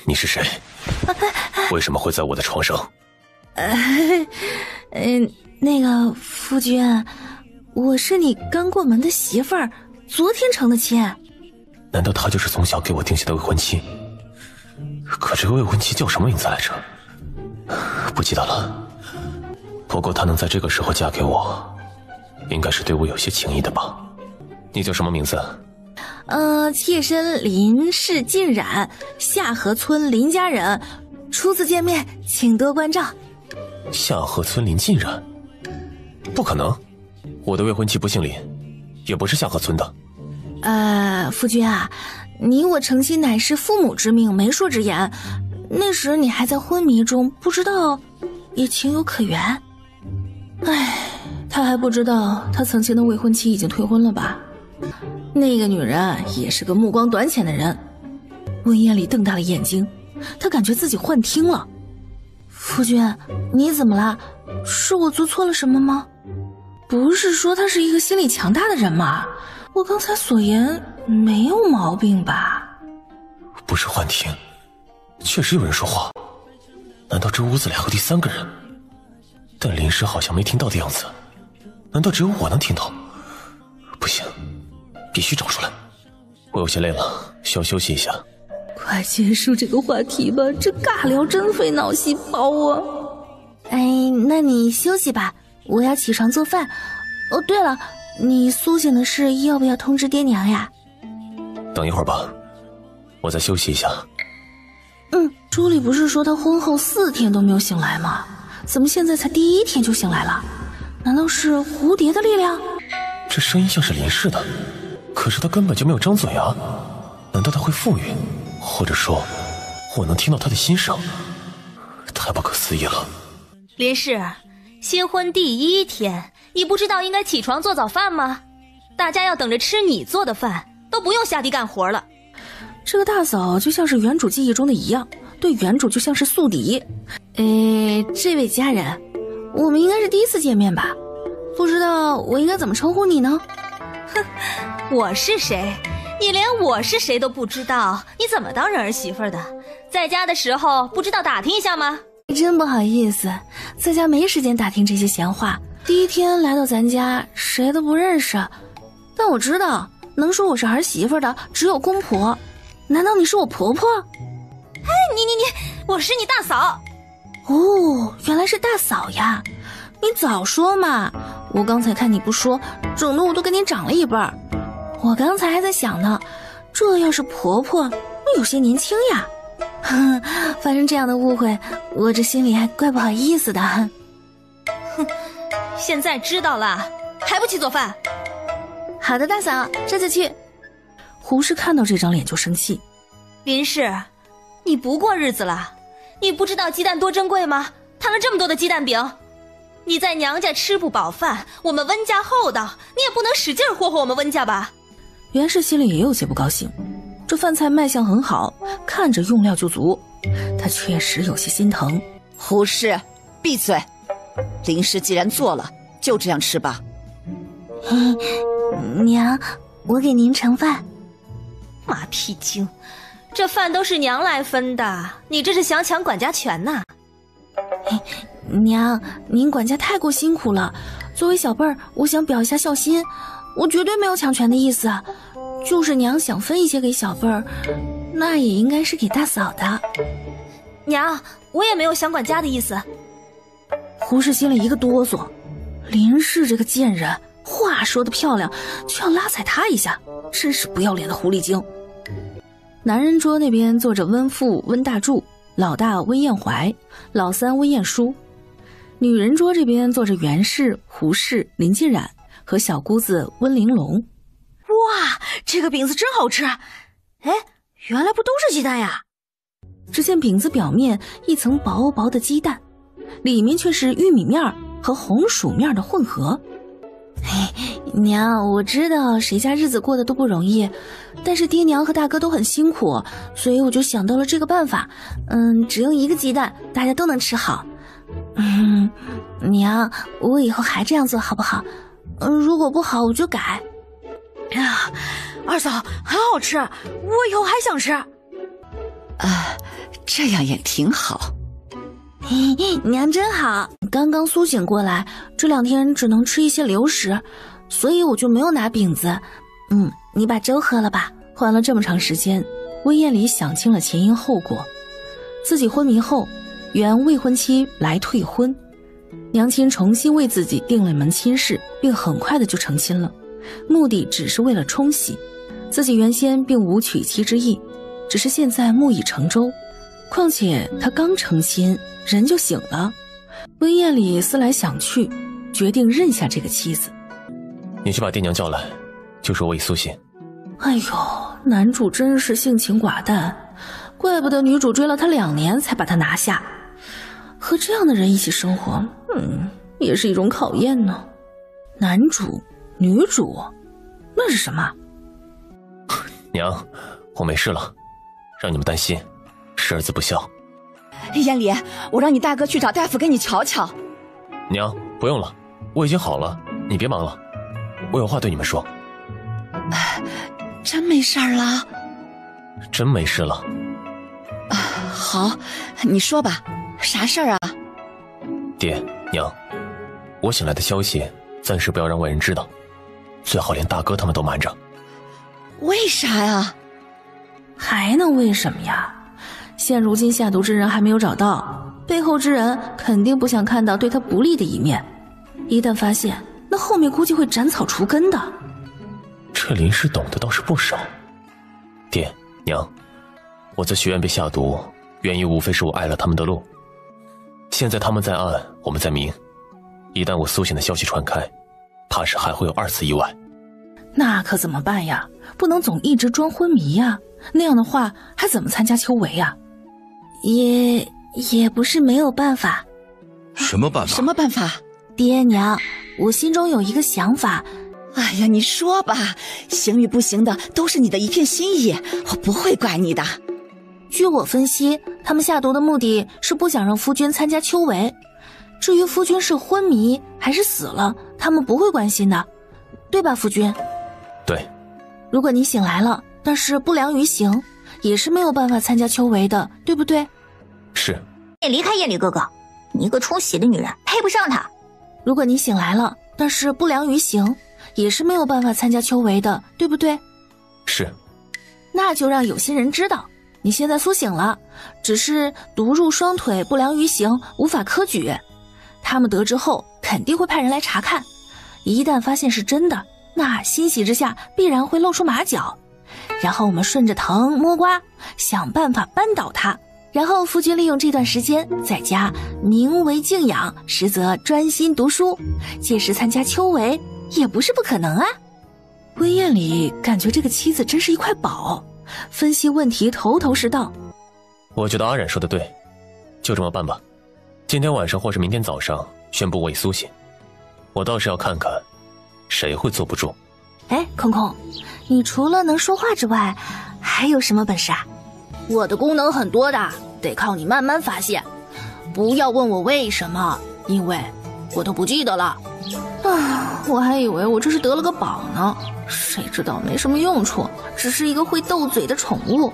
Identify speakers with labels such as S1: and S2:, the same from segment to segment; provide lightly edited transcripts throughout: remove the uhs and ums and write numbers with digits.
S1: 你是谁？为什么会在我的床上？
S2: 那个夫君，我是你刚过门的媳妇儿，昨天成的亲。
S1: 难道她就是从小给我定下的未婚妻？可这个未婚妻叫什么名字来着？不记得了。不过她能在这个时候嫁给我，应该是对我有些情谊的吧？你叫什么名字？
S2: 妾身林氏浸染，下河村林家人，初次见面，请多关照。
S1: 下河村林浸染？不可能，我的未婚妻不姓林，也不是下河村的。
S2: 夫君啊，你我成亲乃是父母之命，媒妁之言，那时你还在昏迷中，不知道，也情有可原。唉，他还不知道他曾经的未婚妻已经退婚了吧？那个女人也是个目光短浅的人。温艳丽瞪大了眼睛，她感觉自己幻听了。夫君，你怎么了？是我做错了什么吗？不是说他是一个心理强大的人吗？我刚才所言没有毛病吧？
S1: 不是幻听，确实有人说话。难道这屋子里还有第三个人？但林氏好像没听到的样子。难道只有我能听到？不行，必须找出来。我有些累了，需要休息一下。
S2: 快结束这个话题吧，这尬聊真费脑细胞啊！那你休息吧，我要起床做饭。哦，对了，你苏醒的事要不要通知爹娘呀？
S1: 等一会儿吧，我再休息一下。
S2: 朱莉不是说她婚后4天都没有醒来吗？怎么现在才第1天就醒来了？难道是蝴蝶的力量？
S1: 这声音像是林氏的，可是他根本就没有张嘴啊！难道他会腹语？或者说，我能听到他的心声？太不可思议了！
S3: 林氏，新婚第1天，你不知道应该起床做早饭吗？大家要等着吃你做的饭，都不用下地干活了。
S2: 这个大嫂就像是原主记忆中的一样，对原主就像是宿敌。这位家人，我们应该是第1次见面吧？不知道我应该怎么称呼你呢？
S3: 哼，我是谁？你连我是谁都不知道，你怎么当人儿媳妇的？在家的时候不知道打听一下吗？
S2: 真不好意思，在家没时间打听这些闲话。第1天来到咱家，谁都不认识。但我知道，能说我是儿媳妇的只有公婆。难道你是我婆婆？
S3: 我是你大嫂。
S2: 哦，原来是大嫂呀！你早说嘛！我刚才看你不说，整得我都跟你长了一辈儿。我刚才还在想呢，这要是婆婆，那有些年轻呀。反正这样的误会，我这心里还怪不好意思的。
S3: 哼，现在知道了，还不去做饭？
S2: 好的，大嫂，这就去。胡氏看到这张脸就生气。
S3: 林氏，你不过日子了？你不知道鸡蛋多珍贵吗？摊了这么多的鸡蛋饼，你在娘家吃不饱饭，我们温家厚道，你也不能使劲霍霍我们温家吧？
S2: 袁氏心里也有些不高兴，这饭菜卖相很好，看着用料就足，她确实有些心疼。
S4: 胡氏，闭嘴！林氏既然做了，就这样吃吧。
S2: 娘，我给您盛饭。
S3: 马屁精，这饭都是娘来分的，你这是想抢管家权呐？
S2: 娘，您管家太过辛苦了，作为小辈儿，我想表一下孝心，我绝对没有抢权的意思，就是娘想分一些给小辈儿，那也应该是给大嫂的。
S3: 娘，我也没有想管家的意思。
S2: 胡氏心里一个哆嗦，林氏这个贱人，话说得漂亮，却要拉踩她一下，真是不要脸的狐狸精。男人桌那边坐着温父温大柱，老大温彦怀，老三温彦书。女人桌这边坐着袁氏、胡氏、林浸染和小姑子温玲珑。
S5: 哇，这个饼子真好吃！原来不都是鸡蛋呀？
S2: 只见饼子表面一层薄薄的鸡蛋，里面却是玉米面和红薯面的混合。娘，我知道谁家日子过得都不容易，但是爹娘和大哥都很辛苦，所以我就想到了这个办法。只用1个鸡蛋，大家都能吃好。娘，我以后还这样做好不好？如果不好，我就改。
S5: 二嫂，很好吃，我以后还想吃。
S4: 这样也挺好。
S2: 娘真好，刚刚苏醒过来，这2天只能吃一些流食，所以我就没有拿饼子。你把粥喝了吧。缓了这么长时间，温艳里想清了前因后果。自己昏迷后，原未婚妻来退婚，娘亲重新为自己定了门亲事，并很快的就成亲了，目的只是为了冲喜。自己原先并无娶妻之意，只是现在木已成舟，况且他刚成亲，人就醒了。温艳里思来想去，决定认下这个妻子。
S1: 你去把爹娘叫来，就说我已苏醒。
S2: 哎呦，男主真是性情寡淡，怪不得女主追了他2年才把他拿下。和这样的人一起生活，也是一种考验呢。男主、女主，那是什么？
S1: 娘，我没事了，让你们担心，是儿子不孝。
S4: 艳里，我让你大哥去找大夫给你瞧瞧。
S1: 娘，不用了，我已经好了，你别忙了，我有话对你们说。
S4: 真没事儿了？
S1: 真没事了。
S4: 好，你说吧，啥事儿啊？
S1: 爹娘，我醒来的消息暂时不要让外人知道，最好连大哥他们都瞒着。
S4: 为啥呀？
S2: 还能为什么呀？现如今下毒之人还没有找到，背后之人肯定不想看到对他不利的一面，一旦发现，那后面估计会斩草除根的。
S1: 这林氏懂得倒是不少。爹娘，我在学院被下毒，原因无非是我碍了他们的路。现在他们在暗，我们在明，一旦我苏醒的消息传开，怕是还会有2次意外。
S2: 那可怎么办呀？不能总一直装昏迷呀，那样的话还怎么参加秋闱呀？也不是没有办法。
S6: 什么办法？
S4: 什么办法？
S2: 爹娘，我心中有一个想法。
S4: 哎呀，你说吧，行与不行的都是你的一片心意，我不会怪你的。
S2: 据我分析，他们下毒的目的是不想让夫君参加秋闱。至于夫君是昏迷还是死了，他们不会关心的，对吧，夫君？
S1: 对。
S2: 如果你醒来了，但是不良于行，也是没有办法参加秋闱的，对不对？
S1: 是。
S5: 离开艳里哥哥，你一个冲喜的女人，配不上他。
S2: 如果你醒来了，但是不良于行，也是没有办法参加秋闱的，对不对？
S1: 是。
S2: 那就让有心人知道，你现在苏醒了，只是毒入双腿，不良于行，无法科举。他们得知后肯定会派人来查看，一旦发现是真的，那欣喜之下必然会露出马脚，然后我们顺着藤摸瓜，想办法扳倒他，然后夫君利用这段时间在家名为静养，实则专心读书，届时参加秋闱也不是不可能啊。温艳里感觉这个妻子真是一块宝，分析问题头头是道。
S1: 我觉得阿冉说的对，就这么办吧。今天晚上或是明天早上宣布我已苏醒，我倒是要看看谁会坐不住。
S2: 哎，空空，你除了能说话之外还有什么本事啊？我的功能很多的，得靠你慢慢发现，不要问我为什么，因为我都不记得了。我还以为我这是得了个宝呢，谁知道没什么用处，只是一个会斗嘴的宠物。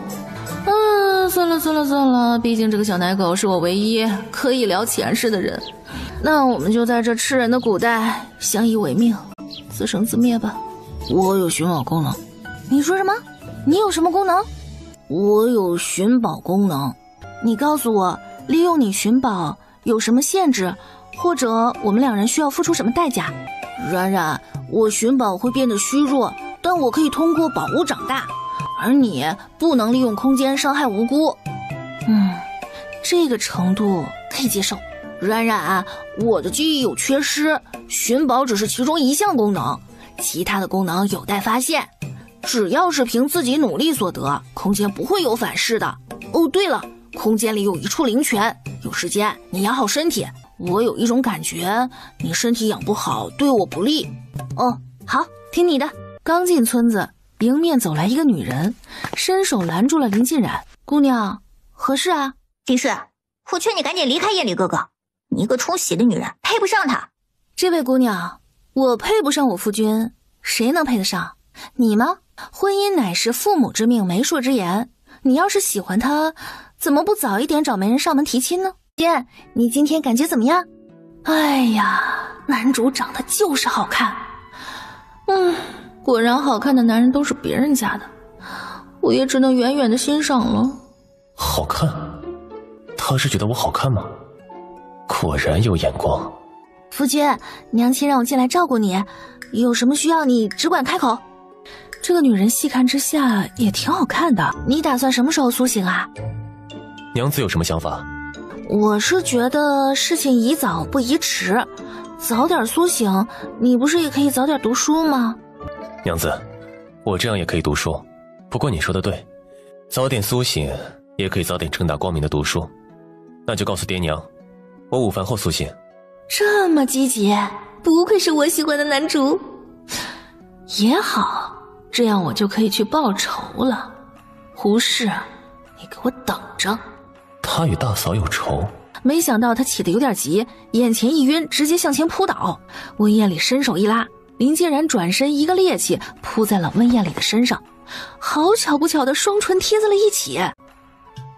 S2: 算了，毕竟这个小奶狗是我唯一可以聊前世的人，那我们就在这吃人的古代相依为命，自生自灭吧。我有寻宝功能。你说什么？你有什么功能？我有寻宝功能。你告诉我，利用你寻宝有什么限制，或者我们2人需要付出什么代价？冉冉，我寻宝会变得虚弱，但我可以通过宝物长大，而你不能利用空间伤害无辜。这个程度可以接受。冉冉，我的记忆有缺失，寻宝只是其中一项功能，其他的功能有待发现。只要是凭自己努力所得，空间不会有反噬的。哦，对了，空间里有一处灵泉，有时间你养好身体。我有一种感觉，你身体养不好对我不利。哦，好，听你的。刚进村子，迎面走来一个女人，伸手拦住了林静冉。姑娘，何事啊？
S5: 林氏，我劝你赶紧离开艳里哥哥，你一个冲喜的女人，配不上他。
S2: 这位姑娘，我配不上我夫君，谁能配得上？你吗？婚姻乃是父母之命，媒妁之言。你要是喜欢他，怎么不早一点找媒人上门提亲呢？姐，你今天感觉怎么样？哎呀，男主长得就是好看。果然好看的男人都是别人家的，我也只能远远的欣赏了。
S1: 好看？他是觉得我好看吗？果然有眼光。
S2: 夫君，娘亲让我进来照顾你，有什么需要你只管开口。这个女人细看之下也挺好看的，你打算什么时候苏醒啊？
S1: 娘子有什么想法？
S2: 我是觉得事情宜早不宜迟，早点苏醒，你不是也可以早点读书吗？
S1: 娘子，我这样也可以读书，不过你说的对，早点苏醒也可以早点正大光明的读书。那就告诉爹娘，我午饭后苏醒。
S2: 这么积极，不愧是我喜欢的男主。也好，这样我就可以去报仇了。胡适，你给我等着。
S1: 他与大嫂有仇？
S2: 没想到他起得有点急，眼前一晕，直接向前扑倒。温艳丽伸手一拉，林婕然转身一个趔趄扑在了温艳丽的身上，好巧不巧的双唇贴在了一起。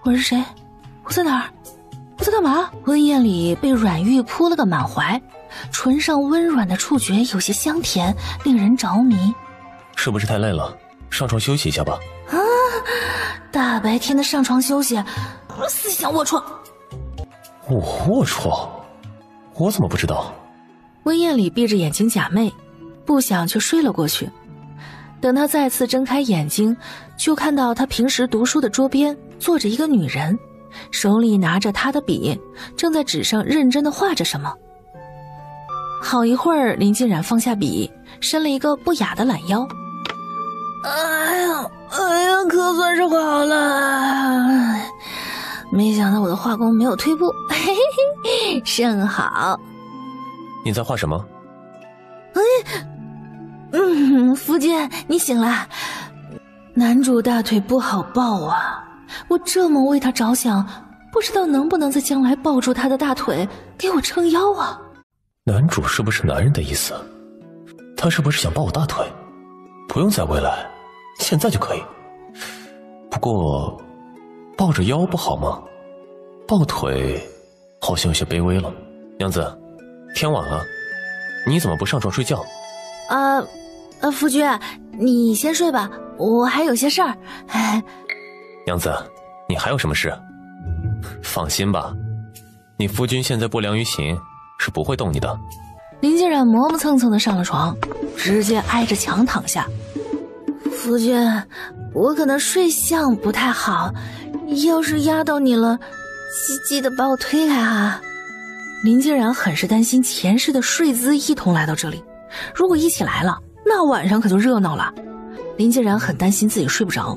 S2: 我是谁？我在哪儿？我在干嘛？温艳丽被阮玉扑了个满怀，唇上温软的触觉有些香甜，令人着迷。
S1: 是不是太累了？上床休息一下吧。
S2: 啊！大白天的上床休息，思想龌龊。
S1: 我龌龊？我怎么不知道？
S2: 温艳丽闭着眼睛假寐，不想却睡了过去。等她再次睁开眼睛，就看到她平时读书的桌边坐着一个女人，手里拿着她的笔，正在纸上认真地画着什么。好一会儿，林婕然放下笔，伸了一个不雅的懒腰。哎呀，可算是好了。没想到我的画工没有退步，嘿嘿嘿，甚好。
S1: 你在画什么？
S2: 夫君，你醒了。男主大腿不好抱啊，我这么为他着想，不知道能不能在将来抱住他的大腿，给我撑腰啊。
S1: 男主是不是男人的意思？他是不是想抱我大腿？不用在未来，现在就可以。不过抱着腰不好吗？抱腿好像有些卑微了。娘子，天晚了，你怎么不上床睡觉？
S2: 夫君，你先睡吧，我还有些事儿。
S1: 娘子，你还有什么事？放心吧，你夫君现在不良于行，是不会动你的。
S2: 林婕然磨磨蹭蹭的上了床，直接挨着墙躺下。夫君，我可能睡相不太好，要是压到你了，记得把我推开哈。林婕然很是担心前世的睡姿一同来到这里，如果一起来了，那晚上可就热闹了。林婕然很担心自己睡不着，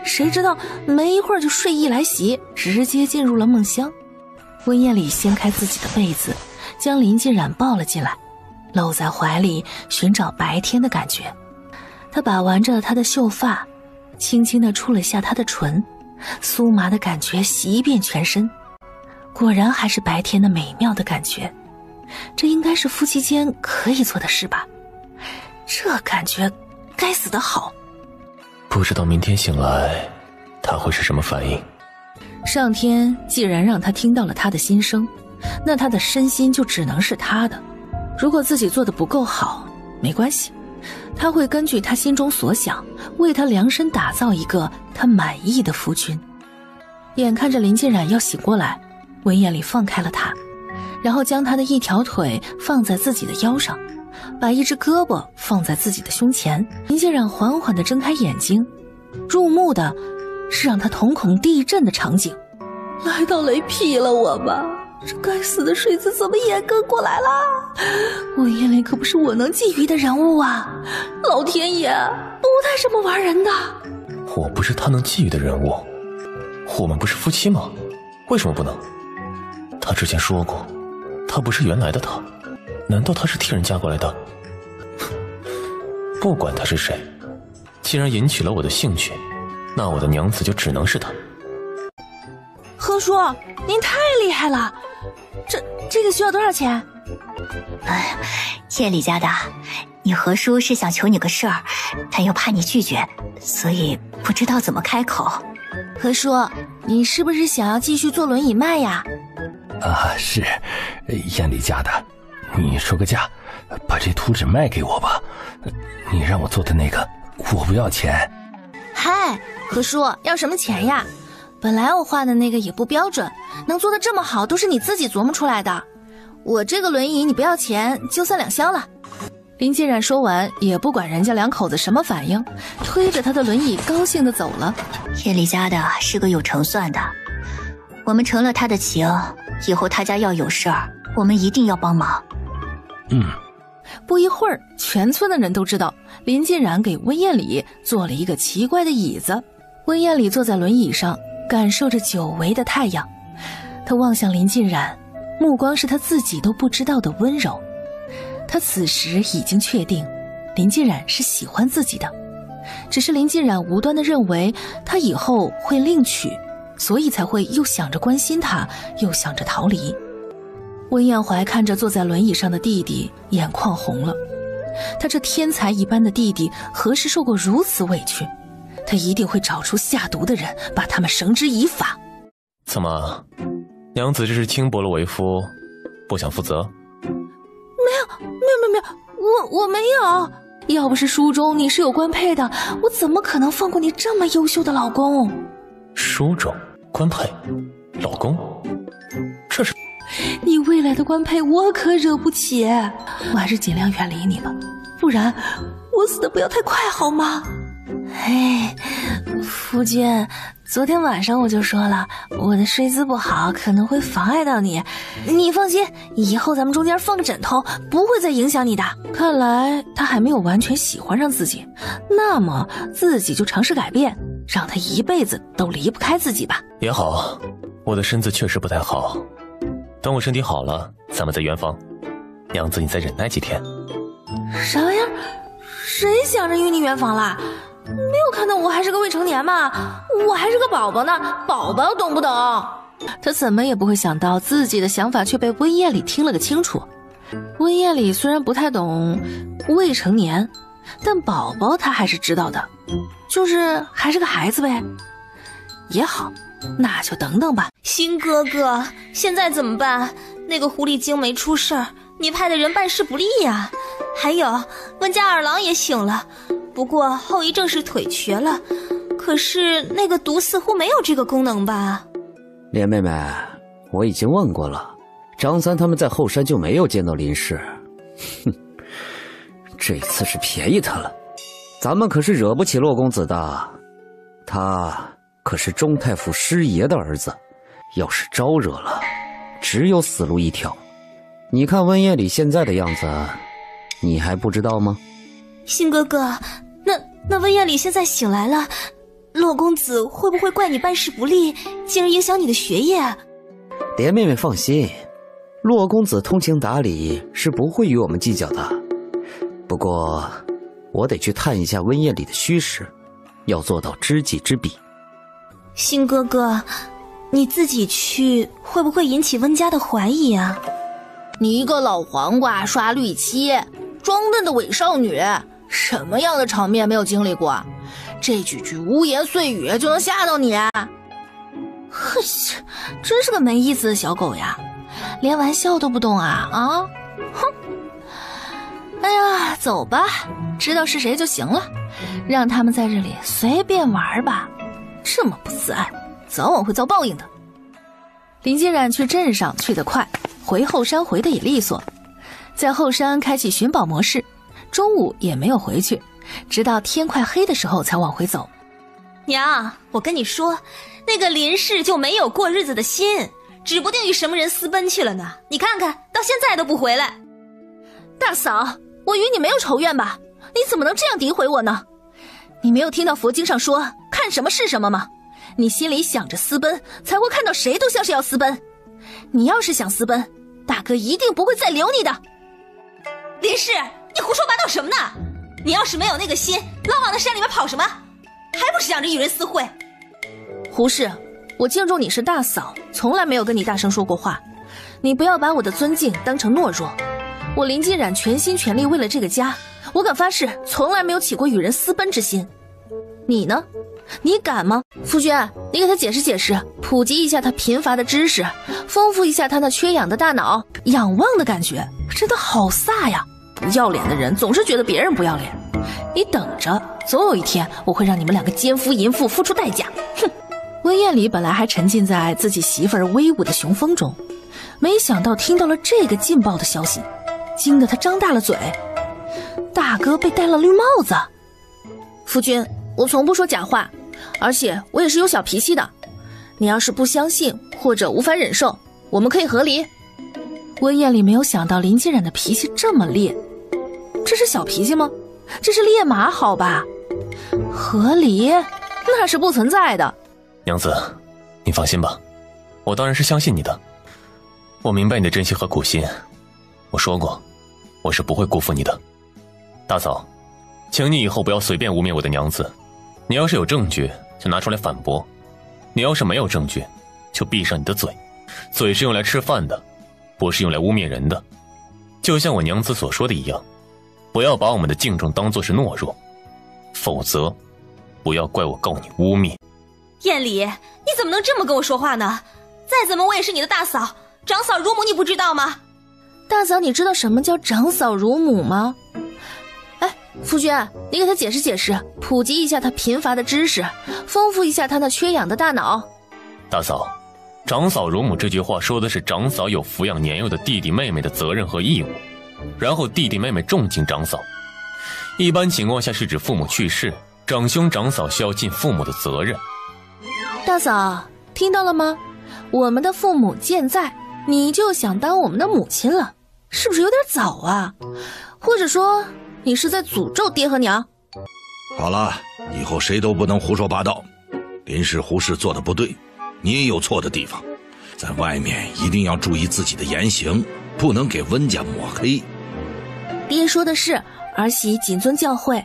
S2: 谁知道没一会儿就睡意来袭，直接进入了梦乡。温艳丽掀开自己的被子，将林婕然抱了进来，搂在怀里寻找白天的感觉。她把玩着她的秀发，轻轻地触了下她的唇，酥麻的感觉袭遍全身，果然还是白天的美妙的感觉。这应该是夫妻间可以做的事吧，这感觉该死的好。
S1: 不知道明天醒来他会是什么反应。
S2: 上天既然让他听到了他的心声，那他的身心就只能是他的。如果自己做得不够好，没关系，他会根据他心中所想，为他量身打造一个他满意的夫君。眼看着林婕然要醒过来，温艳丽放开了他，然后将他的一条腿放在自己的腰上，把一只胳膊放在自己的胸前。林婕然缓缓地睁开眼睛，入目的是让他瞳孔地震的场景。来到雷劈了我吧，这该死的睡姿怎么也跟过来了？温艳丽可不是我能觊觎的人物啊，老天爷，不带这么玩人的。
S1: 我不是他能觊觎的人物，我们不是夫妻吗？为什么不能？他之前说过，他不是原来的他，难道他是替人嫁过来的？不管他是谁，既然引起了我的兴趣，那我的娘子就只能是他。
S2: 何叔，您太厉害了，这个需要多少钱？
S6: 叶李家的，你何叔是想求你个事儿，但又怕你拒绝，所以不知道怎么开口。
S2: 何叔，你是不是想要继续坐轮椅卖呀？
S7: 是，燕里家的，你说个价，把这图纸卖给我吧。你让我做的那个，我不要钱。
S2: 嗨，何叔，要什么钱呀？本来我画的那个也不标准，能做得这么好都是你自己琢磨出来的。我这个轮椅你不要钱，就算2箱了。林继冉说完，也不管人家两口子什么反应，推着他的轮椅高兴地走了。
S6: 叶里家的是个有成算的，我们成了他的情，以后他家要有事儿，我们一定要帮忙。
S2: 不一会儿，全村的人都知道林继冉给温燕里做了一个奇怪的椅子。温燕里坐在轮椅上，感受着久违的太阳。他望向林继冉，目光是他自己都不知道的温柔。他此时已经确定林继冉是喜欢自己的，只是林继冉无端地认为他以后会另娶，所以才会又想着关心他，又想着逃离。温彦怀看着坐在轮椅上的弟弟，眼眶红了。他这天才一般的弟弟何时受过如此委屈？他一定会找出下毒的人，把他们绳之以法。
S1: 怎么，娘子这是轻薄了为夫，不想负责？
S2: 没有，我没有。要不是书中你是有官配的，我怎么可能放过你这么优秀的老公？
S1: 书中官配，老公，这是
S2: 你未来的官配我可惹不起，我还是尽量远离你吧，不然我死的不要太快好吗？夫君，昨天晚上我就说了，我的睡姿不好，可能会妨碍到你。你放心，以后咱们中间放个枕头，不会再影响你的。看来他还没有完全喜欢上自己，那么自己就尝试改变，让他一辈子都离不开自己吧。
S1: 也好，我的身子确实不太好，等我身体好了，咱们再圆房。娘子，你再忍耐几天。
S2: 啥玩意儿？谁想着与你圆房啦？没有看到我还是个未成年吗？我还是个宝宝呢，宝宝懂不懂？他怎么也不会想到自己的想法却被温燕里听了个清楚。温燕里虽然不太懂未成年，但宝宝他还是知道的，就是还是个孩子呗。也好，那就等等吧。
S3: 新哥哥，现在怎么办？那个狐狸精没出事儿，你派的人办事不力呀。还有温家二郎也醒了，不过后遗症是腿瘸了，可是那个毒似乎没有这个功能吧？
S8: 莲妹妹，我已经问过了，张三他们在后山就没有见到林氏。哼，这次是便宜他了，咱们可是惹不起洛公子的，他可是中太府师爷的儿子，要是招惹了，只有死路一条。你看温夜里现在的样子，你还不知道吗？
S3: 新哥哥，那温夜里现在醒来了，洛公子会不会怪你办事不力，进而影响你的学业？
S8: 莲妹妹放心，洛公子通情达理，是不会与我们计较的。不过我得去探一下温夜里的虚实，要做到知己知彼。
S3: 新哥哥，你自己去会不会引起温家的怀疑啊？
S2: 你一个老黄瓜刷绿漆，装嫩的伪少女，什么样的场面没有经历过？这几句污言碎语就能吓到你？嘿，真是个没意思的小狗呀，连玩笑都不懂啊！啊，哼！哎呀，走吧，知道是谁就行了，让他们在这里随便玩吧。这么不自爱，早晚会遭报应的。林金冉去镇上去得快，回后山回的也利索，在后山开启寻宝模式，中午也没有回去，直到天快黑的时候才往回走。
S3: 娘，我跟你说，那个林氏就没有过日子的心，指不定与什么人私奔去了呢。你看看，到现在都不回来。
S2: 大嫂，我与你没有仇怨吧？你怎么能这样诋毁我呢？你没有听到佛经上说看什么是什么吗？你心里想着私奔，才会看到谁都像是要私奔。你要是想私奔，大哥一定不会再留你的。
S3: 林氏，你胡说八道什么呢？你要是没有那个心，老往那山里面跑什么？还不是想着与人私会？
S2: 胡氏，我敬重你是大嫂，从来没有跟你大声说过话，你不要把我的尊敬当成懦弱。我林金冉全心全力为了这个家，我敢发誓从来没有起过与人私奔之心。你呢？你敢吗？夫君，你给他解释解释，普及一下他贫乏的知识，丰富一下他那缺氧的大脑。仰望的感觉真的好飒呀！不要脸的人总是觉得别人不要脸。你等着，总有一天我会让你们两个奸夫淫妇付出代价。哼！温彦礼本来还沉浸在自己媳妇儿威武的雄风中，没想到听到了这个劲爆的消息，惊得他张大了嘴。大哥被戴了绿帽子。夫君，我从不说假话，而且我也是有小脾气的。你要是不相信或者无法忍受，我们可以和离。温彦礼没有想到林噤冉的脾气这么烈，这是小脾气吗？这是烈马好吧？和离那是不存在的。
S1: 娘子，你放心吧，我当然是相信你的。我明白你的真心和苦心，我说过，我是不会辜负你的。大嫂，请你以后不要随便污蔑我的娘子，你要是有证据就拿出来反驳，你要是没有证据就闭上你的嘴，嘴是用来吃饭的，不是用来污蔑人的。就像我娘子所说的一样，不要把我们的敬重当作是懦弱，否则不要怪我告你污蔑。
S3: 彦礼，你怎么能这么跟我说话呢？再怎么我也是你的大嫂，长嫂如母你不知道吗？
S2: 大嫂，你知道什么叫长嫂如母吗？哎，夫君，你给他解释解释，普及一下他贫乏的知识，丰富一下他那缺氧的大脑。
S1: 大嫂，长嫂如母这句话说的是长嫂有抚养年幼的弟弟妹妹的责任和义务，然后弟弟妹妹重敬长嫂。一般情况下是指父母去世，长兄长嫂需要尽父母的责任。
S2: 大嫂，听到了吗？我们的父母健在，你就想当我们的母亲了，是不是有点早啊？或者说你是在诅咒爹和娘？
S9: 好了，以后谁都不能胡说八道。林氏胡氏做的不对，你也有错的地方，在外面一定要注意自己的言行，不能给温家抹黑。
S2: 爹说的是，儿媳谨遵教诲。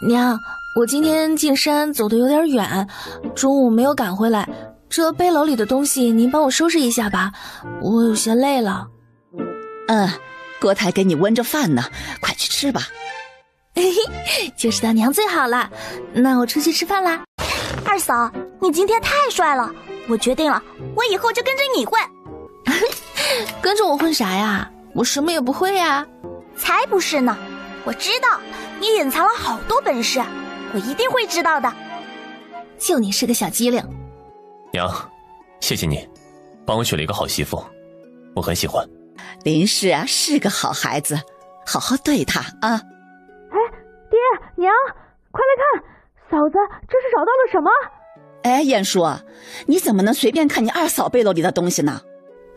S2: 娘，我今天进山走得有点远，中午没有赶回来，这背篓里的东西您帮我收拾一下吧，我有些累了。
S4: 郭太给你温着饭呢，快去吃吧。
S2: 就是当娘最好了，那我出去吃饭啦。
S5: 二嫂，你今天太帅了，我决定了，我以后就跟着你混。
S2: 跟着我混啥呀？我什么也不会呀。
S5: 才不是呢，我知道你隐藏了好多本事，我一定会知道的。
S2: 就你是个小机灵。
S1: 娘，谢谢你帮我娶了一个好媳妇，我很喜欢。
S4: 林氏啊，是个好孩子，好好对他啊。
S5: 哎，爹娘，快来看，嫂子这是找到了什么？
S4: 哎，晏叔，你怎么能随便看你二嫂背篓里的东西呢？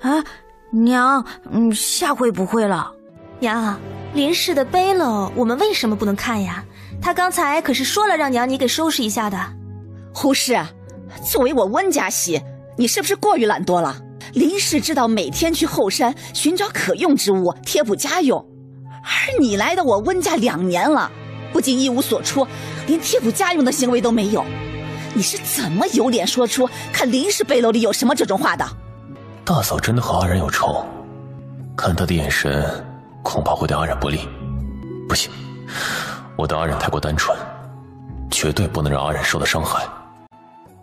S5: 啊，娘，下回不会了。
S3: 娘，林氏的背篓我们为什么不能看呀？他刚才可是说了让娘你给收拾一下的。
S4: 胡氏，作为我温家媳，你是不是过于懒惰了？林氏知道每天去后山寻找可用之物贴补家用，而你来到我温家2年了，不仅一无所出，连贴补家用的行为都没有，你是怎么有脸说出看林氏背篓里有什么这种话的？
S1: 大嫂真的和阿然有仇，看她的眼神恐怕会对阿然不利。不行，我的阿然太过单纯，绝对不能让阿然受到伤害。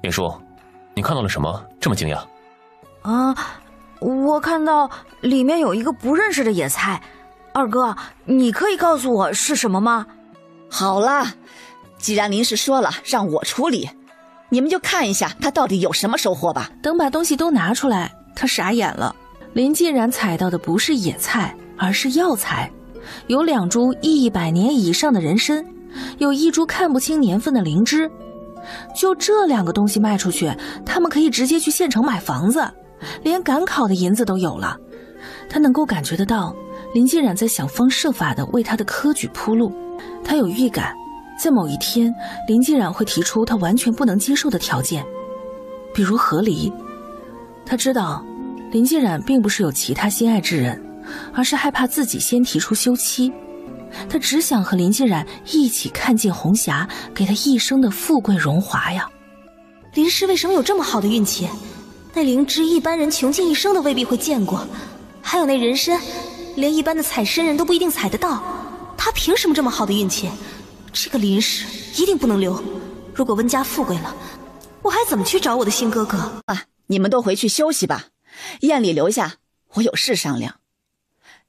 S1: 晏叔，你看到了什么这么惊讶？
S5: 我看到里面有一个不认识的野菜，二哥，你可以告诉我是什么吗？
S4: 好了，既然林氏说了让我处理，你们就看一下他到底有什么收获吧。
S2: 等把东西都拿出来，他傻眼了。林噤冉采到的不是野菜，而是药材，有2株100年以上的人参，有1株看不清年份的灵芝。就这2个东西卖出去，他们可以直接去县城买房子，连赶考的银子都有了。他能够感觉得到林噤冉在想方设法地为他的科举铺路。他有预感，在某一天林噤冉会提出他完全不能接受的条件，比如和离。他知道林噤冉并不是有其他心爱之人，而是害怕自己先提出休妻。他只想和林噤冉一起看尽红霞，给他一生的富贵荣华呀。
S3: 林氏为什么有这么好的运气？那灵芝一般人穷尽一生都未必会见过，还有那人参，连一般的采参人都不一定采得到。他凭什么这么好的运气？这个林氏一定不能留，如果温家富贵了，我还怎么去找我的新哥哥
S4: 啊？你们都回去休息吧，宴礼留下，我有事商量。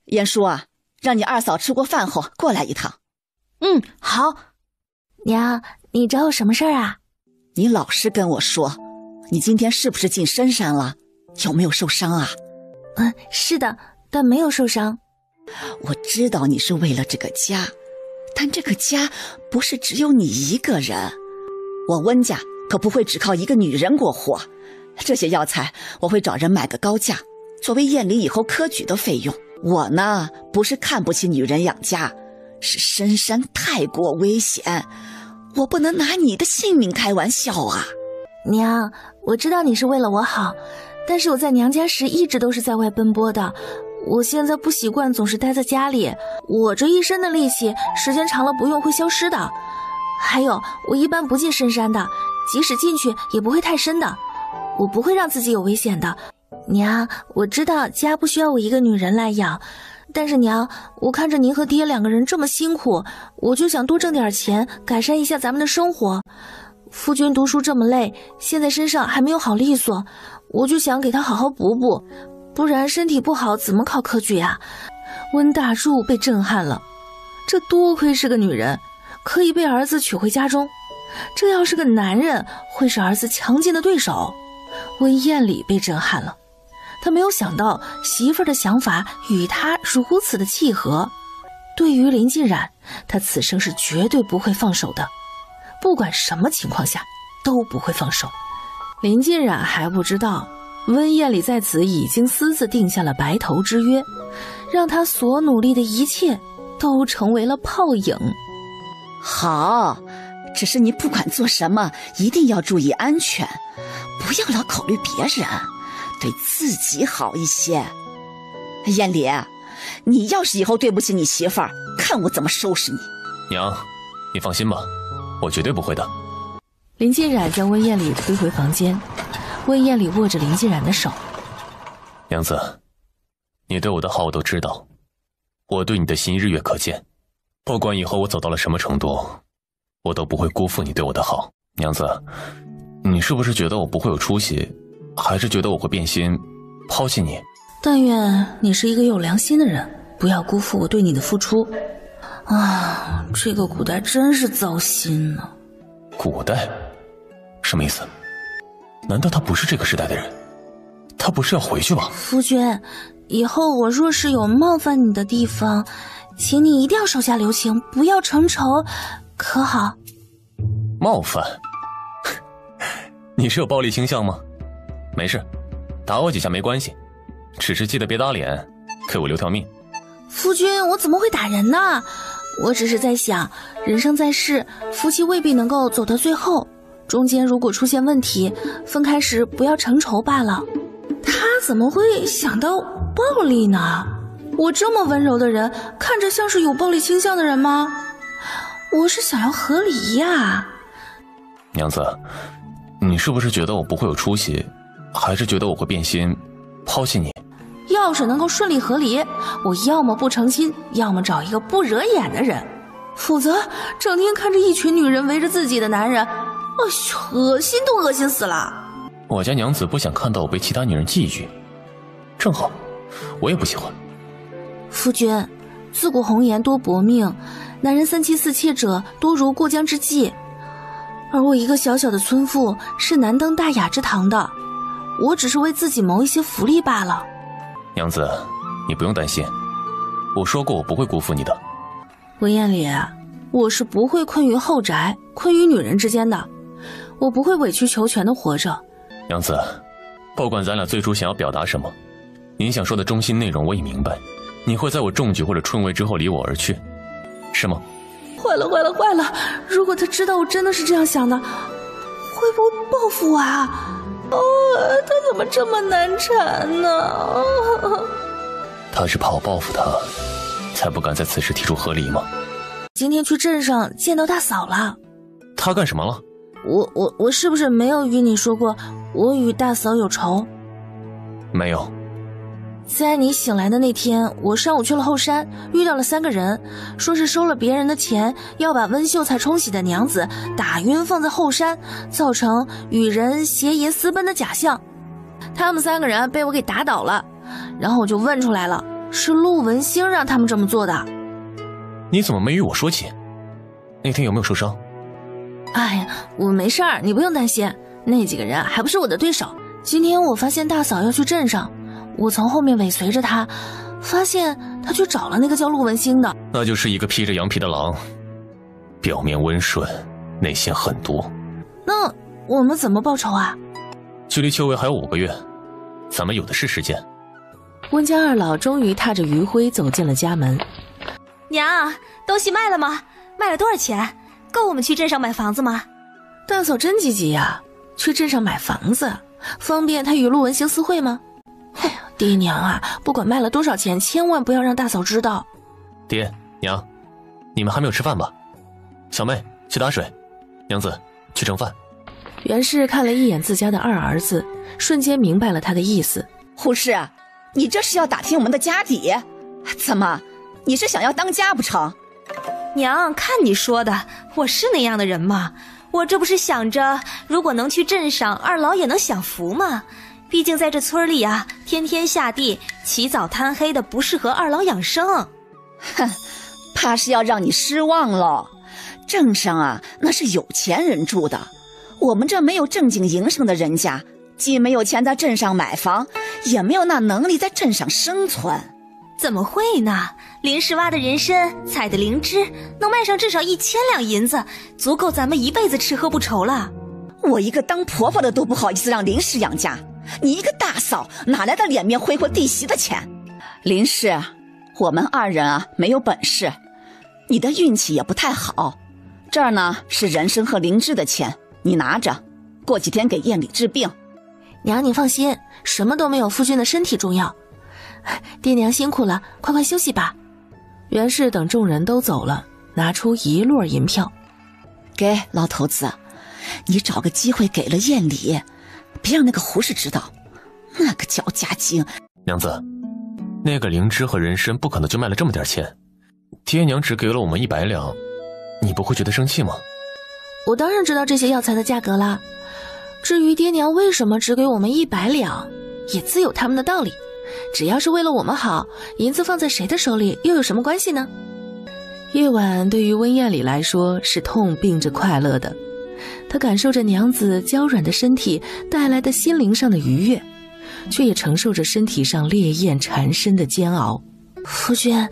S4: 燕叔啊，让你二嫂吃过饭后过来一趟。
S2: 好。娘，你找我什么事儿啊？
S4: 你老实跟我说，你今天是不是进深山了？有没有受伤啊？
S2: 是的，但没有受伤。
S4: 我知道你是为了这个家，但这个家不是只有你一个人，我温家可不会只靠一个女人过活。这些药材我会找人买个高价，作为宴礼以后科举的费用。我呢，不是看不起女人养家，是深山太过危险，我不能拿你的性命开玩笑啊。
S2: 娘，我知道你是为了我好，但是我在娘家时一直都是在外奔波的，我现在不习惯总是待在家里，我这一身的力气时间长了不用会消失的。还有，我一般不进深山的，即使进去也不会太深的，我不会让自己有危险的。娘，我知道家不需要我一个女人来养，但是娘，我看着您和爹两个人这么辛苦，我就想多挣点钱，改善一下咱们的生活。夫君读书这么累，现在身上还没有好利索，我就想给他好好补补，不然身体不好怎么考科举啊？温大柱被震撼了，这多亏是个女人，可以被儿子娶回家中，这要是个男人，会是儿子强劲的对手。温艳礼被震撼了，他没有想到媳妇儿的想法与他如此的契合。对于林静冉，他此生是绝对不会放手的，不管什么情况下都不会放手。林静冉还不知道，温艳礼在此已经私自定下了白头之约，让他所努力的一切都成为了泡影。
S4: 好，只是你不管做什么一定要注意安全，不要老考虑别人，对自己好一些。艳礼，你要是以后对不起你媳妇儿，看我怎么收拾你。
S1: 娘，你放心吧，我绝对不会的。
S2: 林静冉将温艳礼推回房间，温艳礼握着林静冉的手。
S1: 娘子，你对我的好我都知道，我对你的心日月可见，不管以后我走到了什么程度，我都不会辜负你对我的好。娘子，你是不是觉得我不会有出息，还是觉得我会变心抛弃你？
S2: 但愿你是一个有良心的人，不要辜负我对你的付出。啊，这个古代真是糟心呢。
S1: 古代？什么意思？难道他不是这个时代的人？他不是要回去吧？
S2: 夫君，以后我若是有冒犯你的地方，请你一定要手下留情，不要成仇，可好？
S1: 冒犯？你是有暴力倾向吗？没事，打我几下没关系，只是记得别打脸，给我留条命。
S2: 夫君，我怎么会打人呢？我只是在想，人生在世，夫妻未必能够走到最后，中间如果出现问题，分开时不要成仇罢了。他怎么会想到暴力呢？我这么温柔的人，看着像是有暴力倾向的人吗？我是想要和离呀。
S1: 娘子，你是不是觉得我不会有出息，还是觉得我会变心抛弃你？
S2: 要是能够顺利和离，我要么不成亲，要么找一个不惹眼的人，否则整天看着一群女人围着自己的男人，哎呦，恶心都恶心死了。
S1: 我家娘子不想看到我被其他女人觊觎，正好，我也不喜欢。
S2: 夫君，自古红颜多薄命，男人三妻四妾者多如过江之鲫，而我一个小小的村妇是难登大雅之堂的，我只是为自己谋一些福利罢了。
S1: 娘子，你不用担心，我说过我不会辜负你的。
S2: 温艳礼，我是不会困于后宅，困于女人之间的，我不会委曲求全的活着。
S1: 娘子，不管咱俩最初想要表达什么，您想说的中心内容我已明白，你会在我中举或者春闱之后离我而去，是吗？
S2: 坏了坏了坏了，如果他知道我真的是这样想的，会不会报复我啊？哦，他怎么这么难缠呢？
S1: 他是怕我报复他，才不敢在此时提出和离吗？
S2: 今天去镇上见到大嫂了。
S1: 他干什么了？
S2: 我是不是没有与你说过我与大嫂有仇？
S1: 没有，
S2: 在你醒来的那天，我上午去了后山，遇到了3个人，说是收了别人的钱，要把温秀才冲洗的娘子打晕放在后山，造成与人邪淫私奔的假象。他们3个人被我给打倒了，然后我就问出来了，是陆文星让他们这么做的。
S1: 你怎么没与我说起？那天有没有受伤？
S2: 哎呀，我没事儿，你不用担心，那几个人还不是我的对手。今天我发现大嫂要去镇上，我从后面尾随着她，发现她去找了那个叫陆文星的。
S1: 那就是一个披着羊皮的狼，表面温顺，内心狠毒。
S2: 那我们怎么报仇啊？
S1: 距离秋闱还有5个月，咱们有的是时间。
S10: 温家二老终于踏着余晖走进了家门。
S3: 娘，东西卖了吗？卖了多少钱？够我们去镇上买房子吗？
S2: 大嫂真积极呀，去镇上买房子，方便她与陆文星私会吗？哎呀，爹娘啊，不管卖了多少钱，千万不要让大嫂知道。
S1: 爹娘，你们还没有吃饭吧？小妹去打水，娘子去盛饭。
S10: 袁氏看了一眼自家的2儿子，瞬间明白了他的意思。
S4: 护士，你这是要打听我们的家底？怎么，你是想要当家不成？
S3: 娘，看你说的，我是那样的人吗？我这不是想着，如果能去镇上，二老也能享福吗？毕竟在这村里啊，天天下地，起早贪黑的，不适合二老养生。
S4: 哼，怕是要让你失望喽。镇上啊，那是有钱人住的，我们这没有正经营生的人家，既没有钱在镇上买房，也没有那能力在镇上生存。
S3: 怎么会呢？林氏挖的人参，采的灵芝，能卖上至少1000两银子，足够咱们一辈子吃喝不愁了。
S4: 我一个当婆婆的都不好意思让林氏养家，你一个大嫂哪来的脸面挥霍弟媳的钱？林氏，我们2人啊没有本事，你的运气也不太好。这儿呢是人参和灵芝的钱，你拿着，过几天给燕里治病。
S2: 娘，你放心，什么都没有夫君的身体重要。爹娘辛苦了，快快休息吧。
S10: 袁氏等众人都走了，拿出1摞银票，
S4: 给老头子，你找个机会给了燕里，别让那个胡氏知道，那个叫家精。
S1: 娘子，那个灵芝和人参不可能就卖了这么点钱，爹娘只给了我们100两，你不会觉得生气吗？
S2: 我当然知道这些药材的价格啦，至于爹娘为什么只给我们100两，也自有他们的道理。只要是为了我们好，银子放在谁的手里又有什么关系呢？
S10: 夜晚对于温燕里来说是痛并着快乐的，她感受着娘子娇软的身体带来的心灵上的愉悦，却也承受着身体上烈焰缠身的煎熬。
S2: 夫君，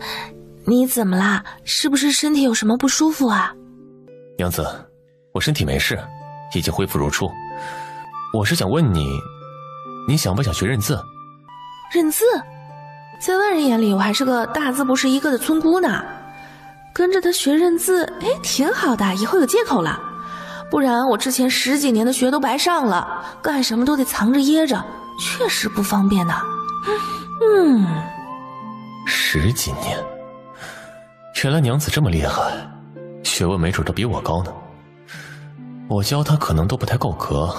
S2: 你怎么啦？是不是身体有什么不舒服啊？
S1: 娘子，我身体没事，已经恢复如初。我是想问你，你想不想学认字？
S2: 认字？在外人眼里我还是个大字不识一个的村姑呢，跟着他学认字，哎，挺好的，以后有借口了。不然我之前10几年的学都白上了，干什么都得藏着掖着，确实不方便呢。
S1: 10几年，原来娘子这么厉害，学问没准都比我高呢。我教她可能都不太够格。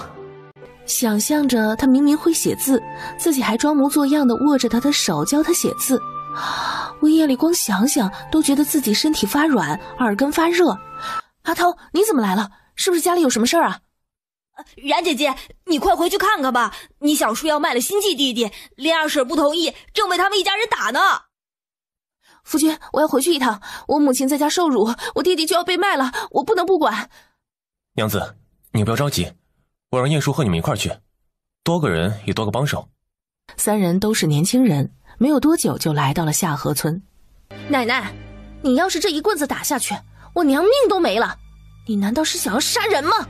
S10: 想象着他明明会写字，自己还装模作样的握着他的手教他写字，温夜里光想想都觉得自己身体发软，耳根发热。
S2: 阿涛，你怎么来了？是不是家里有什么事儿啊？
S3: 冉姐姐，你快回去看看吧，你小叔要卖了心继弟弟，林二婶不同意，正被他们一家人打呢。
S2: 夫君，我要回去一趟，我母亲在家受辱，我弟弟就要被卖了，我不能不管。
S1: 娘子，你不要着急，我让晏叔和你们一块去，多个人也多个帮手。
S10: 3人都是年轻人，没有多久就来到了下河村。
S2: 奶奶，你要是这一棍子打下去，我娘命都没了，你难道是想要杀人吗？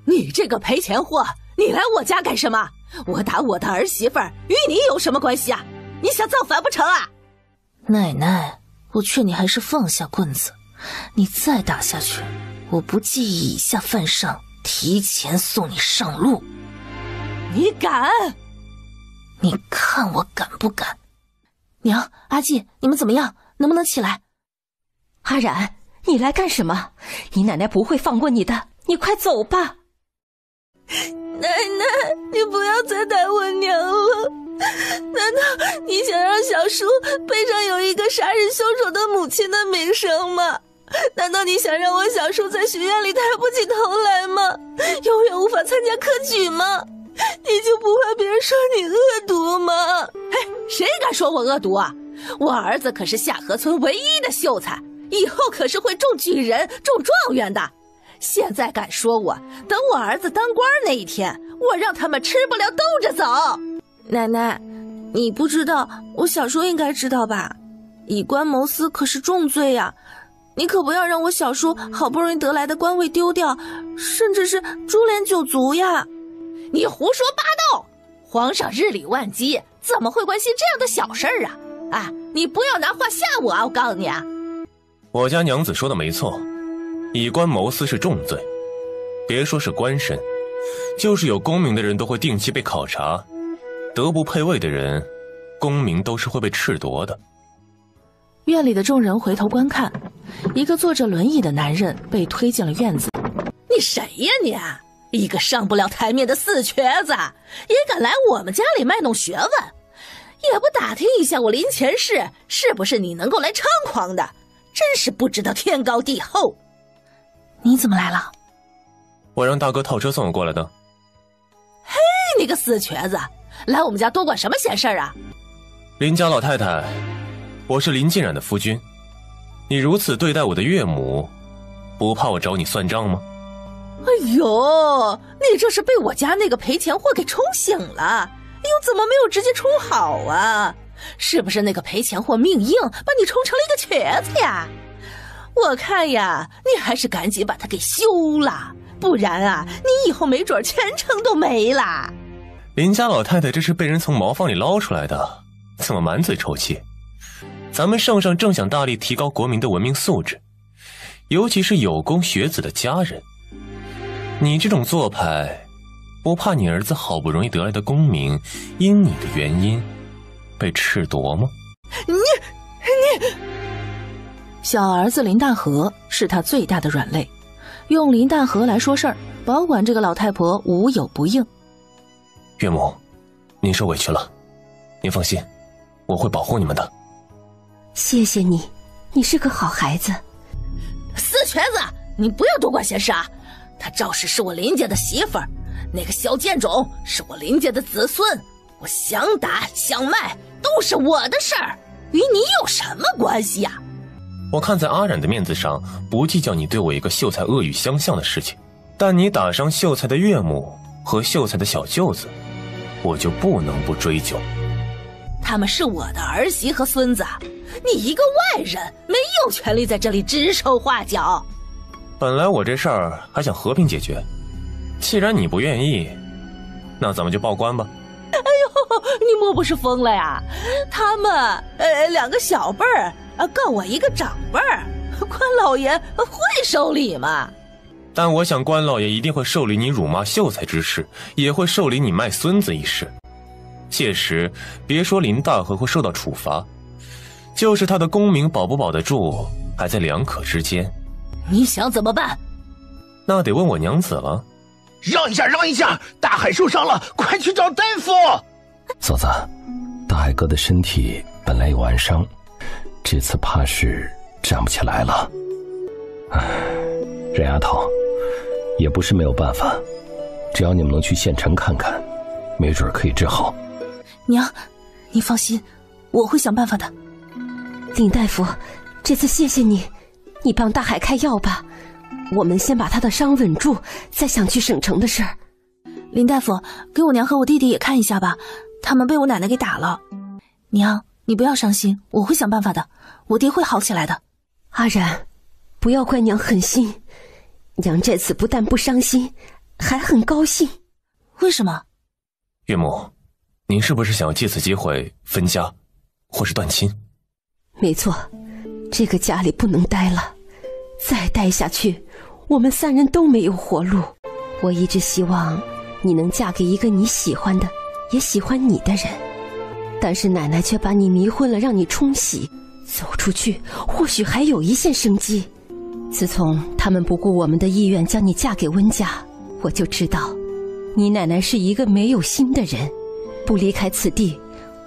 S5: 你这个赔钱货，你来我家干什么？我打我的儿媳妇儿，与你有什么关系啊？你想造反不成啊？
S2: 奶奶，我劝你还是放下棍子，你再打下去，我不介意以下犯上，提前送你上路。
S5: 你敢？
S2: 你看我敢不敢？娘，阿季，你们怎么样？能不能起来？
S5: 阿冉，你来干什么？你奶奶不会放过你的，你快走吧。
S2: 奶奶，你不要再打我娘了，难
S5: 道你想让小叔背上有一个杀人凶手的母亲的名声吗？难道你想让我小叔在学院里抬不起头来吗？永远无法参加科举吗？你就不怕别人说你恶毒吗？哎，谁敢说我恶毒啊？我儿子可是下河村唯一的秀才，以后可是会中举人、中状元的。现在敢说我，等我儿子当官那一天，我让他们吃不了兜着走。
S2: 奶奶，你不知道，我小叔应该知道吧？以官谋私可是重罪呀！你可不要让我小叔好不容易得来的官位丢掉，甚至是株连九族呀！
S5: 你胡说八道！皇上日理万机，怎么会关心这样的小事儿啊？啊，你不要拿话吓我啊！我告诉你啊，
S1: 我家娘子说的没错，以官谋私是重罪，别说是官绅，就是有功名的人都会定期被考察，德不配位的人，功名都是会被褫夺的。
S10: 院里的众人回头观看，一个坐着轮椅的男人被推进了院子。
S5: 你谁呀你？一个上不了台面的死瘸子，也敢来我们家里卖弄学问，也不打听一下我临前世是不是你能够来猖狂的，真是不知道天高地厚。
S2: 你怎么来了？
S1: 我让大哥套车送我过来的。
S5: 嘿，你个死瘸子，来我们家多管什么闲事啊？
S1: 林家老太太，我是林静冉的夫君，你如此对待我的岳母，不怕我找你算账吗？
S5: 哎呦，你这是被我家那个赔钱货给冲醒了，又怎么没有直接冲好啊？是不是那个赔钱货命硬，把你冲成了一个瘸子呀？我看呀，你还是赶紧把他给休了，不然啊，你以后没准前程都没了。
S1: 林家老太太这是被人从茅房里捞出来的，怎么满嘴臭气？咱们圣上正想大力提高国民的文明素质，尤其是有功学子的家人。你这种做派，不怕你儿子好不容易得来的功名，因你的原因被褫夺吗？
S5: 你
S10: 小儿子林大河是他最大的软肋，用林大河来说事儿，保管这个老太婆无有不应。
S1: 岳母，您受委屈了，您放心，我会保护你们的。
S11: 谢谢你，你是个好孩子。
S5: 死瘸子，你不要多管闲事啊！她赵氏是我林家的媳妇儿，那个小贱种是我林家的子孙，我想打想卖都是我的事儿，与你有什么关系呀？
S1: 我看在阿染的面子上，不计较你对我一个秀才恶语相向的事情，但你打伤秀才的岳母和秀才的小舅子，我就不能不追究。
S5: 他们是我的儿媳和孙子，你一个外人没有权利在这里指手画脚。
S1: 本来我这事儿还想和平解决，既然你不愿意，那咱们就报官吧。
S5: 哎呦，你莫不是疯了呀？他们两个小辈儿告我一个长辈儿，关老爷会受理吗？
S1: 但我想关老爷一定会受理你辱骂秀才之事，也会受理你卖孙子一事。届时别说林大河会受到处罚，就是他的功名保不保得住，还在两可之间。
S5: 你想怎么办？
S1: 那得问我娘子了。
S12: 让一下，让一下！大海受伤了，快去找大夫！
S7: 嫂子，大海哥的身体本来有暗伤，这次怕是站不起来了。唉，任丫头，也不是没有办法，只要你们能去县城看看，没准可以治好。
S2: 娘，你放心，我会想办法的。
S11: 林大夫，这次谢谢你，你帮大海开药吧。我们先把他的伤稳住，再想去省城的事儿。
S2: 林大夫，给我娘和我弟弟也看一下吧，他们被我奶奶给打了。娘，你不要伤心，我会想办法的，我爹会好起来的。
S11: 阿然，不要怪娘狠心，娘这次不但不伤心，还很高兴。
S2: 为什么？
S1: 岳母，您是不是想要借此机会分家，或是断亲？
S11: 没错，这个家里不能待了，再待下去，我们三人都没有活路。我一直希望你能嫁给一个你喜欢的，也喜欢你的人，但是奶奶却把你迷昏了，让你冲喜。走出去，或许还有一线生机。自从他们不顾我们的意愿将你嫁给温家，我就知道，你奶奶是一个没有心的人。不离开此地，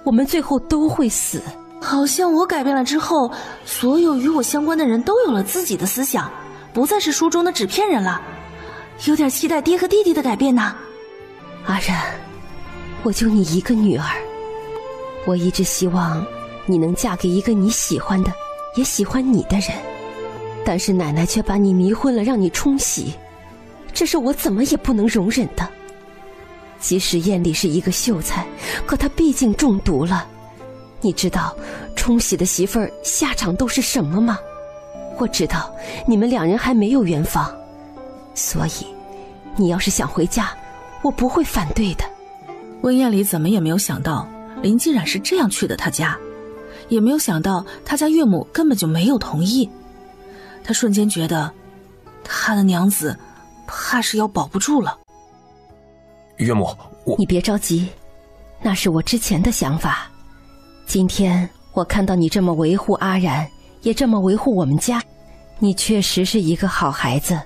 S11: 我们最后都会死。
S2: 好像我改变了之后，所有与我相关的人都有了自己的思想，不再是书中的纸片人了。有点期待爹和弟弟的改变呢。
S11: 阿然，我就你一个女儿，我一直希望你能嫁给一个你喜欢的，也喜欢你的人。但是奶奶却把你迷昏了，让你冲洗，这是我怎么也不能容忍的。即使艳丽是一个秀才，可她毕竟中毒了。你知道冲洗的媳妇儿下场都是什么吗？我知道你们两人还没有圆房，所以你要是想回家，我不会反对的。
S10: 温艳里怎么也没有想到林继染是这样去的他家，也没有想到他家岳母根本就没有同意。他瞬间觉得他的娘子怕是要保不住了。
S1: 岳母，
S11: 你别着急，那是我之前的想法。今天我看到你这么维护阿然，也这么维护我们家，你确实是一个好孩子，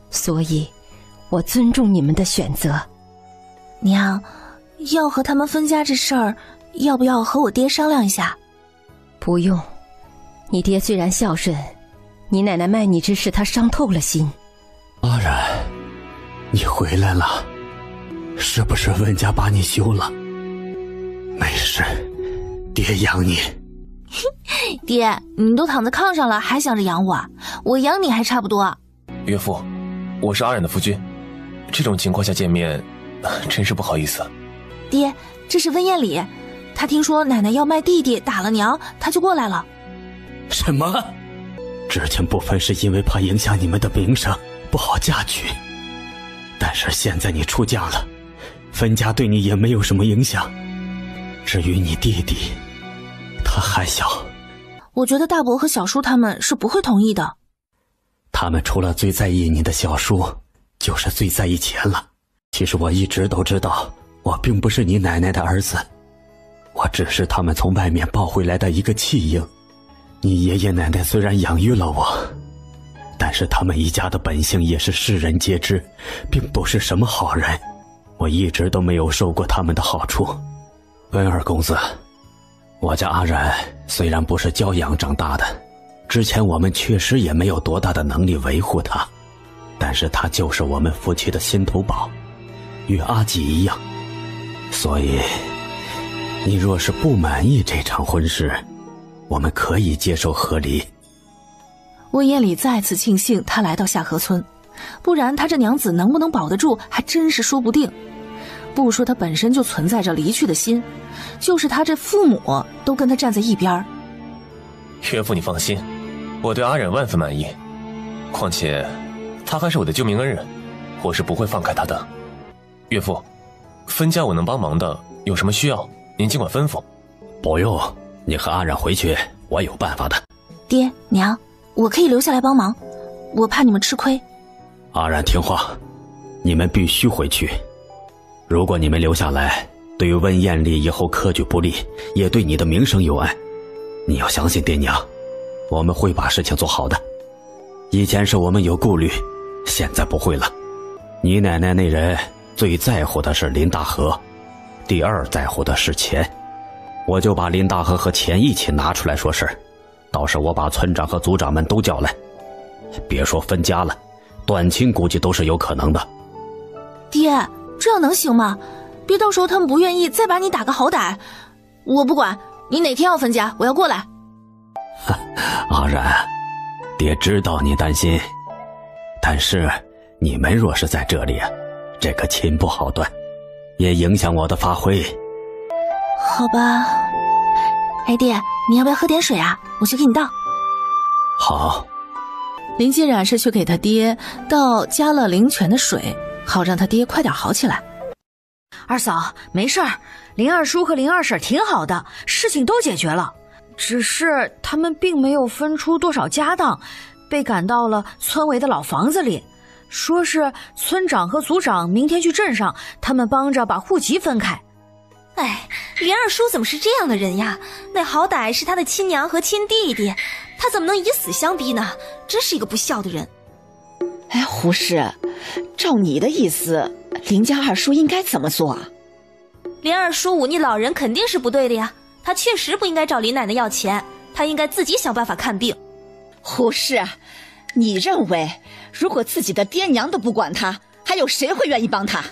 S11: 所以我尊重你们的选择。
S2: 娘，要和他们分家这事儿，要不要和我爹商量一下？
S11: 不用，你爹虽然孝顺，你奶奶卖你之事他伤透了心。
S13: 阿然，你回来了，是不是温家把你休了？没事，爹养你。
S2: 爹，你都躺在炕上了，还想着养我？我养你还差不多。
S1: 岳父，我是阿然的夫君，这种情况下见面，真是不好意思。
S2: 爹，这是温艳里，他听说奶奶要卖弟弟，打了娘，他就过来了。
S13: 什么？之前不分是因为怕影响你们的名声，不好嫁娶。但是现在你出嫁了，分家对你也没有什么影响。至于你弟弟，他还小。
S2: 我觉得大伯和小叔他们是不会同意的。
S13: 他们除了最在意你的小叔，就是最在意钱了。其实我一直都知道，我并不是你奶奶的儿子，我只是他们从外面抱回来的一个弃婴。你爷爷奶奶虽然养育了我，但是他们一家的本性也是世人皆知，并不是什么好人。我一直都没有受过他们的好处。温二公子，我家阿然虽然不是教养长大的，之前我们确实也没有多大的能力维护他，但是他就是我们夫妻的心头宝，与阿吉一样。所以你若是不满意这场婚事，我们可以接受和离。
S10: 温艳里再次庆幸他来到夏河村，不然他这娘子能不能保得住还真是说不定。不说他本身就存在着离去的心，就是他这父母都跟他站在一边。
S1: 岳父你放心，我对阿忍万分满意，况且他还是我的救命恩人，我是不会放开他的。岳父，分家我能帮忙的，有什么需要您尽管吩咐。
S13: 不用，你和阿忍回去，我有办法的。
S2: 爹娘，我可以留下来帮忙，我怕你们吃亏。
S13: 阿然听话，你们必须回去。如果你们留下来，对于温艳丽以后科举不利，也对你的名声有碍。你要相信爹娘，我们会把事情做好的。以前是我们有顾虑，现在不会了。你奶奶那人最在乎的是林大河，第二在乎的是钱。我就把林大河和钱一起拿出来说事，到时我把村长和族长们都叫来。别说分家了，短亲估计都是有可能的。
S2: 爹，这样能行吗？别到时候他们不愿意，再把你打个好歹。我不管，你哪天要分家，我要过来。
S13: 阿然，爹知道你担心，但是你们若是在这里，这个亲不好断，也影响我的发挥。
S2: 好吧。哎，爹，你要不要喝点水啊？我去给你倒。
S13: 好。
S10: 林继染是去给他爹倒加了灵泉的水，好让他爹快点好起来。
S14: 二嫂，没事儿，林二叔和林二婶挺好的，事情都解决了。只是他们并没有分出多少家当，被赶到了村委的老房子里，说是村长和族长明天去镇上，他们帮着把户籍分开。
S3: 哎，林二叔怎么是这样的人呀？那好歹是他的亲娘和亲弟弟，他怎么能以死相逼呢？真是一个不孝的人。
S4: 哎，胡氏，照你的意思，林家二叔应该怎么做啊？
S3: 林二叔忤逆老人肯定是不对的呀，他确实不应该找林奶奶要钱，他应该自己想办法看病。
S4: 胡适，你认为如果自己的爹娘都不管他，还有谁会愿意帮他？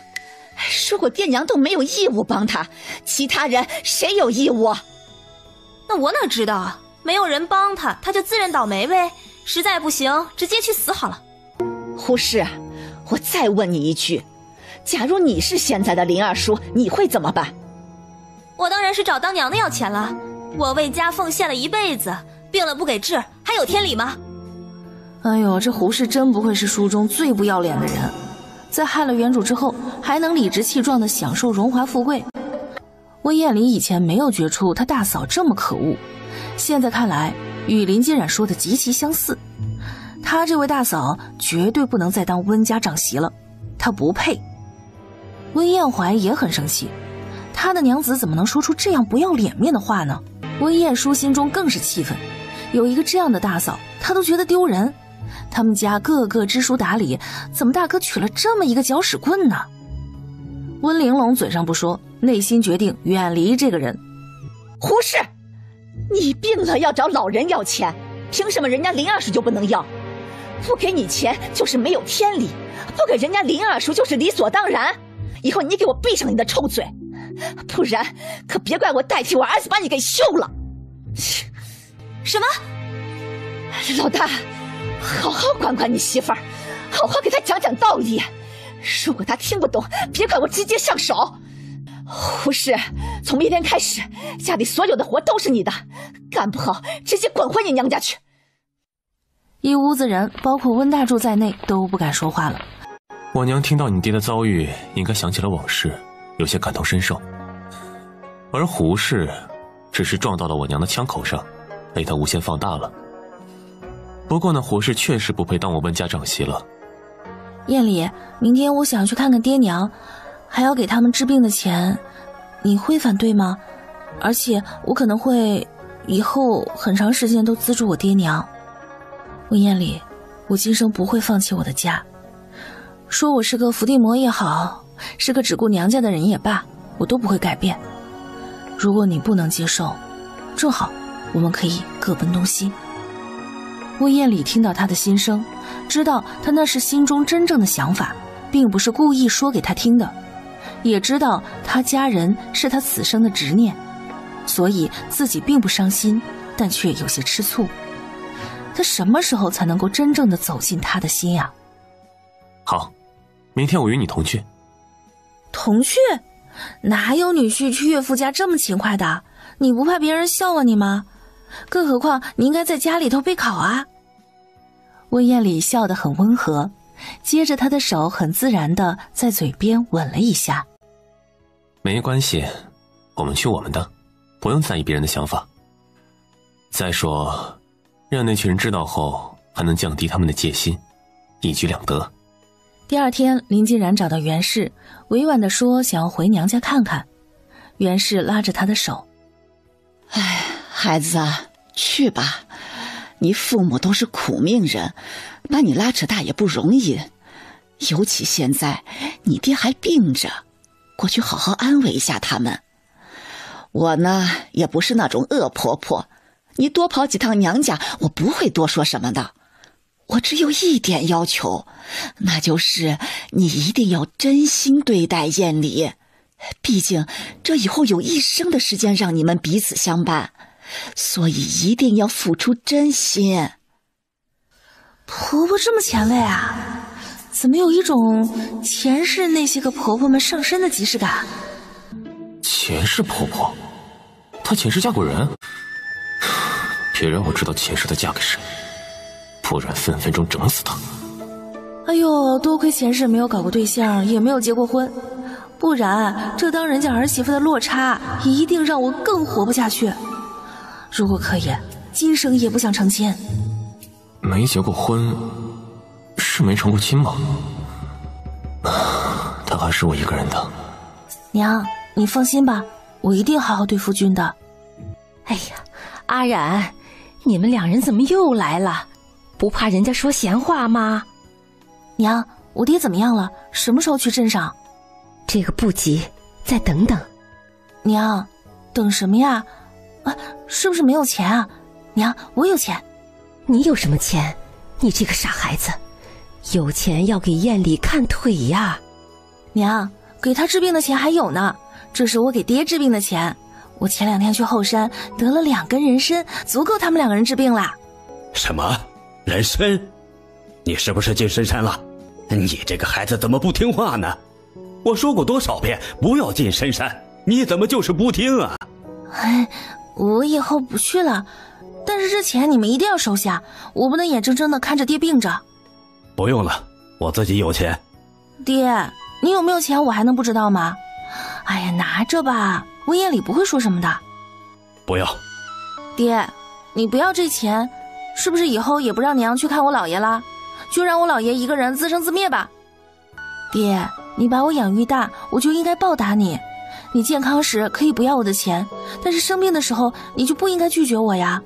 S4: 如果爹娘都没有义务帮他，其他人谁有义务？
S3: 那我哪知道啊，没有人帮他，他就自认倒霉呗，实在不行直接去死好了。
S4: 胡适，我再问你一句，假如你是现在的林二叔，你会怎么办？
S3: 我当然是找当娘的要钱了，我为家奉献了一辈子，病了不给治，还有天理吗？
S2: 哎呦，这胡适真不愧是书中最不要脸的人，在害了原主之后，还能理直气壮地享受荣华富贵。温艳离以前没有觉出他大嫂这么可恶，现在看来与林金冉说的极其相似。他这位大嫂绝对不能再当温家长媳了，她不配。温艳怀也很生气，他的娘子怎么能说出这样不要脸面的话呢？温彦书心中更是气愤，有一个这样的大嫂，他都觉得丢人。他们家个个知书达理，怎么大哥娶了这么一个搅屎棍呢？温玲珑嘴上不说，内心决定远离这个人。
S4: 胡适，你病了要找老人要钱，凭什么人家林二叔就不能要？不给你钱就是没有天理，不给人家林二叔就是理所当然。以后你给我闭上你的臭嘴，不然可别怪我代替我儿子把你给休了。
S3: 什么？
S4: 老大，好好管管你媳妇儿，好好给她讲讲道理。如果她听不懂，别怪我直接上手。胡适，从明天开始，家里所有的活都是你的，干不好直接滚回你娘家去。
S2: 一屋子人，包括温大柱在内，都不敢说话了。
S1: 我娘听到你爹的遭遇，应该想起了往事，有些感同身受。而胡适只是撞到了我娘的枪口上，被他无限放大了。不过呢，胡适确实不配当我温家长媳了。
S2: 艳丽，明天我想去看看爹娘，还要给他们治病的钱，你会反对吗？而且我可能会以后很长时间都资助我爹娘。温艳丽，我今生不会放弃我的家。说我是个伏地魔也好，是个只顾娘家的人也罢，我都不会改变。如果你不能接受，正好我们可以各奔东西。温艳丽听到他的心声，知道他那是心中真正的想法，并不是故意说给他听的，也知道他家人是他此生的执念，所以自己并不伤心，但却有些吃醋。他什么时候才能够真正的走进他的心呀？
S1: 好，明天我与你同去。
S2: 同去？哪有女婿去岳父家这么勤快的？你不怕别人笑话你吗？更何况你应该在家里头备考啊。温艳丽笑得很温和，接着他的手很自然地在嘴边吻了一下。
S1: 没关系，我们去我们的，不用在意别人的想法。再说让那群人知道后，还能降低他们的戒心，一举两得。
S2: 第二天，林金然找到袁氏，委婉地说想要回娘家看看。袁氏拉着他的手：
S4: 哎，孩子啊，去吧，你父母都是苦命人，把你拉扯大也不容易，尤其现在你爹还病着，过去好好安慰一下他们。我呢，也不是那种恶婆婆，你多跑几趟娘家，我不会多说什么的。我只有一点要求，那就是你一定要真心对待艳丽，毕竟这以后有一生的时间让你们彼此相伴，所以一定要付出真心。
S2: 婆婆这么前卫啊，怎么有一种前世那些个婆婆们上身的即视感？
S1: 前世婆婆？她前世嫁过人？别让我知道前世她嫁给谁，不然分分钟整死她。
S2: 哎呦，多亏前世没有搞过对象，也没有结过婚，不然这当人家儿媳妇的落差一定让我更活不下去。如果可以，今生也不想成亲。
S1: 没结过婚，是没成过亲吗？她还是我一个人的。
S2: 娘，你放心吧，我一定好好对夫君的。
S11: 哎呀，阿染，你们两人怎么又来了？不怕人家说闲话吗？
S2: 娘，我爹怎么样了？什么时候去镇上？
S11: 这个不急，再等等。
S2: 娘，等什么呀？啊，是不是没有钱啊？娘，我有钱。
S11: 你有什么钱？你这个傻孩子，有钱要给燕里看腿呀。
S2: 娘，给他治病的钱还有呢，这是我给爹治病的钱。我前2天去后山得了2根人参，足够他们2个人治病啦。
S13: 什么？人参？你是不是进深山了？你这个孩子怎么不听话呢？我说过多少遍不要进深山，你怎么就是不听啊？
S2: 哎，我以后不去了，但是这钱你们一定要收下，我不能眼睁睁的看着爹病着。
S13: 不用了，我自己有钱。
S2: 爹，你有没有钱我还能不知道吗？哎呀，拿着吧，温彦礼不会说什么的。
S13: 不要。
S2: 爹，你不要这钱，是不是以后也不让娘去看我姥爷了？就让我姥爷一个人自生自灭吧。爹，你把我养育大，我就应该报答你。你健康时可以不要我的钱，但是生病的时候你就不应该拒绝我呀，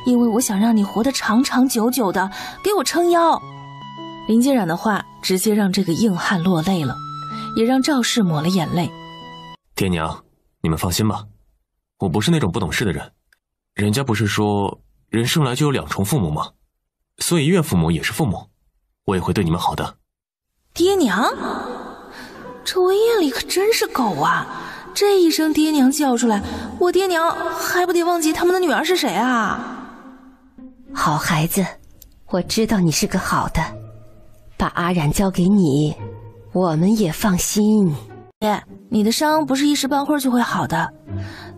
S2: 因为我想让你活得长长久久的，给我撑腰。
S10: 林嫣然的话直接让这个硬汉落泪了，也让赵氏抹了眼泪。
S1: 爹娘，你们放心吧，我不是那种不懂事的人。人家不是说人生来就有2重父母吗？所以岳父母也是父母，我也会对你们好的。
S2: 爹娘，这温彦礼可真是狗啊！这一声爹娘叫出来，我爹娘还不得忘记他们的女儿是谁啊？
S11: 好孩子，我知道你是个好的，把阿染交给你，我们也放心。
S2: 爹，你的伤不是一时半会儿就会好的，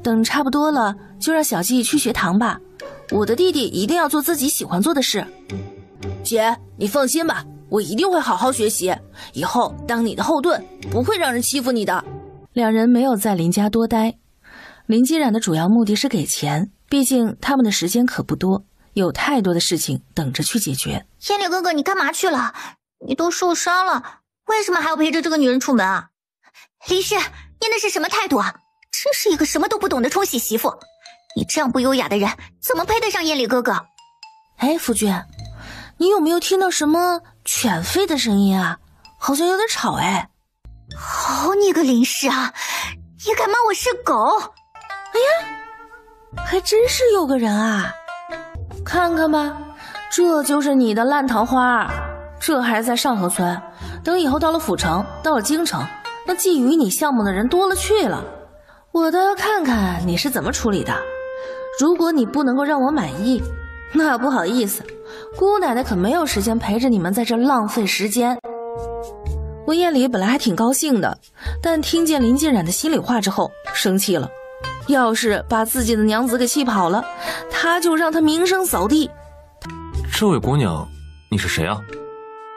S2: 等差不多了就让小季去学堂吧。我的弟弟一定要做自己喜欢做的事。姐，你放心吧，我一定会好好学习，以后当你的后盾，不会让人欺负你的。
S10: 2人没有在林家多待，林嫣然的主要目的是给钱，毕竟他们的时间可不多，有太多的事情等着去解决。
S6: 燕礼哥哥，你干嘛去了？你都受伤了，为什么还要陪着这个女人出门啊？林氏，你那是什么态度啊？真是一个什么都不懂的冲喜媳妇！你这样不优雅的人，怎么配得上燕礼哥哥？
S2: 哎，夫君，你有没有听到什么犬吠的声音啊？好像有点吵哎。
S6: 好你个林氏啊，你敢骂我是狗？
S2: 哎呀，还真是有个人啊！看看吧，这就是你的烂桃花，这还是在上河村，等以后到了府城，到了京城，那觊觎你项目的人多了去了，我倒要看看你是怎么处理的。如果你不能够让我满意，那不好意思，姑奶奶可没有时间陪着你们在这浪费时间。
S10: 温彦礼本来还挺高兴的，但听见林嫣然的心里话之后生气了，
S2: 要是把自己的娘子给气跑了，他就让他名声扫地。
S1: 这位姑娘，你是谁啊？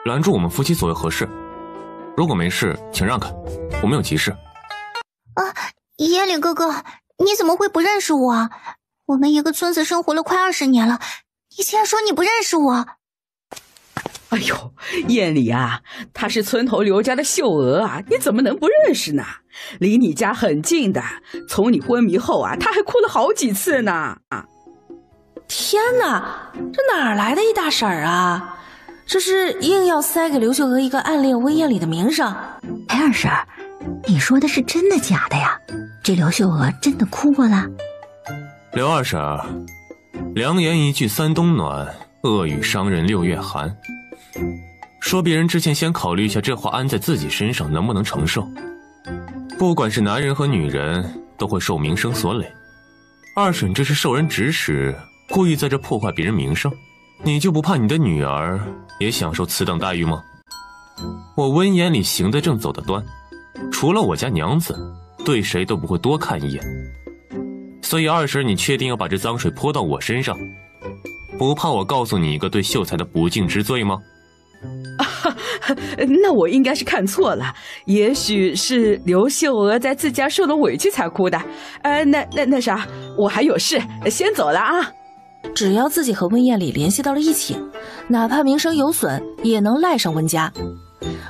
S1: 拦住我们夫妻所为何事？如果没事请让开，我们有急事。
S6: 燕礼哥哥，你怎么会不认识我？我们一个村子生活了快20年了，你竟然说你不认识我？
S15: 哎呦，燕礼啊，她是村头刘家的秀娥啊，你怎么能不认识呢？离你家很近的，从你昏迷后啊，她还哭了好几次呢。
S2: 天哪，这哪儿来的一大婶儿啊？这是硬要塞给刘秀娥一个暗恋温彦礼的名声。
S6: 哎，二婶，你说的是真的假的呀？这刘秀娥真的哭过了？
S1: 刘二婶，良言一句3冬暖，恶语伤人6月寒。说别人之前先考虑一下这话安在自己身上能不能承受。不管是男人和女人，都会受名声所累。二婶这是受人指使，故意在这破坏别人名声，你就不怕你的女儿也享受此等待遇吗？我温彦礼行得正走得端，除了我家娘子，对谁都不会多看一眼。所以二婶，你确定要把这脏水泼到我身上，不怕我告诉你一个对秀才的不敬之罪吗？
S15: 那我应该是看错了，也许是刘秀娥在自家受了委屈才哭的。那啥，我还有事，先走了啊。
S10: 只要自己和温彦礼联系到了一起，哪怕名声有损，也能赖上温家。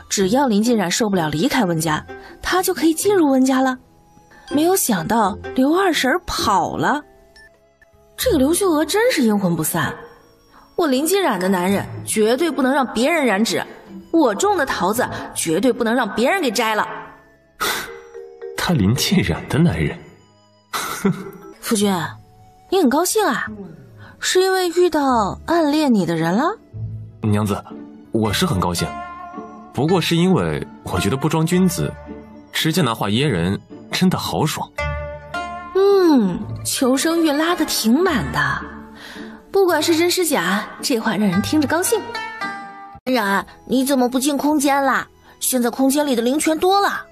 S10: 只要林嫣然受不了离开温家，他就可以进入温家了。没有想到刘二婶跑了，
S2: 这个刘秀娥真是阴魂不散。我林嫣然的男人绝对不能让别人染指，我种的桃子绝对不能让别人给摘了。
S1: 他林嫣然的男人，
S2: 夫君，你很高兴啊？是因为遇到暗恋你的人了？
S1: 娘子，我是很高兴，不过是因为我觉得不装君子，直接拿话噎人，真的好爽。
S2: 求生欲拉得挺满的，不管是真是假，这话让人听着高兴。
S6: 然，你怎么不进空间啦？现在空间里的灵泉多了。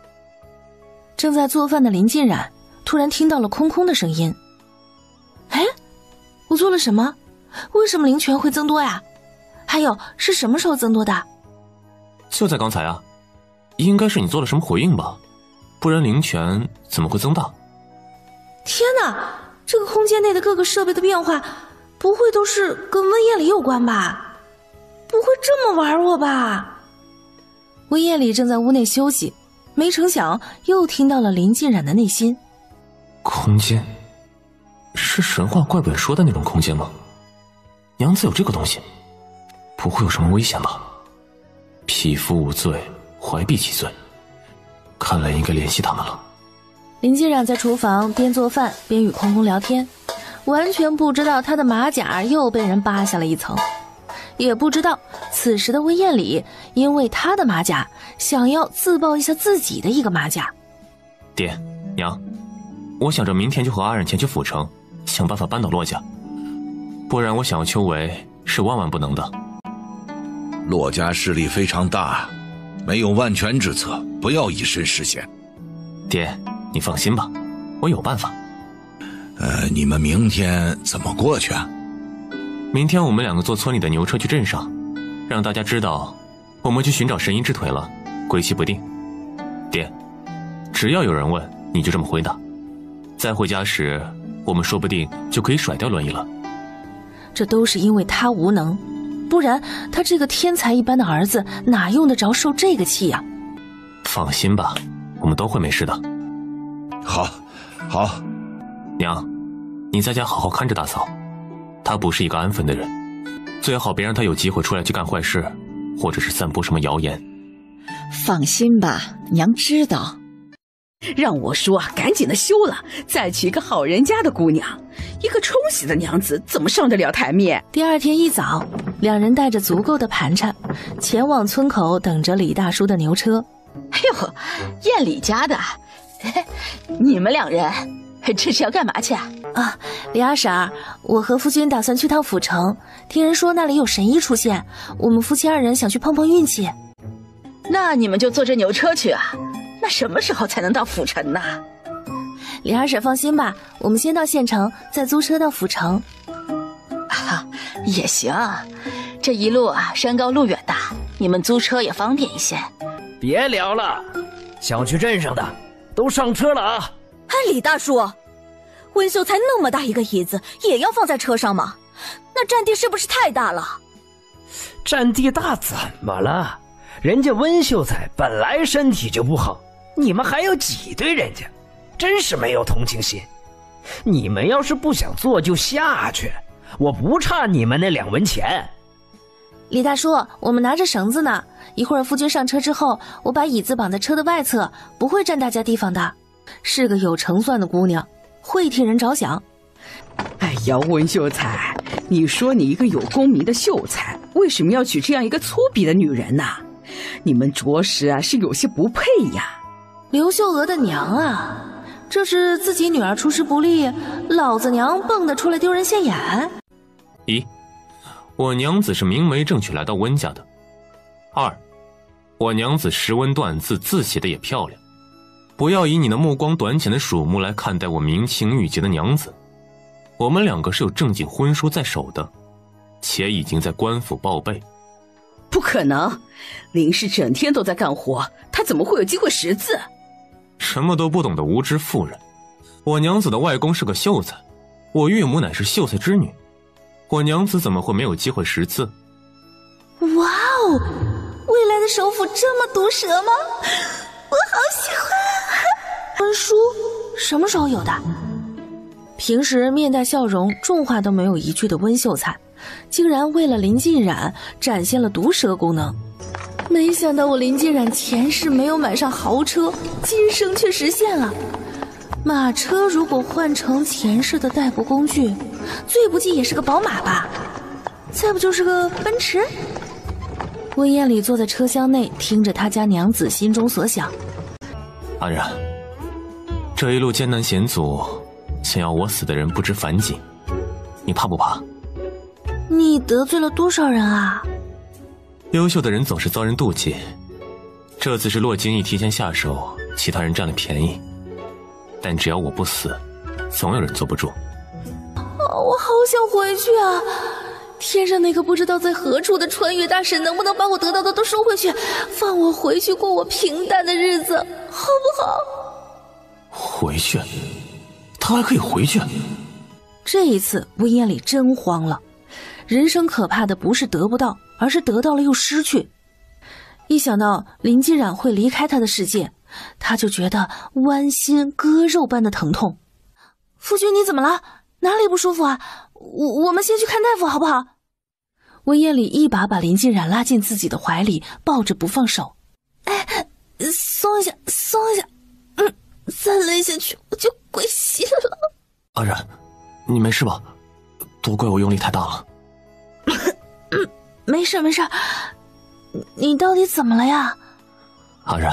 S2: 正在做饭的林静然突然听到了空空的声音。哎，我做了什么？为什么灵泉会增多呀？还有是什么时候增多的？
S1: 就在刚才啊，应该是你做了什么回应吧，不然灵泉怎么会增大？
S2: 天哪，这个空间内的各个设备的变化，不会都是跟温夜里有关吧？不会这么玩我吧？温夜里正在屋内休息，没成想又听到了林静然的内心。
S1: 空间是神话怪本说的那种空间吗？娘子有这个东西，不会有什么危险吧？匹夫无罪，怀璧其罪，看来应该联系他们了。
S2: 林静然在厨房边做饭边与空空聊天，完全不知道他的马甲又被人扒下了一层，也不知道此时的温燕里因为他的马甲想要自爆一下自己的一个马甲。
S1: 爹娘，我想着明天就和阿冉前去府城，想办法扳倒洛家，不然我想要邱维是万万不能的。
S9: 洛家势力非常大，没有万全之策，不要以身试险。
S1: 爹，你放心吧，我有办法。
S9: 你们明天怎么过去啊？
S1: 明天我们2个坐村里的牛车去镇上，让大家知道我们去寻找神医之腿了，归期不定。爹，只要有人问，你就这么回答。再回家时，我们说不定就可以甩掉轮椅了。
S2: 这都是因为他无能，不然他这个天才一般的儿子哪用得着受这个气呀？
S1: 放心吧，我们都会没事的。
S9: 好，好。
S1: 娘，你在家好好看着大嫂，她不是一个安分的人，最好别让她有机会出来去干坏事，或者是散播什么谣言。
S4: 放心吧，娘知道。
S15: 让我说赶紧的休了，再娶一个好人家的姑娘。一个冲喜的娘子怎么上得了台面？
S2: 第二天一早，2人带着足够的盘缠前往村口等着李大叔的牛车。
S4: 哎呦，燕李家的，你们2人这是要干嘛去啊？
S2: 李二婶，我和夫君打算去趟府城，听人说那里有神医出现，我们夫妻2人想去碰碰运气。
S4: 那你们就坐着牛车去啊？那什么时候才能到府城呢？
S2: 李二婶放心吧，我们先到县城，再租车到府城。
S4: 也行，这一路山高路远的，你们租车也方便一些。
S16: 别聊了，想去镇上的都上车了啊！
S3: 李大叔，温秀才那么大一个椅子也要放在车上吗？那占地是不是太大了？
S16: 占地大怎么了？人家温秀才本来身体就不好，你们还要挤兑人家，真是没有同情心。你们要是不想坐就下去，我不差你们那2文钱。
S2: 李大叔，我们拿着绳子呢，一会儿夫君上车之后，我把椅子绑在车的外侧，不会占大家地方的。是个有成算的姑娘，会替人着想。
S15: 哎呀，温秀才，你说你一个有功名的秀才，为什么要娶这样一个粗鄙的女人呢？你们着实是有些不配呀。
S2: 刘秀娥的娘啊，这是自己女儿出师不利，老子娘蹦得出来丢人现眼。
S1: 1，我娘子是明媒正娶来到温家的。2，我娘子识文断字，字写的也漂亮。不要以你那目光短浅的鼠目来看待我明情玉洁的娘子。我们2个是有正经婚书在手的，且已经在官府报备。
S15: 不可能，林氏整天都在干活，她怎么会有机会识字？
S1: 什么都不懂的无知妇人。我娘子的外公是个秀才，我岳母乃是秀才之女，我娘子怎么会没有机会识字？
S2: 哇哦，未来的首府这么毒舌吗？我好喜欢。文书什么时候有的？平时面带笑容，重话都没有一句的温秀才，竟然为了林静然展现了毒舌功能。没想到我林静然前世没有买上豪车，今生却实现了。马车如果换成前世的代步工具，最不济也是个宝马吧，再不就是个奔驰。温彦礼坐在车厢内，听着他家娘子心中所想。
S1: 安然，这一路艰难险阻，想要我死的人不知凡几，你怕不怕？
S2: 你得罪了多少人啊？
S1: 优秀的人总是遭人妒忌，这次是骆金义提前下手，其他人占了便宜，但只要我不死，总有人坐不住。
S2: 我好想回去啊！天上那个不知道在何处的穿越大神，能不能把我得到的都收回去，放我回去过我平淡的日子，好不好？
S1: 回去？他还可以回去？
S2: 这一次温彦礼真慌了。人生可怕的不是得不到，而是得到了又失去。一想到林继冉会离开他的世界，他就觉得剜心割肉般的疼痛。夫君，你怎么了？哪里不舒服啊？我们先去看大夫好不好？温彦礼一把把林继冉拉进自己的怀里，抱着不放手。哎，松一下，松一下，再勒下去我就归西了。
S1: 阿然，你没事吧？都怪我用力太大了。
S2: 没事没事，你到底怎么了呀？
S1: 阿然，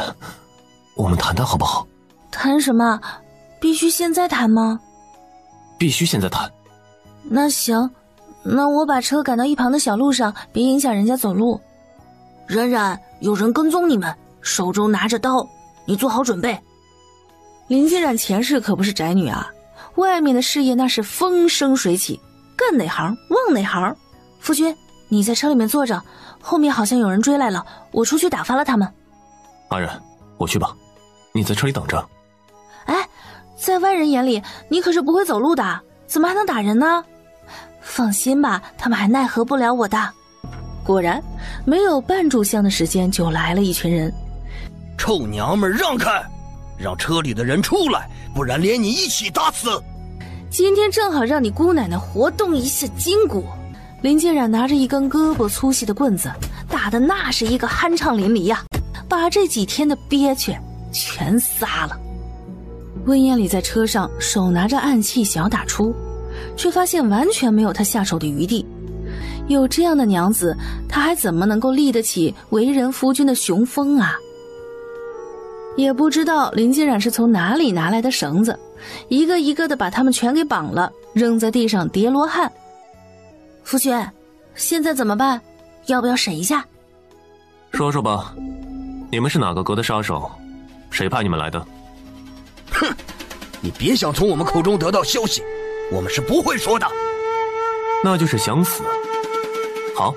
S1: 我们谈谈好不好？
S2: 谈什么？必须现在谈吗？
S1: 必须现在谈。
S2: 那行，那我把车赶到一旁的小路上，别影响人家走路。冉冉，有人跟踪你们，手中拿着刀，你做好准备。林继冉前世可不是宅女啊，外面的事业那是风生水起，干哪行忘哪行。夫君，你在车里面坐着，后面好像有人追来了，我出去打发了他们。
S1: 阿然，我去吧，你在车里等着。
S2: 哎，在外人眼里，你可是不会走路的，怎么还能打人呢？放心吧，他们还奈何不了我的。果然，没有半炷香的时间，就来了一群人。
S12: 臭娘们让开，让车里的人出来，不然连你一起打死。
S2: 今天正好让你姑奶奶活动一下筋骨。林继冉拿着一根胳膊粗细的棍子，打的那是一个酣畅淋漓呀，把这几天的憋屈全撒了。温彦礼在车上手拿着暗器想要打出，却发现完全没有他下手的余地。有这样的娘子，他还怎么能够立得起为人夫君的雄风啊？也不知道林继冉是从哪里拿来的绳子，一个一个的把他们全给绑了，扔在地上叠罗汉。夫君，现在怎么办？要不要审一下？
S1: 说说吧，你们是哪个阁的杀手？谁派你们来的？
S12: 哼，你别想从我们口中得到消息，我们是不会说的。
S1: 那就是想死。好，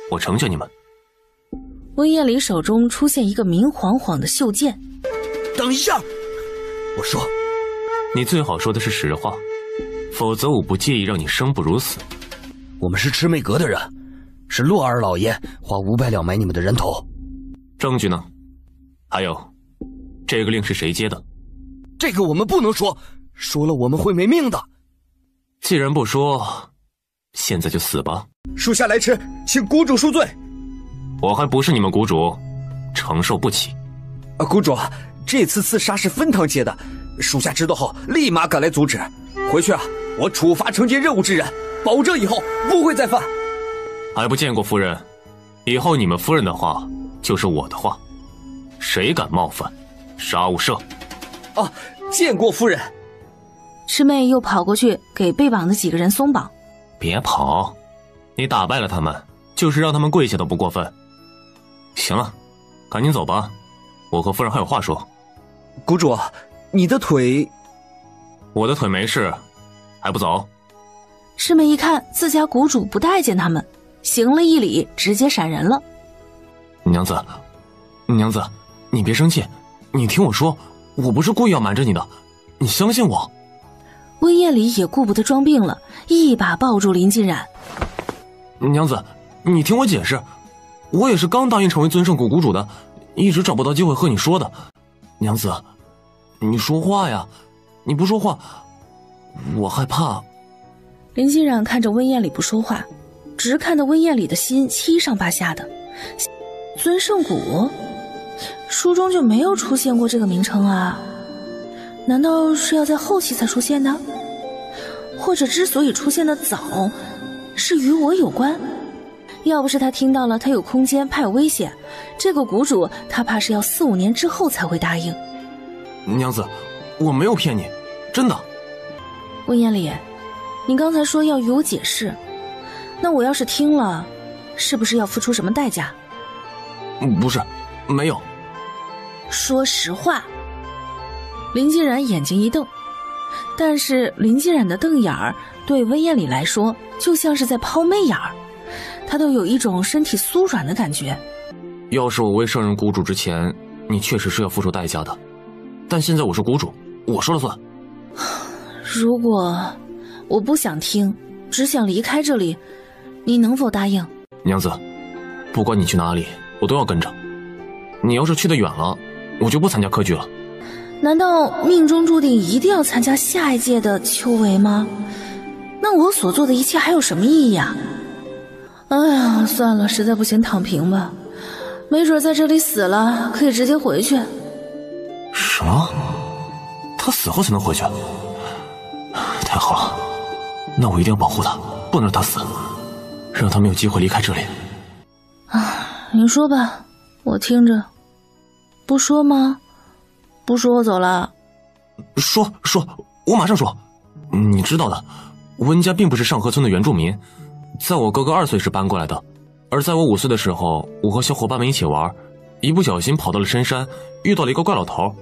S1: 我成全你们。
S2: 温彦礼手中出现一个明晃晃的袖剑。
S12: 等一下，我说，
S1: 你最好说的是实话，否则我不介意让你生不如死。
S12: 我们是魑魅阁的人，是洛二老爷花500两买你们的人头。
S1: 证据呢？还有，这个令是谁接的？
S12: 这个我们不能说，说了我们会没命的。
S1: 既然不说，现在就死吧。
S17: 属下来迟，请谷主恕罪。
S1: 我还不是你们谷主，承受不起。
S17: 谷主，这次刺杀是分堂接的，属下知道后立马赶来阻止。回去啊，我处罚承接任务之人，保证以后不会再犯。
S1: 还不见过夫人？以后你们夫人的话就是我的话，谁敢冒犯，杀无赦。
S17: 哦，见过夫人。
S2: 魑魅又跑过去给被绑的几个人松绑。
S1: 别跑，你打败了他们，就是让他们跪下都不过分。行了，赶紧走吧，我和夫人还有话说。
S17: 谷主，你的腿……
S1: 我的腿没事，还不走？
S2: 魑魅一看自家谷主不待见他们，行了一礼，直接闪人了。
S1: 娘子，娘子，你别生气，你听我说，我不是故意要瞒着你的，你相信我。
S2: 温彦礼也顾不得装病了，一把抱住林继冉。
S1: 娘子，你听我解释，我也是刚答应成为尊圣谷谷主的，一直找不到机会和你说的。娘子，你说话呀，你不说话，我害怕。
S2: 林继冉看着温彦礼不说话，直看得温彦礼的心七上八下的。尊圣谷，书中就没有出现过这个名称啊。难道是要在后期才出现的？或者之所以出现的早，是与我有关？要不是他听到了他有空间，怕有危险，这个谷主他怕是要4、5年之后才会答应。
S1: 娘子，我没有骗你，真的。
S2: 温彦礼，你刚才说要与我解释，那我要是听了，是不是要付出什么代价？
S1: 不是，没有。
S2: 说实话。林静然眼睛一瞪，但是林静然的瞪眼儿对温彦礼来说就像是在抛媚眼儿，他都有一种身体酥软的感觉。
S1: 要是我未上任谷主之前，你确实是要付出代价的，但现在我是谷主，我说了算。
S2: 如果我不想听，只想离开这里，你能否答应？
S1: 娘子，不管你去哪里，我都要跟着。你要是去得远了，我就不参加科举了。
S2: 难道命中注定一定要参加下一届的秋闱吗？那我所做的一切还有什么意义啊？哎呀，算了，实在不行躺平吧，没准在这里死了可以直接回去。
S1: 什么？他死后才能回去？太好了，那我一定要保护他，不能让他死，让他没有机会离开这里。
S2: 你说吧，我听着。不说吗？不说我走了。
S1: 说，我马上说。你知道的，温家并不是上河村的原住民，在我哥哥2岁时搬过来的，而在我5岁的时候，我和小伙伴们一起玩，一不小心跑到了深山，遇到了一个怪老头，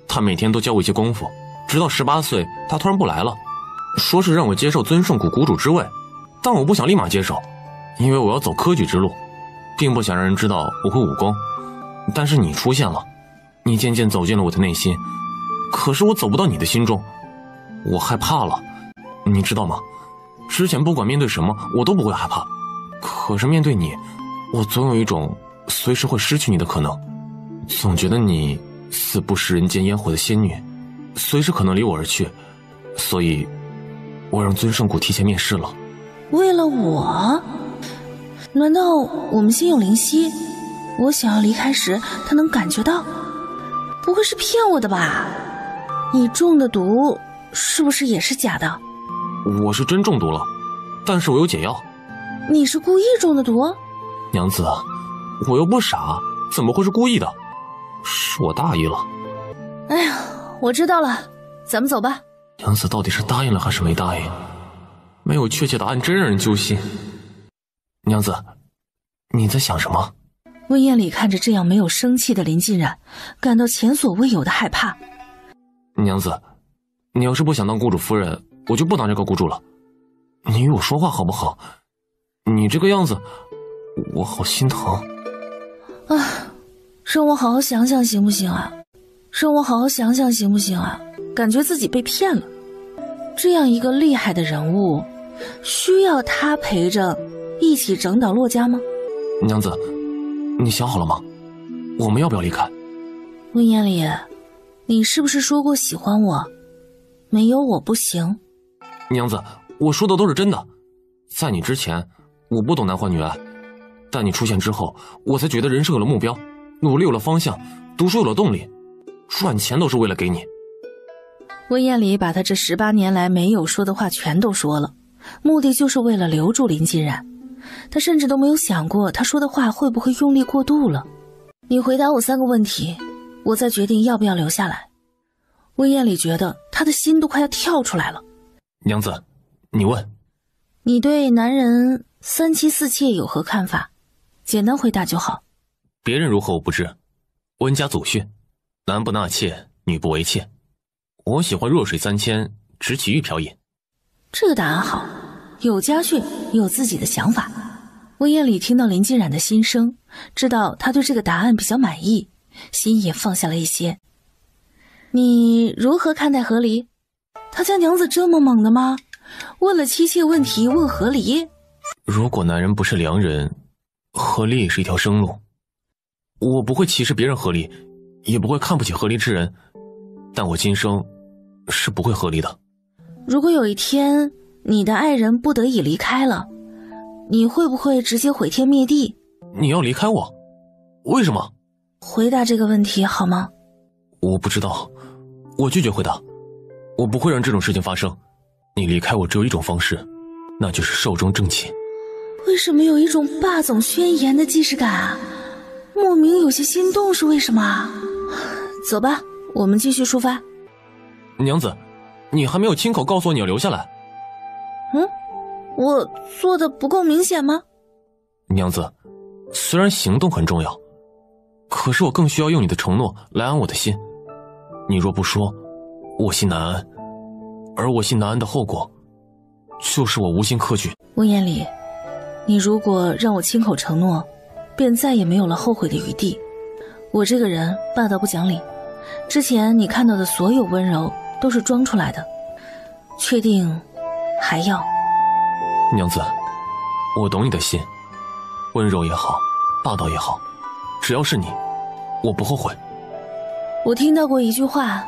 S1: 他每天都教我一些功夫，直到18岁他突然不来了，说是让我接受尊圣谷谷主之位，但我不想立马接受，因为我要走科举之路，并不想让人知道我会武功。但是你出现了，你渐渐走进了我的内心，可是我走不到你的心中，我害怕了，你知道吗？之前不管面对什么我都不会害怕，可是面对你，我总有一种随时会失去你的可能，总觉得你似不食人间烟火的仙女，随时可能离我而去，所以我让尊圣谷提前面试了。
S2: 为了我？难道我们心有灵犀？我想要离开时他能感觉到？不会是骗我的吧？你中的毒是不是也是假的？
S1: 我是真中毒了，但是我有解药。
S2: 你是故意中的毒？
S1: 娘子，我又不傻，怎么会是故意的？是我大意了。
S2: 哎呀，我知道了，咱们走吧。
S1: 娘子到底是答应了还是没答应？没有确切答案真让人揪心。娘子，你在想什么？
S2: 温彦礼看着这样没有生气的林静然，感到前所未有的害怕。
S1: 娘子，你要是不想当谷主夫人，我就不当这个谷主了。你与我说话好不好？你这个样子，我好心疼。
S2: 啊，让我好好想想行不行啊？让我好好想想行不行啊？感觉自己被骗了。这样一个厉害的人物，需要他陪着一起整倒洛家吗？
S1: 娘子，你想好了吗？我们要不要离开？
S2: 温彦礼，你是不是说过喜欢我？没有我不行。
S1: 娘子，我说的都是真的。在你之前，我不懂男欢女爱，但你出现之后，我才觉得人生有了目标，努力有了方向，读书有了动力，赚钱都是为了给你。
S2: 温彦礼把他这18年来没有说的话全都说了，目的就是为了留住林静然。他甚至都没有想过他说的话会不会用力过度了。你回答我3个问题，我再决定要不要留下来。温彦礼觉得他的心都快要跳出来了。
S1: 娘子，你问。
S2: 你对男人3妻4妾有何看法？简单回答就好。
S1: 别人如何我不知，温家祖训，男不纳妾，女不为妾。我喜欢弱水3千，只取玉瓢饮。
S2: 这个答案好，有家训，有自己的想法。温彦礼听到林静然的心声，知道他对这个答案比较满意，心也放下了一些。你如何看待和离？他家娘子这么猛的吗？问了妻妾问题问和离？
S1: 如果男人不是良人，和离也是一条生路。我不会歧视别人和离，也不会看不起和离之人，但我今生是不会和离的。
S2: 如果有一天你的爱人不得已离开了，你会不会直接毁天灭地？
S1: 你要离开我？为什么？
S2: 回答这个问题好吗？
S1: 我不知道，我拒绝回答，我不会让这种事情发生。你离开我只有一种方式，那就是寿终正寝。
S2: 为什么有一种霸总宣言的既视感啊？莫名有些心动是为什么？走吧，我们继续出发。
S1: 娘子，你还没有亲口告诉我你要留下来。
S2: 我做的不够明显吗？
S1: 娘子，虽然行动很重要，可是我更需要用你的承诺来安我的心。你若不说，我心难安，而我心难安的后果，就是我无心克拒。
S2: 温彦礼，你如果让我亲口承诺，便再也没有了后悔的余地。我这个人霸道不讲理，之前你看到的所有温柔都是装出来的，确定还要？
S1: 娘子，我懂你的心，温柔也好，霸道也好，只要是你，我不后悔。
S2: 我听到过一句话，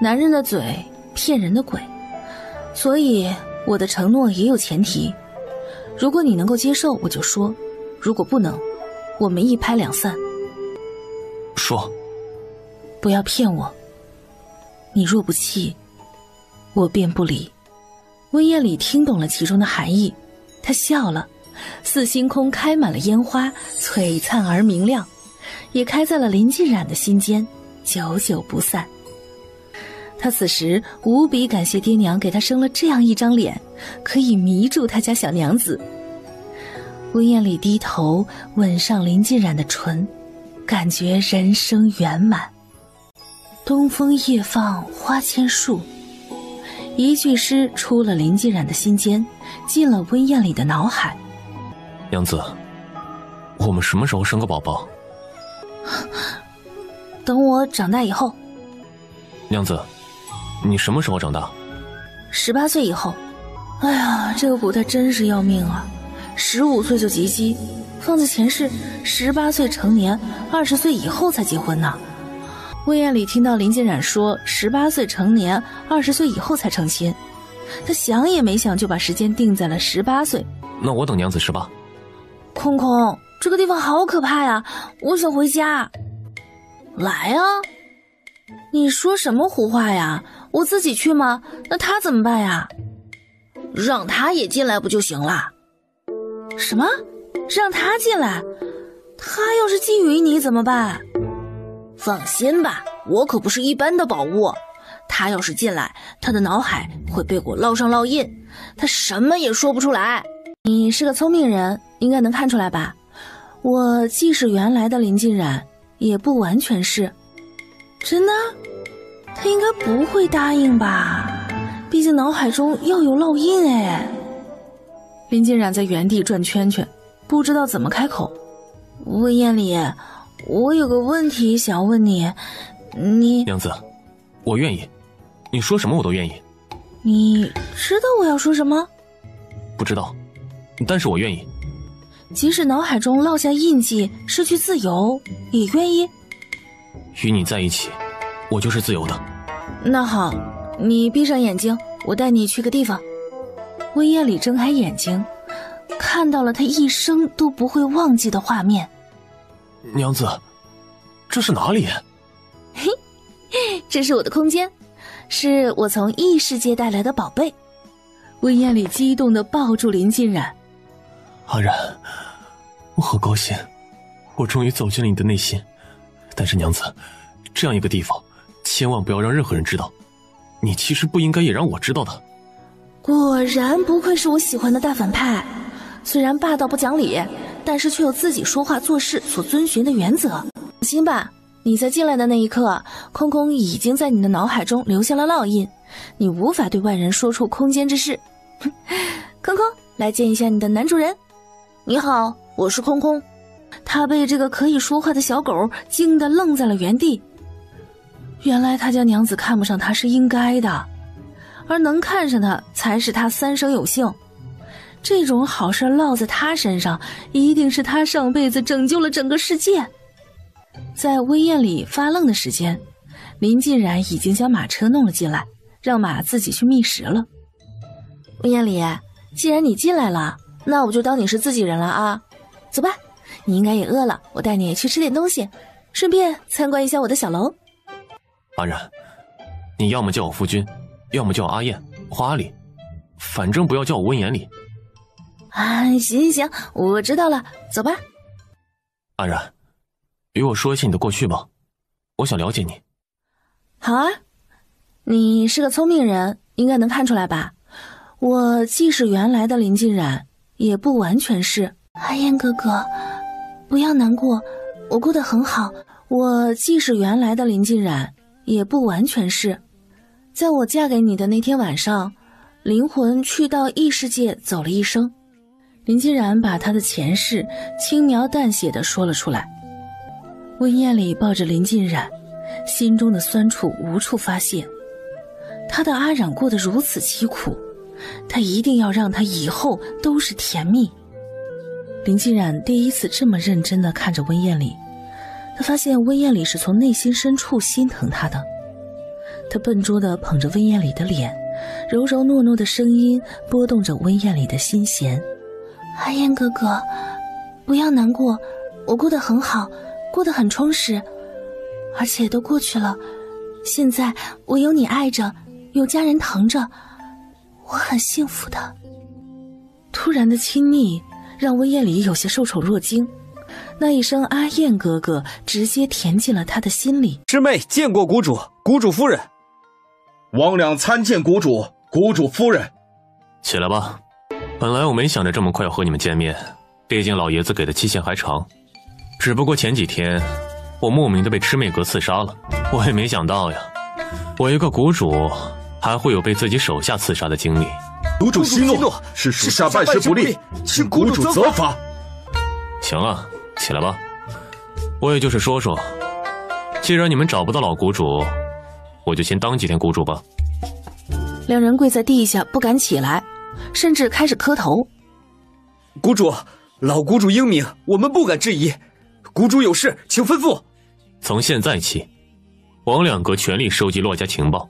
S2: 男人的嘴骗人的鬼，所以我的承诺也有前提。如果你能够接受，我就说；如果不能，我们一拍两散。
S1: 说，
S2: 不要骗我。你若不弃，我便不离。温彦礼听懂了其中的含义，他笑了，似星空开满了烟花，璀璨而明亮，也开在了林静冉的心间，久久不散。他此时无比感谢爹娘给他生了这样一张脸，可以迷住他家小娘子。温彦礼低头吻上林静冉的唇，感觉人生圆满。东风夜放花千树，一句诗出了林静冉的心间，进了温彦礼的脑海。
S1: 娘子，我们什么时候生个宝宝？
S2: 等我长大以后。
S1: 娘子，你什么时候长大
S2: ？18岁以后。哎呀，这个古代真是要命啊！15岁就及笄，放在前世18岁成年，20岁以后才结婚呢。温彦礼听到林静冉说18岁成年，20岁以后才成亲，他想也没想就把时间定在了18岁。
S1: 那我等娘子18。
S2: 空空，这个地方好可怕呀，我想回家。来啊！你说什么胡话呀？我自己去吗？那他怎么办呀？让他也进来不就行了？什么？让他进来？他要是觊觎你怎么办？放心吧，我可不是一般的宝物。他要是进来，他的脑海会被我烙上烙印，他什么也说不出来。你是个聪明人，应该能看出来吧？我既是原来的林静冉，也不完全是。真的？他应该不会答应吧？毕竟脑海中要有烙印哎。林静冉在原地转圈圈，不知道怎么开口。温彦礼，我有个问题想问你，
S1: 娘子，我愿意，你说什么我都愿意。
S2: 你知道我要说什么？
S1: 不知道，但是我愿意。
S2: 即使脑海中烙下印记，失去自由，也愿意？
S1: 与你在一起，我就是自由的。
S2: 那好，你闭上眼睛，我带你去个地方。温彦礼睁开眼睛，看到了他一生都不会忘记的画面。
S1: 娘子，这是哪里？
S2: 嘿，这是我的空间，是我从异世界带来的宝贝。温彦礼激动地抱住林静冉。
S1: 阿然，我好高兴，我终于走进了你的内心。但是娘子，这样一个地方，千万不要让任何人知道。你其实不应该也让我知道的。
S2: 果然不愧是我喜欢的大反派，虽然霸道不讲理，但是却有自己说话做事所遵循的原则。放心吧，你在进来的那一刻，空空已经在你的脑海中留下了烙印，你无法对外人说出空间之事。空空，来见一下你的男主人。你好，我是空空。他被这个可以说话的小狗惊得愣在了原地。原来他家娘子看不上他是应该的，而能看上他才是他三生有幸。这种好事落在他身上，一定是他上辈子拯救了整个世界。在温彦礼发愣的时间，林静冉已经将马车弄了进来，让马自己去觅食了。温彦礼，既然你进来了，那我就当你是自己人了啊。走吧，你应该也饿了，我带你去吃点东西，顺便参观一下我的小楼。
S1: 阿然，你要么叫我夫君，要么叫我阿燕、花阿里，反正不要叫我温言里。
S2: 啊，行，我知道了，走吧。
S1: 安然，与我说一些你的过去吧，我想了解你。
S2: 好啊，你是个聪明人，应该能看出来吧？我既是原来的林静然，也不完全是。阿燕哥哥，不要难过，我过得很好。我既是原来的林静然，也不完全是。在我嫁给你的那天晚上，灵魂去到异世界走了一生。林静然把她的前世轻描淡写地说了出来。温艳里抱着林静然，心中的酸楚无处发泄。他的阿染过得如此凄苦，他一定要让他以后都是甜蜜。林静然第一次这么认真地看着温艳里，他发现温艳里是从内心深处心疼他的。他笨拙地捧着温艳里的脸，柔柔糯糯的声音拨动着温艳里的心弦。阿燕哥哥，不要难过，我过得很好，过得很充实，而且都过去了。现在我有你爱着，有家人疼着，我很幸福的。突然的亲昵让温艳里有些受宠若惊，那一声阿燕哥哥直接填进了他的心里。
S17: 师妹见过谷主，谷主夫人。
S18: 王两参见谷主，谷主夫人。
S1: 起来吧，本来我没想着这么快要和你们见面，毕竟老爷子给的期限还长。只不过前几天我莫名的被魑魅阁刺杀了，我也没想到呀，我一个谷主还会有被自己手下刺杀的经历。
S18: 谷主息怒，是属下办事不力，请谷主责罚。
S1: 行了，起来吧。我也就是说说，既然你们找不到老谷主，我就先当几天谷主吧。
S2: 两人跪在地下不敢起来，甚至开始磕头。
S17: 谷主，老谷主英明，我们不敢质疑。谷主有事请吩咐。
S1: 从现在起，王两阁全力收集洛家情报，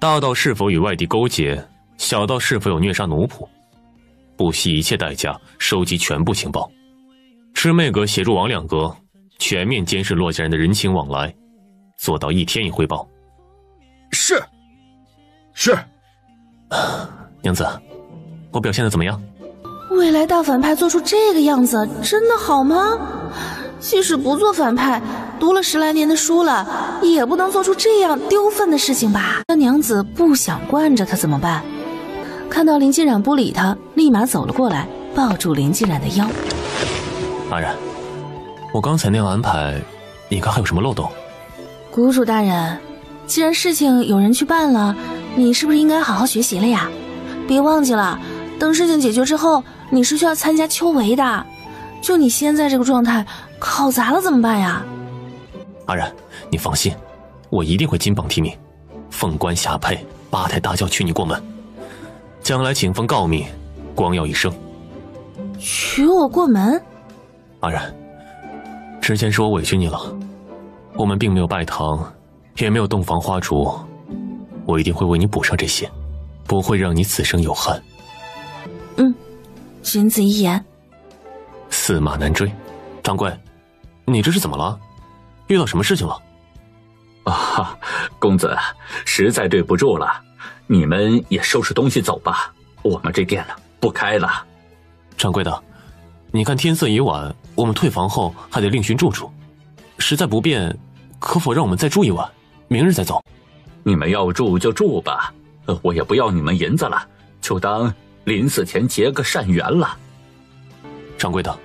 S1: 大到是否与外地勾结，小到是否有虐杀奴仆，不惜一切代价收集全部情报。魑魅阁协助王两阁全面监视洛家人的人情往来，做到一天一汇报。
S18: 是。
S1: 娘子，我表现得怎么样？
S2: 未来大反派做出这个样子，真的好吗？即使不做反派，读了10来年的书了，也不能做出这样丢分的事情吧？那娘子不想惯着他怎么办？看到林静染不理他，立马走了过来，抱住林静染的腰。
S1: 阿然，我刚才那样安排，你看还有什么漏洞？
S2: 谷主大人，既然事情有人去办了，你是不是应该好好学习了呀？别忘记了，等事情解决之后，你是需要参加秋闱的。就你现在这个状态，考砸了怎么办呀？
S1: 阿然，你放心，我一定会金榜题名，凤冠霞帔，8抬大轿娶你过门，将来请封诰命，光耀一生。
S2: 娶我过门？
S1: 阿然，之前是我委屈你了，我们并没有拜堂，也没有洞房花烛，我一定会为你补上这些，不会让你此生有憾。
S2: 君子一言。
S1: 驷马难追。掌柜，你这是怎么了？遇到什么事情了？
S13: 啊，公子，实在对不住了，你们也收拾东西走吧，我们这店不开了。
S1: 掌柜的，你看天色已晚，我们退房后还得另寻住处，实在不便，可否让我们再住一晚，明日再走？
S13: 你们要住就住吧，我也不要你们银子了，就当临死前结个善缘了。
S1: 掌柜的，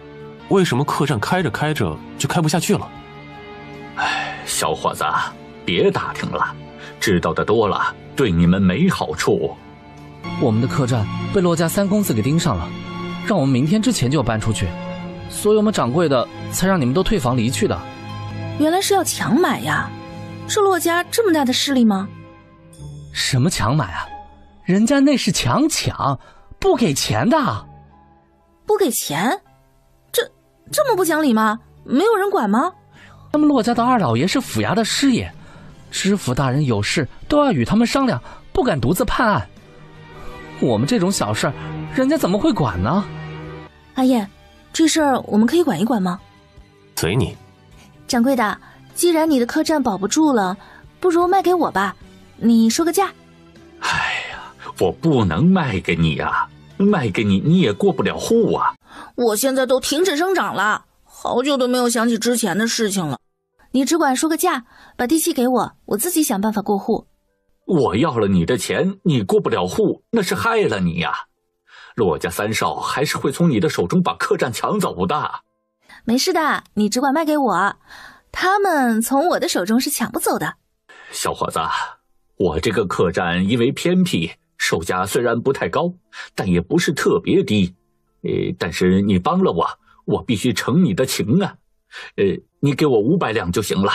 S1: 为什么客栈开着开着就开不下去了？
S13: 哎，小伙子，别打听了，知道的多了，对你们没好处。
S19: 我们的客栈被洛家3公子给盯上了，让我们明天之前就要搬出去，所以我们掌柜的才让你们都退房离去的。
S2: 原来是要强买呀？是洛家这么大的势力吗？
S19: 什么强买啊？人家那是强抢，不给钱的。
S2: 不给钱？这么不讲理吗？没有人管吗？
S19: 他们洛家的2老爷是府衙的师爷，知府大人有事都要与他们商量，不敢独自判案。我们这种小事，人家怎么会管呢？
S2: 阿燕，这事儿我们可以管一管吗？
S1: 随你。
S2: 掌柜的，既然你的客栈保不住了，不如卖给我吧，你说个价。
S20: 哎呀，我不能卖给你呀，卖给你你也过不了户啊。
S2: 我现在都停止生长了，好久都没有想起之前的事情了。你只管说个价，把地契给我，我自己想办法过户。
S20: 我要了你的钱，你过不了户，那是害了你呀。骆家三少还是会从你的手中把客栈抢走的。
S2: 没事的，你只管卖给我，他们从我的手中是抢不走的。
S20: 小伙子，我这个客栈因为偏僻，售价虽然不太高，但也不是特别低。但是你帮了我，我必须承你的情啊。你给我500两就行了。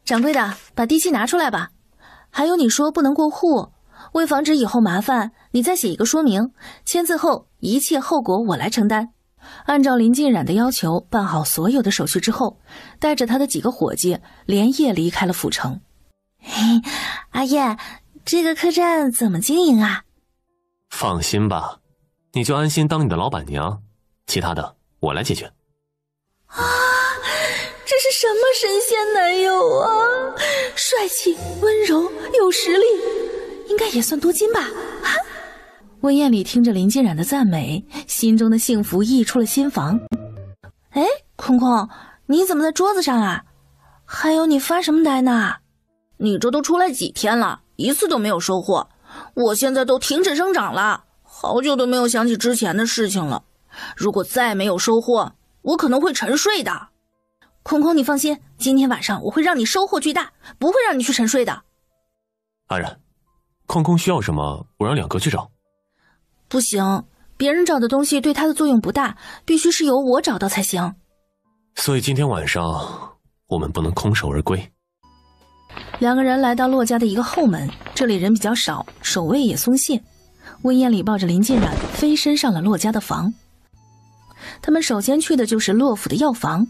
S2: 掌柜的，把地契拿出来吧。还有你说不能过户，为防止以后麻烦，你再写一个说明，签字后一切后果我来承担。按照林静冉的要求办好所有的手续之后，带着他的几个伙计连夜离开了府城。阿燕，这个客栈怎么经营啊？
S1: 放心吧，你就安心当你的老板娘，其他的我来解决。
S2: 这是什么神仙男友啊？帅气、温柔、有实力，应该也算多金吧？温艳里听着林静冉的赞美，心中的幸福溢出了心房。哎，空空，你怎么在桌子上啊？还有你发什么呆呢？你这都出来几天了，一次都没有收获。我现在都停止生长了，好久都没有想起之前的事情了。如果再没有收获，我可能会沉睡的。空空，你放心，今天晚上我会让你收获巨大，不会让你去沉睡的。
S1: 安然，空空需要什么，我让两哥去找。
S2: 不行，别人找的东西对他的作用不大，必须是由我找到才行。
S1: 所以今天晚上我们不能空手而归。
S2: 两个人来到骆家的一个后门，这里人比较少，守卫也松懈。温艳里抱着林静冉飞身上了骆家的房。他们首先去的就是骆府的药房。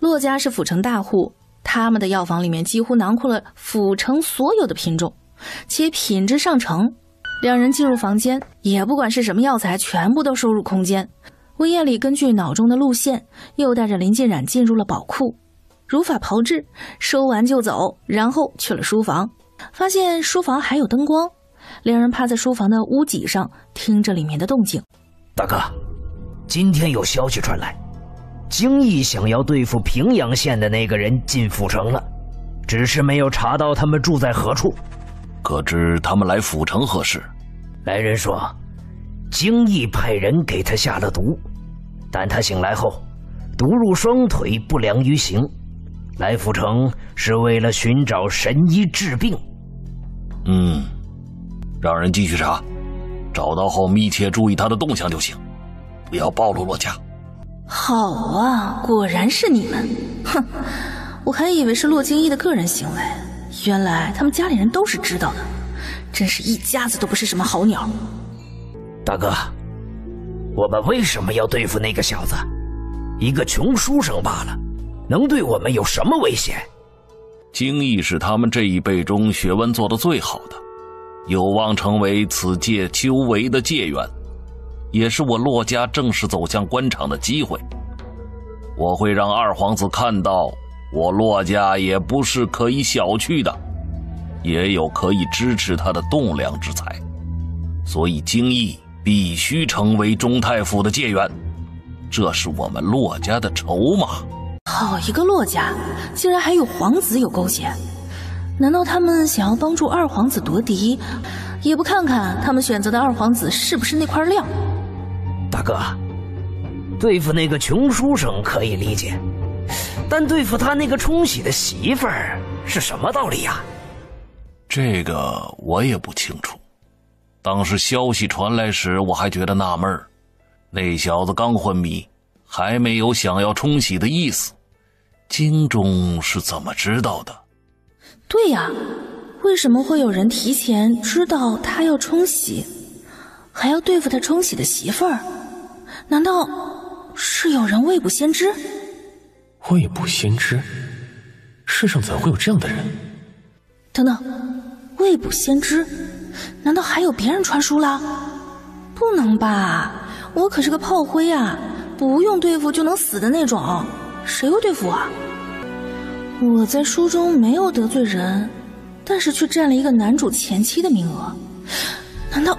S2: 骆家是府城大户，他们的药房里面几乎囊括了府城所有的品种，且品质上乘。两人进入房间，也不管是什么药材，全部都收入空间。温艳里根据脑中的路线，又带着林静冉进入了宝库，如法炮制，收完就走，然后去了书房，发现书房还有灯光。两人趴在书房的屋脊上，听着里面的动静。
S16: 大哥，今天有消息传来，京义想要对付平阳县的那个人进府城了，只是没有查到他们住在何处。
S9: 可知他们来府城何事？
S16: 来人说，京义派人给他下了毒，但他醒来后，毒入双腿，不良于行。来府城是为了寻找神医治病。
S9: 让人继续查，找到后密切注意他的动向就行，不要暴露骆家。
S2: 好啊，果然是你们！哼，我还以为是骆京义的个人行为，原来他们家里人都是知道的，真是一家子都不是什么好鸟。
S16: 大哥，我们为什么要对付那个小子？一个穷书生罢了，能对我们有什么危险？
S9: 京义是他们这一辈中学问做得最好的，有望成为此界修为的界缘，也是我骆家正式走向官场的机会。我会让二皇子看到，我骆家也不是可以小觑的，也有可以支持他的栋梁之才，所以京义必须成为中太府的界缘，这是我们骆家的筹码。
S2: 好一个骆家，竟然还有皇子有勾结，难道他们想要帮助二皇子夺嫡，也不看看他们选择的二皇子是不是那块料？
S16: 大哥，对付那个穷书生可以理解，但对付他那个冲喜的媳妇儿是什么道理呀？
S9: 这个我也不清楚。当时消息传来时，我还觉得纳闷儿，那小子刚昏迷，还没有想要冲喜的意思，京中是怎么知道的？
S2: 对呀，为什么会有人提前知道他要冲喜，还要对付他冲喜的媳妇儿？难道是有人未卜先知？
S1: 未卜先知？世上怎会有这样的人？
S2: 等等，未卜先知？难道还有别人传书了？不能吧，我可是个炮灰啊，不用对付就能死的那种，谁会对付啊？我在书中没有得罪人，但是却占了一个男主前妻的名额。难道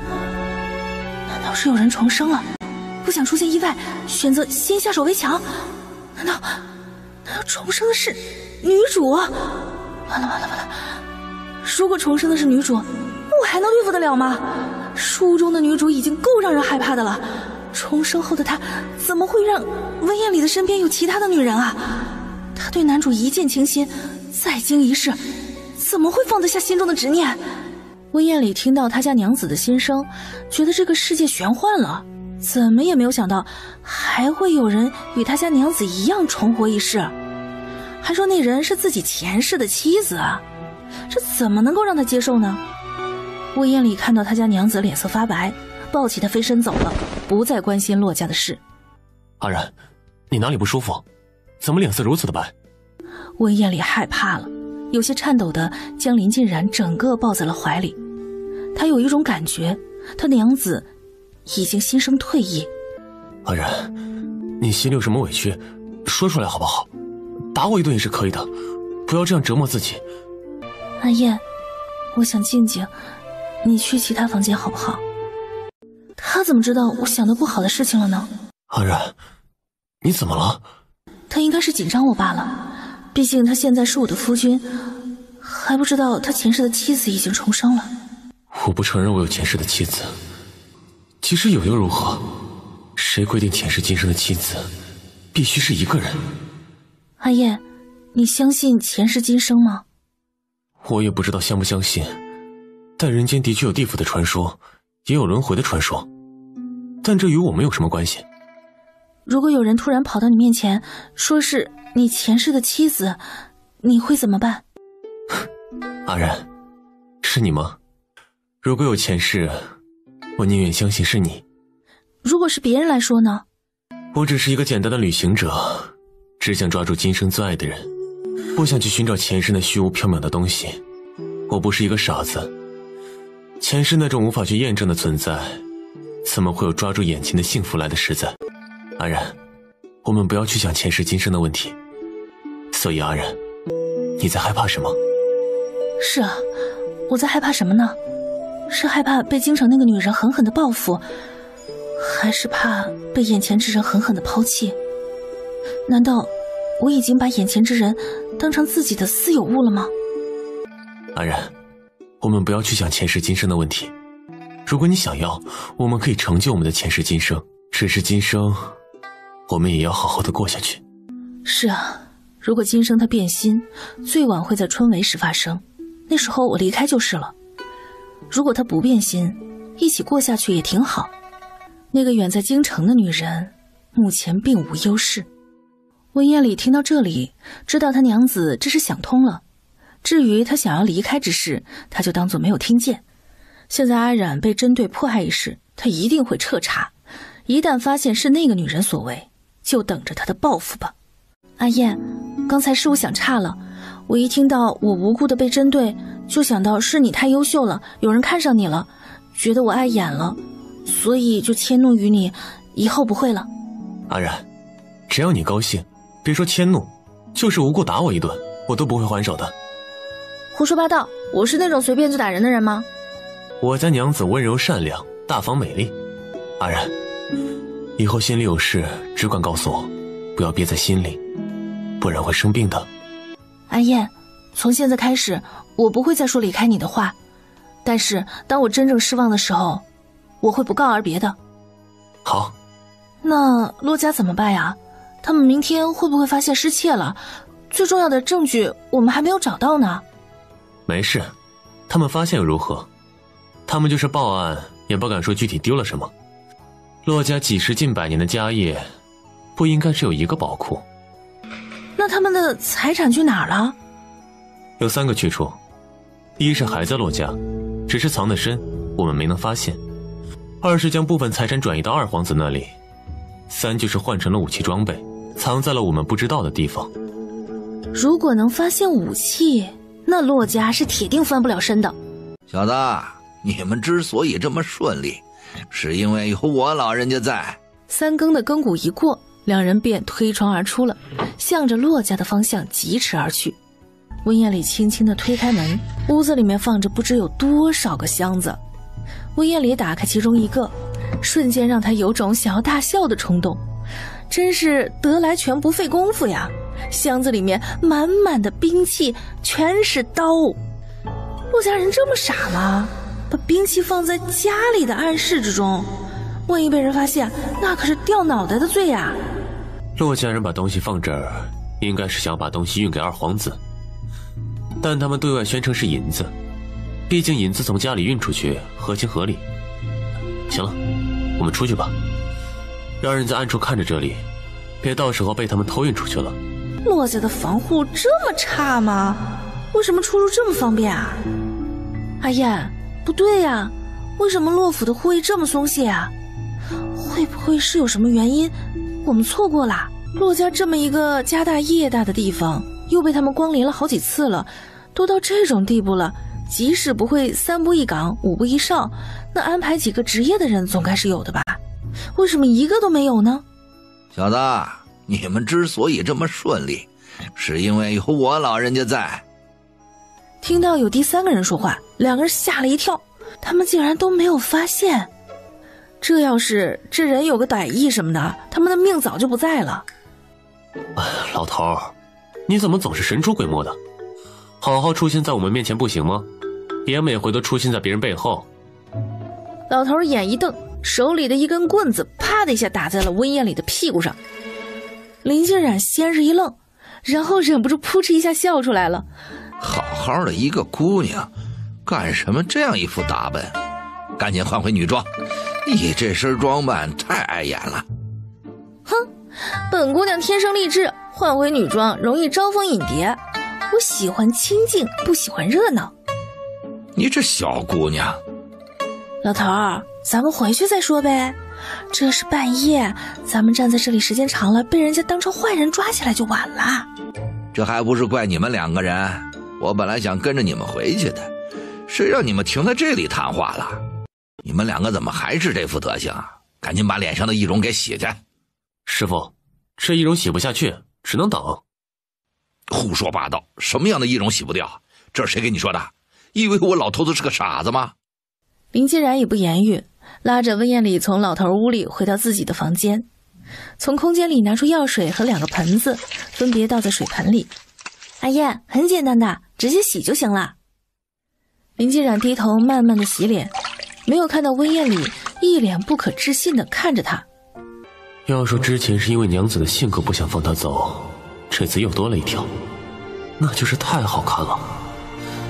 S2: 是有人重生了，不想出现意外，选择先下手为强？难道重生的是女主？完了！如果重生的是女主，我还能对付得了吗？书中的女主已经够让人害怕的了，重生后的她怎么会让温艳里的身边有其他的女人啊？她对男主一见倾心，再经一世，怎么会放得下心中的执念？温艳里听到他家娘子的心声，觉得这个世界玄幻了，怎么也没有想到还会有人与他家娘子一样重活一世，还说那人是自己前世的妻子啊，这怎么能够让他接受呢？温艳里看到他家娘子脸色发白，抱起他飞身走了，不再关心洛家的事。
S1: 阿然，你哪里不舒服？怎么脸色如此的白？
S2: 温艳里害怕了，有些颤抖地将林静然整个抱在了怀里。他有一种感觉，他娘子已经心生退意。
S1: 阿然，你心里有什么委屈，说出来好不好？打我一顿也是可以的，不要这样折磨自己。
S2: 阿燕，我想静静，你去其他房间好不好？他怎么知道我想的不好的事情了呢？
S1: 阿然，你怎么了？
S2: 他应该是紧张我罢了，毕竟他现在是我的夫君，还不知道他前世的妻子已经重生了。
S1: 我不承认我有前世的妻子，即使有又如何？谁规定前世今生的妻子必须是一个人？
S2: 阿燕，你相信前世今生吗？
S1: 我也不知道相不相信，但人间的确有地府的传说，也有轮回的传说，但这与我们有什么关系？
S2: 如果有人突然跑到你面前，说是你前世的妻子，你会怎么办？
S1: 阿然，是你吗？如果有前世，我宁愿相信是你。
S2: 如果是别人来说呢？
S1: 我只是一个简单的旅行者，只想抓住今生最爱的人，不想去寻找前世那虚无缥缈的东西。我不是一个傻子，前世那种无法去验证的存在，怎么会有抓住眼前的幸福来的实在？阿然，我们不要去想前世今生的问题。所以阿然，你在害怕什么？
S2: 是啊，我在害怕什么呢？是害怕被京城那个女人狠狠的报复，还是怕被眼前之人狠狠的抛弃？难道我已经把眼前之人当成自己的私有物了吗？
S1: 阿然，我们不要去想前世今生的问题。如果你想要，我们可以成就我们的前世今生，只是今生我们也要好好的过下去。
S2: 是啊，如果今生他变心，最晚会在春闱时发生，那时候我离开就是了。如果他不变心，一起过下去也挺好。那个远在京城的女人目前并无优势。温艳里听到这里，知道他娘子这是想通了，至于他想要离开之事，他就当作没有听见。现在阿染被针对迫害一事，他一定会彻查，一旦发现是那个女人所为，就等着他的报复吧。阿燕，刚才是我想差了，我一听到我无辜的被针对，就想到是你太优秀了，有人看上你了，觉得我碍眼了，所以就迁怒于你，以后不会了。
S1: 阿然，只要你高兴，别说迁怒，就是无故打我一顿，我都不会还手的。
S2: 胡说八道，我是那种随便就打人的人吗？
S1: 我家娘子温柔善良，大方美丽。阿然，以后心里有事只管告诉我，不要憋在心里，不然会生病的。
S2: 阿燕，从现在开始，我不会再说离开你的话，但是当我真正失望的时候，我会不告而别的。
S1: 好。
S2: 那洛家怎么办呀？他们明天会不会发现失窃了？最重要的证据我们还没有找到呢。
S1: 没事，他们发现又如何？他们就是报案也不敢说具体丢了什么。洛家几十近百年的家业，不应该只有一个宝库。
S2: 那他们的财产去哪儿了？
S1: 有3个去处，一是还在洛家，只是藏得深，我们没能发现；二是将部分财产转移到二皇子那里；三就是换成了武器装备，藏在了我们不知道的地方。
S2: 如果能发现武器，那洛家是铁定翻不了身的。
S9: 小子，你们之所以这么顺利，是因为有我老人家在。
S2: 3更的更鼓一过，两人便推窗而出了，向着洛家的方向疾驰而去。温艳里轻轻地推开门，屋子里面放着不知有多少个箱子。温艳里打开其中一个，瞬间让他有种想要大笑的冲动。真是得来全不费功夫呀！箱子里面满满的兵器，全是刀。陆家人这么傻吗？把兵器放在家里的暗室之中，万一被人发现，那可是掉脑袋的罪呀！
S1: 陆家人把东西放这儿，应该是想把东西运给二皇子，但他们对外宣称是银子，毕竟银子从家里运出去合情合理。行了，我们出去吧，让人在暗处看着这里，别到时候被他们偷运出去了。
S2: 骆家的防护这么差吗？为什么出入这么方便啊？阿燕，不对呀，为什么骆府的护卫这么松懈啊？会不会是有什么原因我们错过了？骆家这么一个家大业大的地方，又被他们光临了好几次了，都到这种地步了，即使不会3步一岗5步一哨，那安排几个职业的人总该是有的吧？为什么一个都没有呢？
S9: 小子，你们之所以这么顺利，是因为有我老人家在。
S2: 听到有第3个人说话，两个人吓了一跳，他们竟然都没有发现。这要是这人有个歹意什么的，他们的命早就不在了。
S1: 老头，你怎么总是神出鬼没的？好好出现在我们面前不行吗？别每回都出现在别人背后。
S2: 老头眼一瞪，手里的一根棍子啪的一下打在了温艳里的屁股上。林静冉先是一愣，然后忍不住扑哧一下笑出来了。
S9: 好好的一个姑娘，干什么这样一副打扮？赶紧换回女装，你这身装扮太碍眼了。
S2: 哼，本姑娘天生丽质，换回女装容易招蜂引蝶。我喜欢清静，不喜欢热闹。
S9: 你这小姑娘。
S2: 老头儿，咱们回去再说呗。这是半夜，咱们站在这里时间长了，被人家当成坏人抓起来就晚了。
S9: 这还不是怪你们2个人，我本来想跟着你们回去的，谁让你们停在这里谈话了？你们2个怎么还是这副德行？赶紧把脸上的易容给洗去。
S1: 师傅，这易容洗不下去，只能等。
S9: 胡说八道，什么样的易容洗不掉？这是谁跟你说的？以为我老头子是个傻子吗？
S2: 林嫣然也不言语，拉着温艳里从老头屋里回到自己的房间，从空间里拿出药水和2个盆子，分别倒在水盆里。阿燕，很简单的，直接洗就行了。林嫣然低头慢慢的洗脸，没有看到温艳里一脸不可置信的看着他。
S1: 要说之前是因为娘子的性格不想放她走，这次又多了一条，那就是太好看了，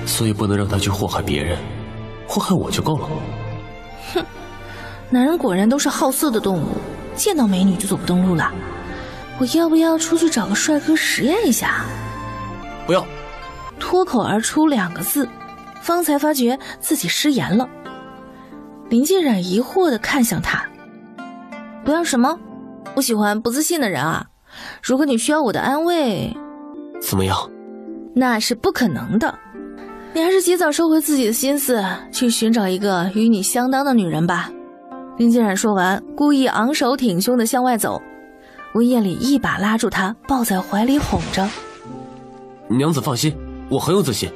S1: 所以不能让她去祸害别人，祸害我就够了。
S2: 哼，男人果然都是好色的动物，见到美女就走不动路了。我要不要出去找个帅哥实验一下？
S1: 不要。
S2: 脱口而出2个字，方才发觉自己失言了。林嫣然疑惑地看向他，不要什么？不喜欢不自信的人啊。如果你需要我的安慰，
S1: 怎么样？
S2: 那是不可能的。你还是及早收回自己的心思，去寻找一个与你相当的女人吧。林嫣然说完，故意昂首挺胸地向外走。温艳里一把拉住他，抱在怀里哄着。
S1: 娘子放心，我很有自信，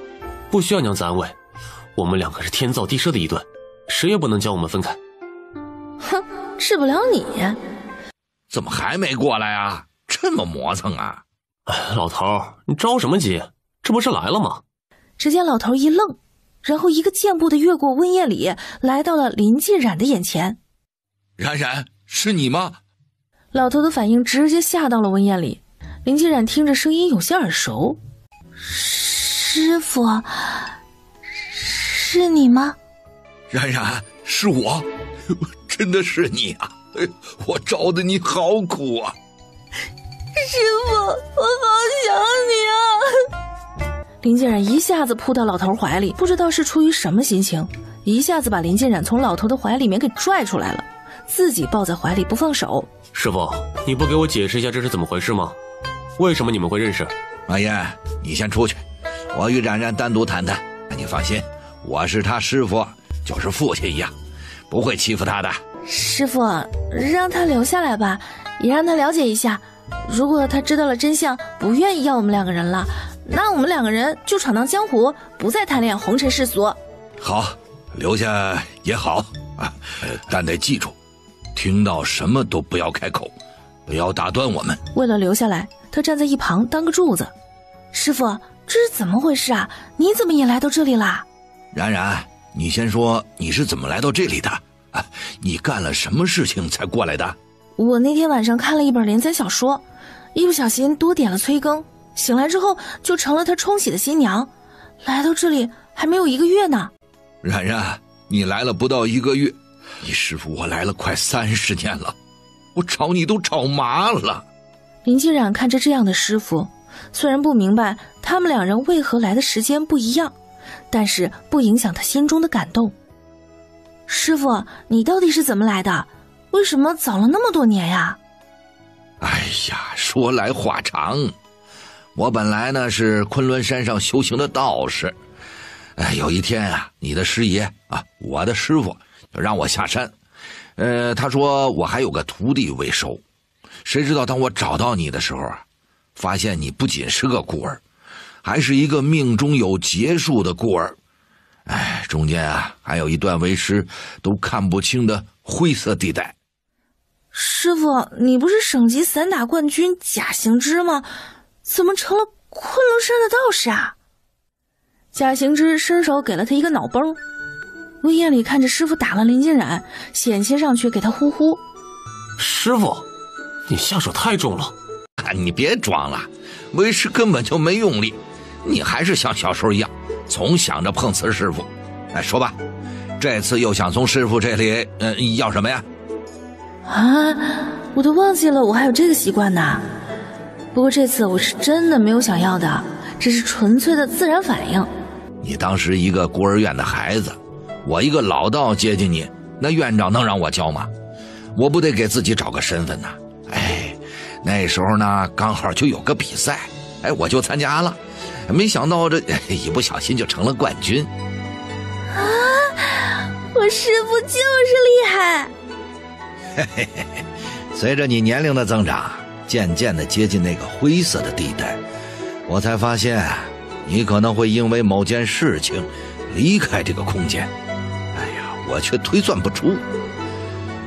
S1: 不需要娘子安慰。我们2个是天造地设的一对，谁也不能将我们分开。
S2: 哼，治不了你。
S9: 怎么还没过来啊？这么磨蹭啊！
S1: 老头，你着什么急？这不是来了吗？
S2: 只见老头一愣，然后一个箭步的越过温艳里，来到了林嫣然的眼前。
S9: 冉冉，是你吗？
S2: 老头的反应直接吓到了温艳里。林嫣然听着声音有些耳熟。师傅，是你吗？
S9: 冉冉，是我，真的是你啊！我找的你好苦啊！
S5: 师傅，我好想你啊！
S2: 林嫣然一下子扑到老头怀里，不知道是出于什么心情，一下子把林嫣然从老头的怀里面给拽出来了，自己抱在怀里不放手。
S1: 师傅，你不给我解释一下这是怎么回事吗？为什么你们会认识？
S9: 阿燕，你先出去，我与冉冉单独谈谈。你放心，我是他师傅，就是父亲一样，不会欺负他的。
S2: 师傅，让他留下来吧，也让他了解一下，如果他知道了真相，不愿意要我们2个人了，那我们2个人就闯荡江湖，不再贪恋红尘世俗。
S9: 好，留下也好啊，但得记住，听到什么都不要开口，不要打断我们。
S2: 为了留下来，他站在一旁当个柱子。师傅，这是怎么回事啊？你怎么也来到这里啦？
S9: 冉冉，你先说你是怎么来到这里的？啊，你干了什么事情才过来的？
S2: 我那天晚上看了一本连载小说，一不小心多点了催更，醒来之后就成了他冲喜的新娘。来到这里还没有1个月呢。
S9: 冉冉，你来了不到1个月，你师父我来了快30年了，我找你都找麻了。
S2: 林静冉看着这样的师父，虽然不明白他们2人为何来的时间不一样，但是不影响他心中的感动。师父，你到底是怎么来的？为什么早了那么多年呀？
S9: 哎呀，说来话长。我本来呢是昆仑山上修行的道士，有一天啊，你的师爷啊，我的师傅就让我下山，他说我还有个徒弟未收。谁知道当我找到你的时候啊，发现你不仅是个孤儿，还是一个命中有劫数的孤儿。中间啊还有一段为师都看不清的灰色地带。
S2: 师傅，你不是省级散打冠军贾行之吗？怎么成了昆仑山的道士啊？贾行之伸手给了他一个脑崩。温艳里看着师傅打了林静冉，险些上去给他呼呼。
S1: 师傅，你下手太重了。
S9: 你别装了，为师根本就没用力，你还是像小时候一样，总想着碰瓷师傅。说吧，这次又想从师傅这里要什么呀？
S2: 我都忘记了我还有这个习惯呢。不过这次我是真的没有想要的，这是纯粹的自然反应。
S9: 你当时一个孤儿院的孩子，我一个老道接近你，那院长能让我教吗？我不得给自己找个身份呢？那时候呢刚好就有个比赛，我就参加了，没想到这一不小心就成了冠军。
S2: 我师傅就是厉害。
S9: 随着你年龄的增长，渐渐的接近那个灰色的地带，我才发现你可能会因为某件事情离开这个空间。我却推算不出。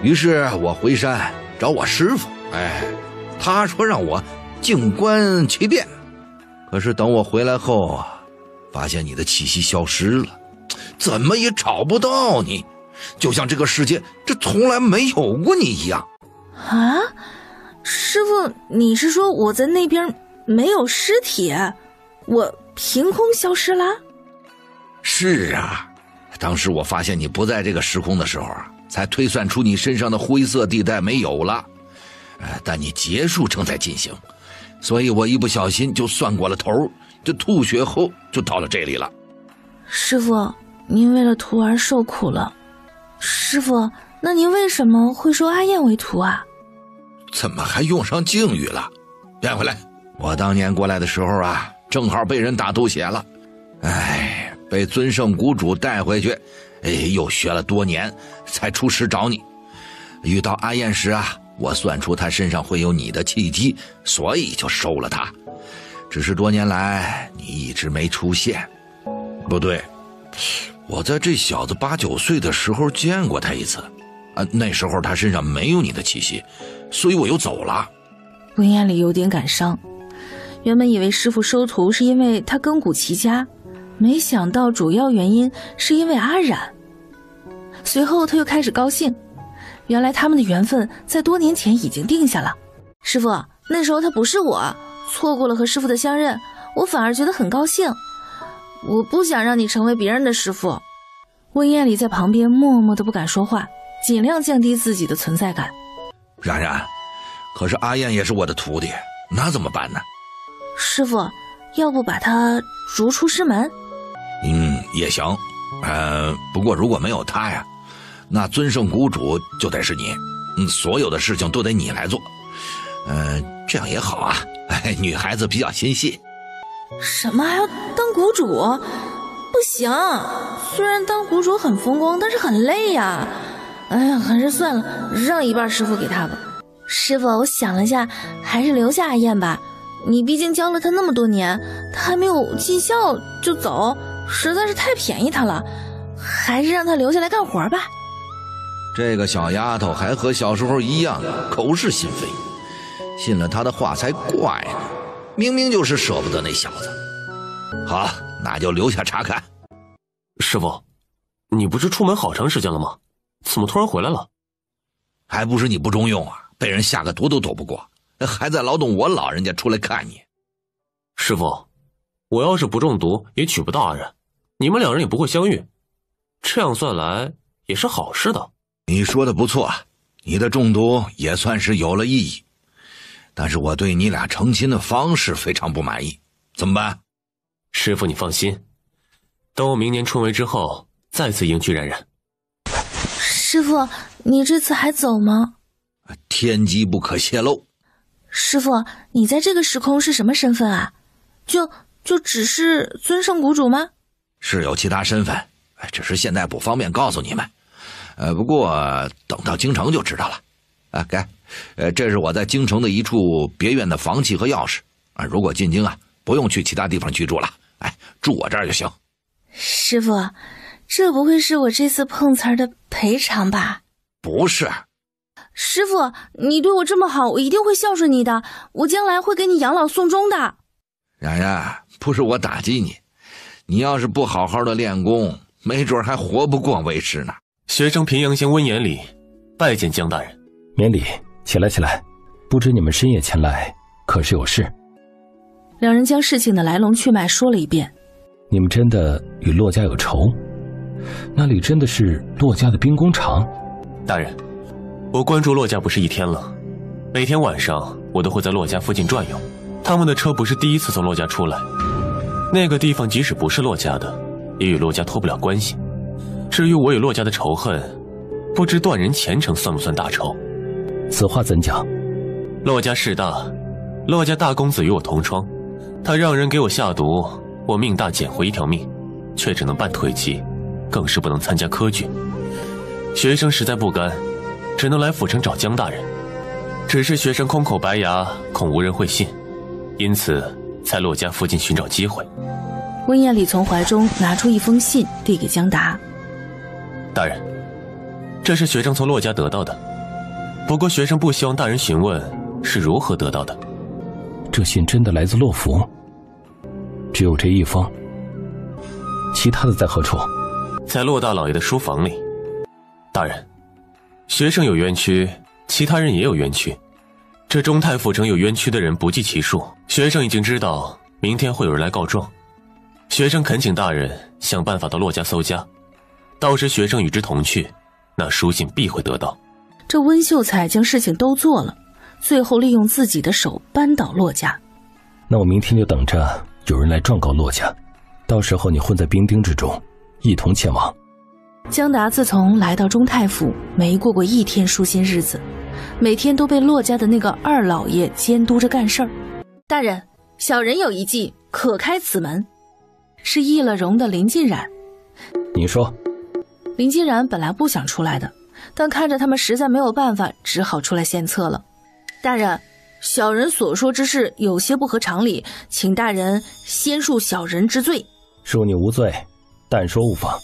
S9: 于是我回山找我师傅，他说让我静观其变。可是等我回来后，发现你的气息消失了，怎么也找不到你，就像这个世界这从来没有过你一样。
S2: 师傅，你是说我在那边没有尸体，我凭空消失了？
S9: 是啊，当时我发现你不在这个时空的时候，才推算出你身上的灰色地带没有了。但你劫数正在进行，所以我一不小心就算过了头，就吐血后就到了这里了。
S2: 师傅，您为了徒儿受苦了。师傅，那您为什么会收阿燕为徒啊？
S9: 怎么还用上敬语了？变回来，我当年过来的时候啊，正好被人打吐血了，被尊圣谷主带回去，又学了多年才出师找你。遇到阿燕时啊，我算出他身上会有你的气机，所以就收了他。只是多年来你一直没出现。不对，我在这小子8、9岁的时候见过他一次，那时候他身上没有你的气息，所以我又走了。
S2: 温艳里有点感伤，原本以为师父收徒是因为他根骨齐家，没想到主要原因是因为阿染。随后他又开始高兴，原来他们的缘分在多年前已经定下了。师父，那时候他不是我，错过了和师父的相认，我反而觉得很高兴。我不想让你成为别人的师父。温艳里在旁边默默的不敢说话，尽量降低自己的存在感。
S9: 冉冉，可是阿燕也是我的徒弟，那怎么办呢？
S2: 师父，要不把他逐出师门？
S9: 也行。不过如果没有他呀，那尊圣谷主就得是你，所有的事情都得你来做。这样也好啊，女孩子比较心细。
S2: 什么还要当谷主？不行，虽然当谷主很风光，但是很累呀。还是算了，让一半师傅给他吧。师傅，我想了下，还是留下阿燕吧。你毕竟教了他那么多年，他还没有尽孝就走，实在是太便宜他了，还是让他留下来干活吧。
S9: 这个小丫头还和小时候一样口是心非，信了他的话才怪呢，明明就是舍不得那小子。好，那就留下查看。
S1: 师傅，你不是出门好长时间了吗？怎么突然回来了？
S9: 还不是你不中用啊，被人下个毒都躲不过，还在劳动我老人家出来看你。
S1: 师傅，我要是不中毒也娶不到阿然，你们两人也不会相遇，这样算来也是好事的。
S9: 你说的不错，你的中毒也算是有了意义，但是我对你俩成亲的方式非常不满意，怎么办？
S1: 师傅你放心，等我明年春闱之后再次迎娶冉冉。
S2: 师傅，你这次还走吗？
S9: 天机不可泄露。
S2: 师傅，你在这个时空是什么身份啊？就只是尊圣谷主吗？
S9: 是有其他身份，只是现在不方便告诉你们。不过等到京城就知道了。这是我在京城的一处别院的房契和钥匙。如果进京不用去其他地方居住了，住我这儿就行。
S2: 师傅，这不会是我这次碰瓷儿的赔偿吧？
S9: 不是。
S2: 师傅，你对我这么好，我一定会孝顺你的，我将来会给你养老送终的。
S9: 冉冉，不是我打击你，你要是不好好的练功，没准还活不过为师呢。
S1: 学生平阳县温延礼拜见江大人。
S7: 免礼，起来起来，不知你们深夜前来可是有事？
S10: 两人将事情的来龙去脉说了一遍。
S7: 你们真的与骆家有仇？那里真的是骆家的兵工厂？
S1: 大人，我关注骆家不是一天了，每天晚上我都会在骆家附近转悠，他们的车不是第一次从骆家出来，那个地方即使不是骆家的，也与骆家脱不了关系。至于我与骆家的仇恨，不知断人前程算不算大仇？
S7: 此话怎讲？
S1: 骆家势大，骆家大公子与我同窗，他让人给我下毒，我命大捡回一条命，却只能半退级，更是不能参加科举。学生实在不甘，只能来府城找江大人，只是学生空口白牙，恐无人会信，因此在骆家附近寻找机会。
S10: 温彦礼从怀中拿出一封信递给江达。
S1: 大人，这是学生从骆家得到的，不过学生不希望大人询问是如何得到的。
S7: 这信真的来自骆府？只有这一封？其他的在何处？
S1: 在骆大老爷的书房里。大人，学生有冤屈，其他人也有冤屈，这中泰府城有冤屈的人不计其数，学生已经知道明天会有人来告状，学生恳请大人想办法到骆家搜家，到时学生与之同去，那书信必会得到。
S10: 这温秀才将事情都做了，最后利用自己的手扳倒骆家。
S7: 那我明天就等着有人来状告骆家，到时候你混在兵丁之中，一同前往。
S10: 江达自从来到中泰府，没过过一天舒心日子，每天都被骆家的那个二老爷监督着干事儿。
S2: 大人，小人有一计，可开此门。
S10: 是易了容的林晋然。
S7: 你说。
S10: 林晋然本来不想出来的，但看着他们实在没有办法，只好出来献策了。
S2: 大人，小人所说之事有些不合常理，请大人先恕小人之罪。
S7: 恕你无罪，但说无妨。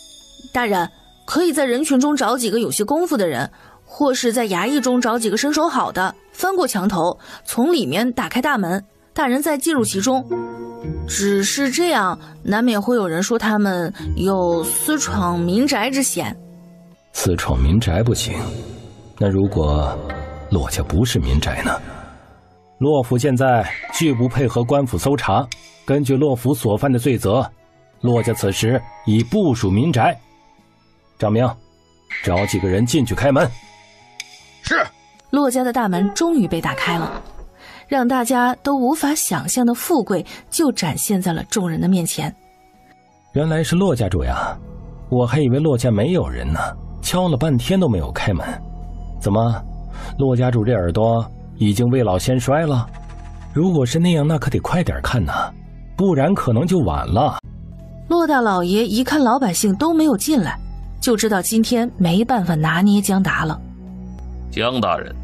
S2: 大人，可以在人群中找几个有些功夫的人，或是在衙役中找几个身手好的，翻过墙头，从里面打开大门，大人再进入其中。只是这样，难免会有人说他们有私闯民宅之嫌。
S7: 私闯民宅不行，那如果骆家不是民宅呢？骆府现在拒不配合官府搜查，根据骆府所犯的罪责，骆家此时已不属民宅。张明，找几个人进去开门。
S9: 是。
S10: 骆家的大门终于被打开了，让大家都无法想象的富贵就展现在了众人的面前。
S7: 原来是骆家主呀，我还以为骆家没有人呢，敲了半天都没有开门。怎么，骆家主这耳朵已经未老先衰了？如果是那样，那可得快点看呐，不然可能就晚了。
S10: 骆大老爷一看老百姓都没有进来，就知道今天没办法拿捏江达了。
S20: 江大人，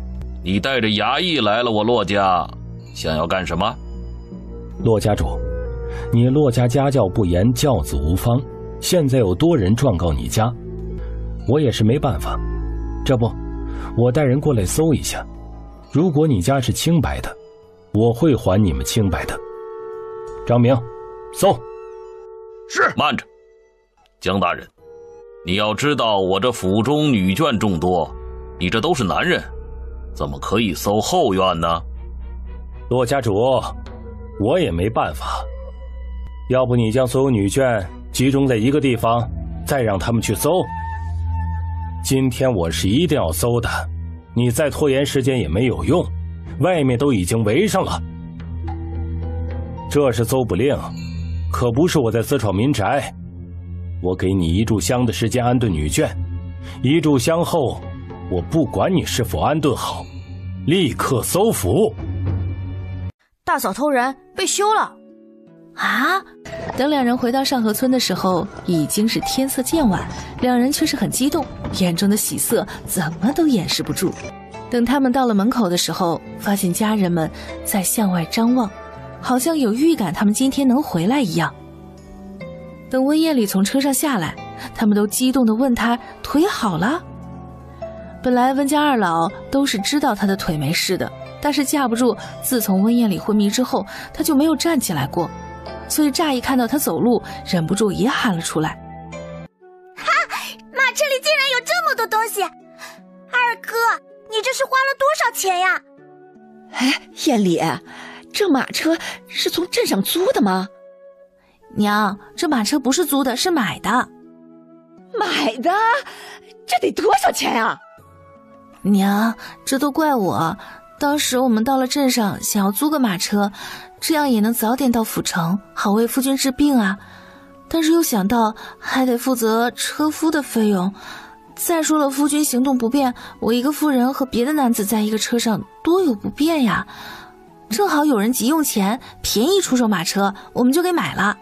S20: 你带着衙役来了我骆家，想要干什么？
S7: 骆家主，你骆家家教不严，教子无方，现在有多人状告你家，我也是没办法。这不，我带人过来搜一下，如果你家是清白的，我会还你们清白的。张明，搜。
S21: 是。慢着，江大人，你要知道我这府中女眷众多，你这都是男人，怎么可以搜后院呢？
S7: 骆家主，我也没办法，要不你将所有女眷集中在一个地方，再让他们去搜。今天我是一定要搜的，你再拖延时间也没有用，外面都已经围上了。这是搜捕令，可不是我在私闯民宅。我给你1炷香的时间安顿女眷，1炷香后，我不管你是否安顿好，立刻搜府。
S14: 大嫂偷人被休了。
S10: 啊！等两人回到上河村的时候，已经是天色渐晚，两人却是很激动，眼中的喜色怎么都掩饰不住。等他们到了门口的时候，发现家人们在向外张望，好像有预感他们今天能回来一样。等温艳里从车上下来，他们都激动地问他腿好了。本来温家二老都是知道他的腿没事的，但是架不住自从温艳里昏迷之后，他就没有站起来过，所以乍一看到他走路，忍不住也喊了出来。
S6: 哈，马车里竟然有这么多东西！二哥，你这是花了多少钱呀？
S4: 哎，艳里，这马车是从镇上租的吗？
S10: 娘，这马车不是租的，是买的。
S4: 买的？这得多少钱啊？
S10: 娘，这都怪我。当时我们到了镇上，想要租个马车，这样也能早点到府城，好为夫君治病啊。但是又想到还得负责车夫的费用，再说了，夫君行动不便，我一个妇人和别的男子在一个车上，多有不便呀。正好有人急用钱，便宜出售马车，我们就给买了。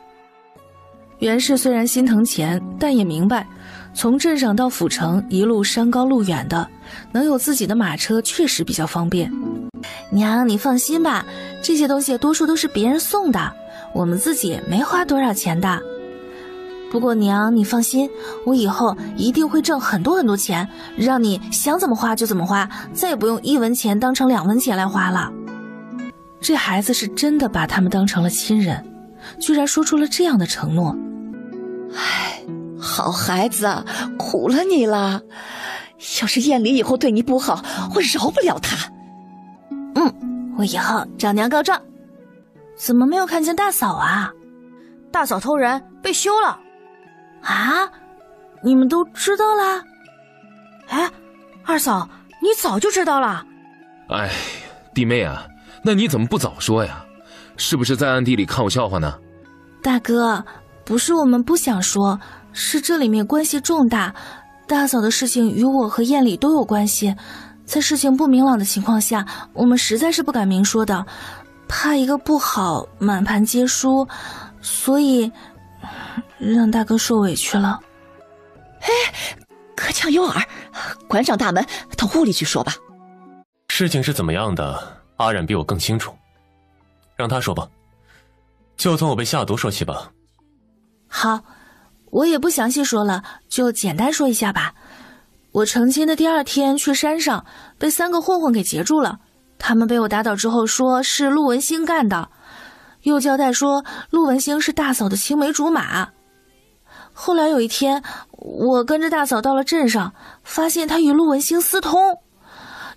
S10: 袁氏虽然心疼钱，但也明白从镇上到府城一路山高路远的，能有自己的马车确实比较方便。娘，你放心吧，这些东西多数都是别人送的，我们自己没花多少钱的。不过娘，你放心，我以后一定会挣很多很多钱，让你想怎么花就怎么花，再也不用1文钱当成2文钱来花了。这孩子是真的把他们当成了亲人，居然说出了这样的承诺。
S4: 唉，好孩子，苦了你了。要是艳里以后对你不好，我饶不了他。
S10: 我以后找娘告状。怎么没有看见大嫂啊？
S14: 大嫂偷人被休了。
S10: 啊？你们都知道啦？
S14: 哎，二嫂，你早就知道了。
S22: 哎，弟妹啊，那你怎么不早说呀？是不是在暗地里看我笑话呢？
S10: 大哥，不是我们不想说，是这里面关系重大，大嫂的事情与我和艳里都有关系，在事情不明朗的情况下，我们实在是不敢明说的，怕一个不好满盘皆输，所以让大哥受委屈了。
S4: 哎，隔墙有耳，关上大门到屋里去说吧。
S1: 事情是怎么样的，阿冉比我更清楚，让他说吧，就从我被下毒说起吧。
S10: 好，我也不详细说了，就简单说一下吧。我成亲的第2天去山上，被3个混混给截住了。他们被我打倒之后说是陆文兴干的，又交代说陆文兴是大嫂的青梅竹马。后来有一天，我跟着大嫂到了镇上，发现他与陆文兴私通，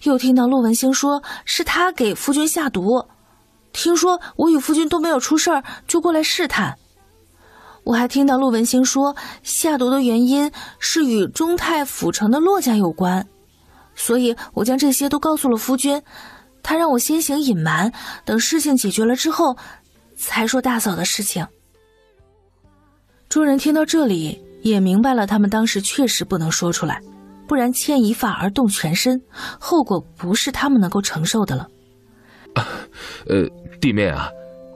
S10: 又听到陆文兴说是他给夫君下毒。听说我与夫君都没有出事儿，就过来试探。我还听到陆文兴说下毒的原因是与中泰府城的骆家有关，所以我将这些都告诉了夫君，他让我先行隐瞒，等事情解决了之后才说大嫂的事情。众人听到这里也明白了，他们当时确实不能说出来，不然牵一发而动全身，后果不是他们能够承受的了。
S22: 弟妹啊，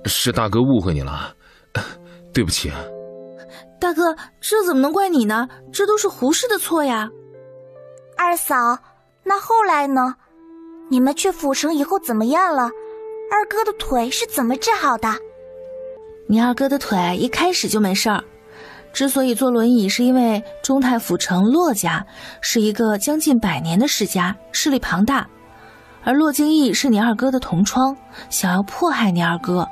S22: 是大哥误会你了，对不起啊。
S10: 大哥，这怎么能怪你呢？这都是胡氏的错呀。
S6: 二嫂，那后来呢？你们去府城以后怎么样了？二哥的腿是怎么治好的？
S2: 你二哥的腿一开始就没事儿。之所以坐轮椅，是因为中太府城骆家是一个将近100年的世家，势力庞大，而骆京义是你二哥的同窗，想要迫害你二哥。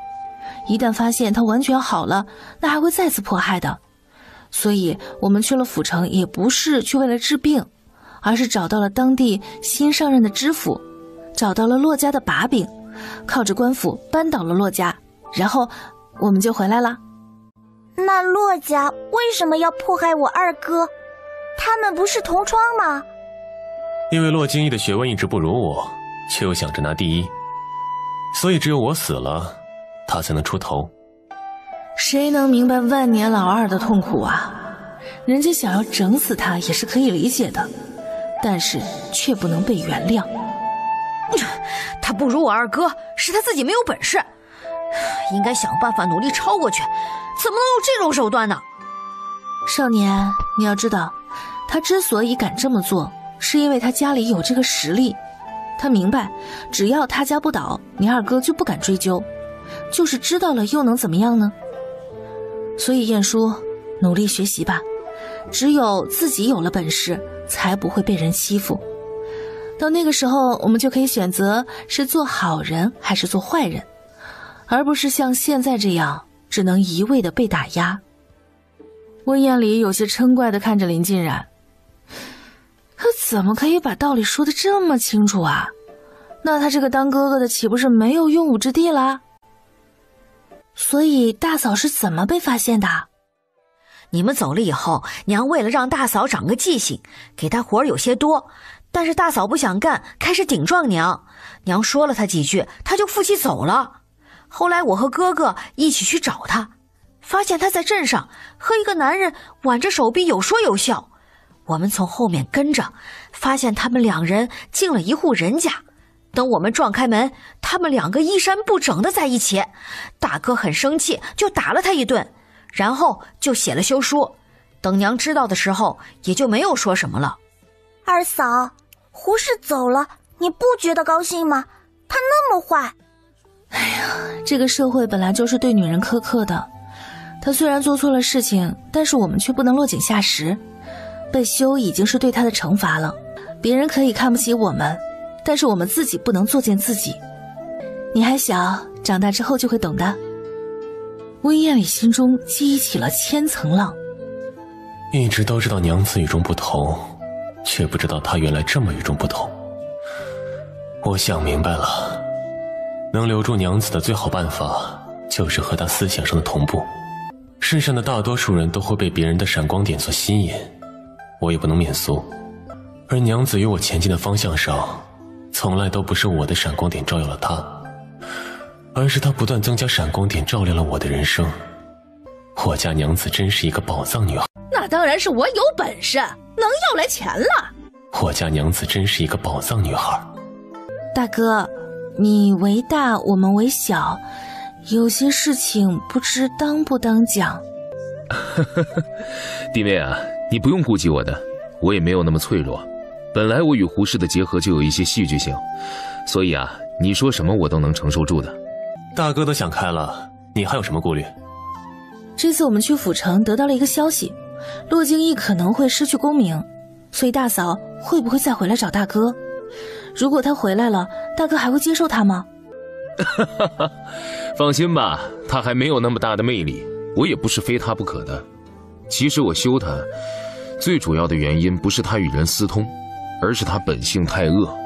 S2: 一旦发现他完全好了，那还会再次迫害的。所以我们去了府城，也不是去为了治病，而是找到了当地新上任的知府，找到了骆家的把柄，靠着官府扳倒了骆家，然后我们就回来了。
S6: 那骆家为什么要迫害我二哥？他们不是同窗吗？
S1: 因为骆京义的学问一直不如我，却又想着拿第一，所以只有我死了，他才能出头。
S2: 谁能明白万年老二的痛苦啊？人家想要整死他也是可以理解的，但是却不能被原谅。
S14: 他不如我二哥，是他自己没有本事，应该想办法努力超过去，怎么能有这种手段呢？
S2: 少年，你要知道，他之所以敢这么做，是因为他家里有这个实力。他明白，只要他家不倒，你二哥就不敢追究，就是知道了又能怎么样呢？所以晏殊，努力学习吧，只有自己有了本事，才不会被人欺负。到那个时候，我们就可以选择是做好人还是做坏人，而不是像现在这样只能一味的被打压。温彦礼有些嗔怪地看着林静然，可怎么可以把道理说得这么清楚啊？那他这个当哥哥的岂不是没有用武之地啦？所以大嫂是怎么被发现的？
S14: 你们走了以后，娘为了让大嫂长个记性，给她活儿有些多，但是大嫂不想干，开始顶撞娘。娘说了她几句，她就负气走了。后来我和哥哥一起去找她，发现她在镇上和一个男人挽着手臂有说有笑。我们从后面跟着，发现他们2人进了一户人家。等我们撞开门，他们2个衣衫不整的在一起。大哥很生气，就打了他一顿，然后就写了休书。等娘知道的时候，也就没有说什么了。
S6: 二嫂，胡氏走了，你不觉得高兴吗？他那么坏。
S2: 哎呀，这个社会本来就是对女人苛刻的。他虽然做错了事情，但是我们却不能落井下石。被休已经是对他的惩罚了。别人可以看不起我们，但是我们自己不能作践自己。你还小，长大之后就会懂的。温彦礼心中激起了千层浪。
S1: 一直都知道娘子与众不同，却不知道她原来这么与众不同。我想明白了，能留住娘子的最好办法，就是和她思想上的同步。世上的大多数人都会被别人的闪光点所吸引，我也不能免俗。而娘子与我前进的方向上，从来都不是我的闪光点照耀了她，而是她不断增加闪光点照亮了我的人生。我家娘子真是一个宝藏女孩。
S2: 那当然是我有本事，能要来钱了。
S1: 我家娘子真是一个宝藏女孩。
S2: 大哥，你为大，我们为小，有些事情不知当不当讲。
S22: 弟妹啊，你不用顾及我的，我也没有那么脆弱。本来我与胡氏的结合就有一些戏剧性，所以啊，你说什么我都能承受住的。
S1: 大哥都想开了，你还有什么顾虑？
S2: 这次我们去府城得到了一个消息，骆京义可能会失去功名，所以大嫂会不会再回来找大哥？如果他回来了，大哥还会接受他吗？
S22: 放心吧，他还没有那么大的魅力，我也不是非他不可的。其实我休他，最主要的原因不是他与人私通，而是他本性太恶。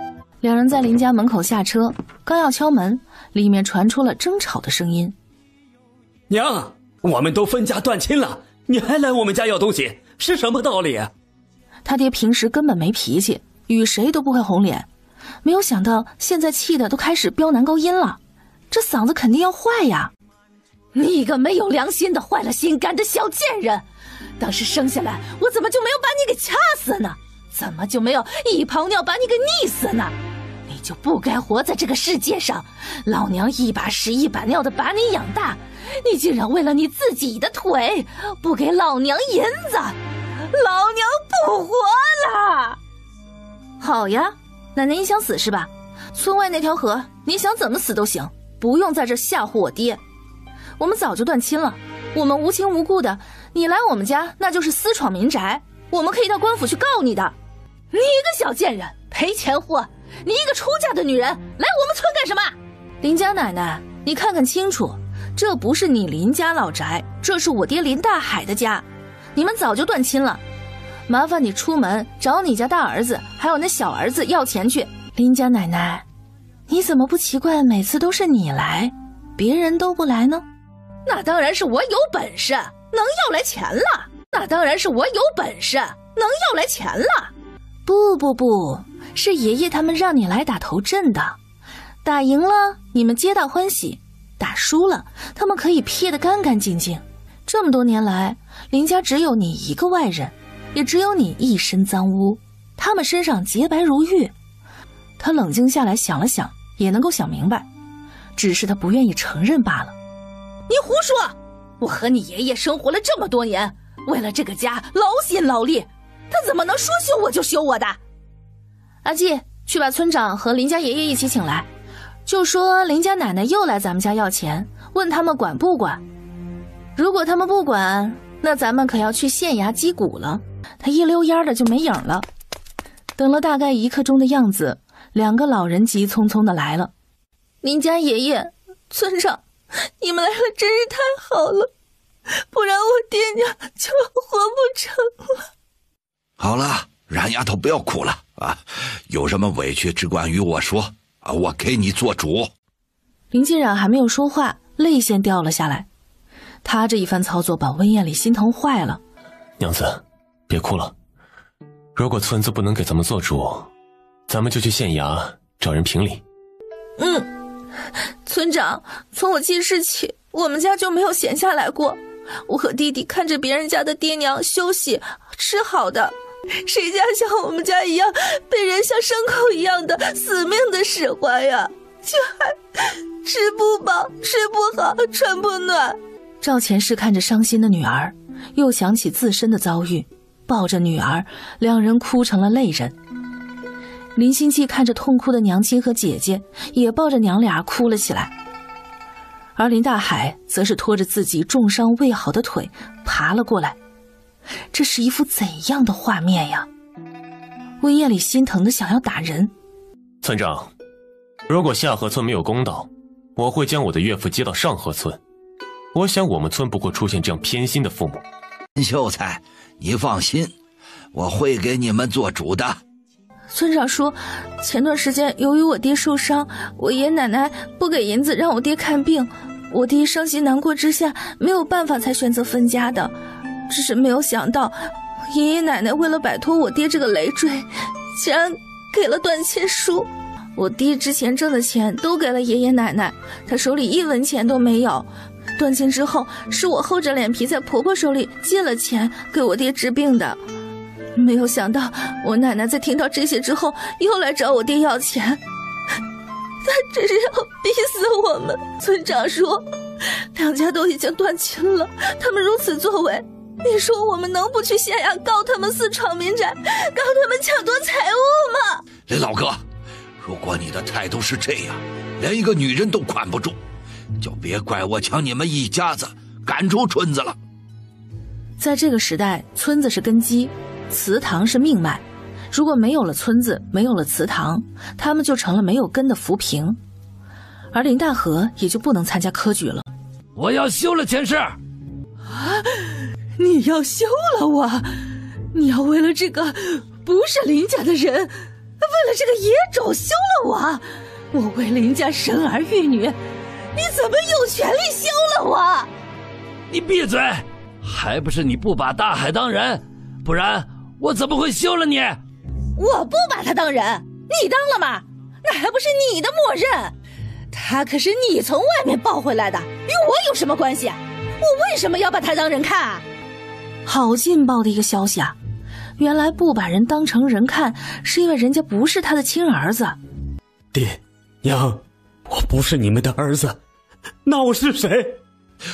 S2: 两人在林家门口下车，刚要敲门，里面传出了争吵的声音。
S13: 娘，我们都分家断亲了，你还来我们家要东西，是什么道理？
S2: 他爹平时根本没脾气，与谁都不会红脸，没有想到现在气的都开始飙男高音了，这嗓子肯定要坏呀！
S5: 你个没有良心的、坏了心肝的小贱人！当时生下来，我怎么就没有把你给掐死呢？怎么就没有一泡尿把你给溺死呢？你就不该活在这个世界上！老娘一把屎一把尿的把你养大，你竟然为了你自己的腿不给老娘银子，老娘不活了！
S2: 好呀，奶奶你想死是吧？村外那条河，你想怎么死都行，不用在这吓唬我爹。我们早就断亲了。我们无情无故的，你来我们家那就是私闯民宅，我们可以到官府去告你的。
S5: 你一个小贱人，赔钱货！你一个出嫁的女人，来我们村干什么？
S2: 林家奶奶，你看看清楚，这不是你林家老宅，这是我爹林大海的家，你们早就断亲了。麻烦你出门找你家大儿子还有那小儿子要钱去。林家奶奶，你怎么不奇怪每次都是你来，别人都不来呢？
S5: 那当然是我有本事能要来钱了，那当然是我有本事能要来钱了。
S2: 不，是爷爷他们让你来打头阵的，打赢了你们皆大欢喜，打输了他们可以撇得干干净净。这么多年来，林家只有你一个外人，也只有你一身脏污，他们身上洁白如玉。他冷静下来想了想，也能够想明白，只是他不愿意承认罢了。
S5: 你胡说！我和你爷爷生活了这么多年，为了这个家劳心劳力，他怎么能说休我就休我的？
S2: 阿季，去把村长和林家爷爷一起请来，就说林家奶奶又来咱们家要钱，问他们管不管。如果他们不管，那咱们可要去县衙击鼓了。他一溜烟的就没影了。等了大概1刻钟的样子，2个老人急匆匆的来了。
S5: 林家爷爷，村长，你们来了真是太好了，不然我爹娘就活不成了。
S9: 好了，冉丫头不要哭了啊！有什么委屈只管与我说啊，我给你做主。
S2: 林金冉还没有说话，泪腺掉了下来。他这一番操作把温艳丽心疼坏了。
S1: 娘子，别哭了。如果村子不能给咱们做主，咱们就去县衙找人评理。
S5: 村长，从我记事起，我们家就没有闲下来过。我和弟弟看着别人家的爹娘休息吃好的，谁家像我们家一样被人像牲口一样的死命的使唤呀，却还吃不饱睡不好穿不暖。
S2: 赵前世看着伤心的女儿，又想起自身的遭遇，抱着女儿，2人哭成了泪人。林心季看着痛哭的娘亲和姐姐，也抱着娘俩哭了起来。而林大海则是拖着自己重伤未好的腿爬了过来。这是一幅怎样的画面呀？温艳丽心疼的想要打人。
S1: 村长，如果下河村没有公道，我会将我的岳父接到上河村。我想我们村不会出现这样偏心的父母。
S9: 秀才，你放心，我会给你们做主的。
S5: 村长说，前段时间由于我爹受伤，我爷爷奶奶不给银子让我爹看病，我爹伤心难过之下没有办法才选择分家的。只是没有想到，爷爷奶奶为了摆脱我爹这个累赘，竟然给了断亲书。我爹之前挣的钱都给了爷爷奶奶，他手里1文钱都没有。断亲之后，是我厚着脸皮在婆婆手里借了钱给我爹治病的。没有想到我奶奶在听到这些之后又来找我爹要钱，他这是要逼死我们。村长说2家都已经断亲了，他们如此作为，你说我们能不去县衙告他们私闯民宅，告他们抢夺财物吗？
S9: 林老哥，如果你的态度是这样，连一个女人都管不住，就别怪我将你们一家子赶出村子了。
S2: 在这个时代，村子是根基，祠堂是命脉。如果没有了村子，没有了祠堂，他们就成了没有根的浮萍，而林大河也就不能参加科举了。
S16: 我要休了前世。
S5: 你要休了我？你要为了这个不是林家的人，为了这个野种休了我？我为林家生儿育女，你怎么有权利休了我？
S16: 你闭嘴！还不是你不把大海当人，不然我怎么会休了你？
S5: 我不把他当人，你当了吗？那还不是你的默认？他可是你从外面抱回来的，与我有什么关系？我为什么要把他当人看？
S2: 好劲爆的一个消息啊！原来不把人当成人看，是因为人家不是他的亲儿子。
S13: 爹娘，我不是你们的儿子，那我是谁？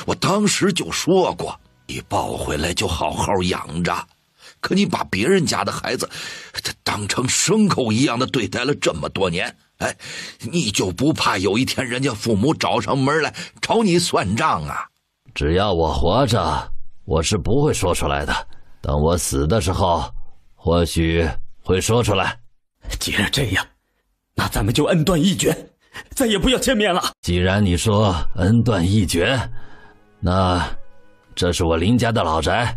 S9: 我当时就说过，你抱回来就好好养着，可你把别人家的孩子当成牲口一样的对待了这么多年，哎，你就不怕有一天人家父母找上门来找你算账啊？
S7: 只要我活着，我是不会说出来的。等我死的时候，或许会说出来。
S13: 既然这样，那咱们就恩断义绝，再也不要见面了。
S7: 既然你说恩断义绝，那这是我林家的老宅，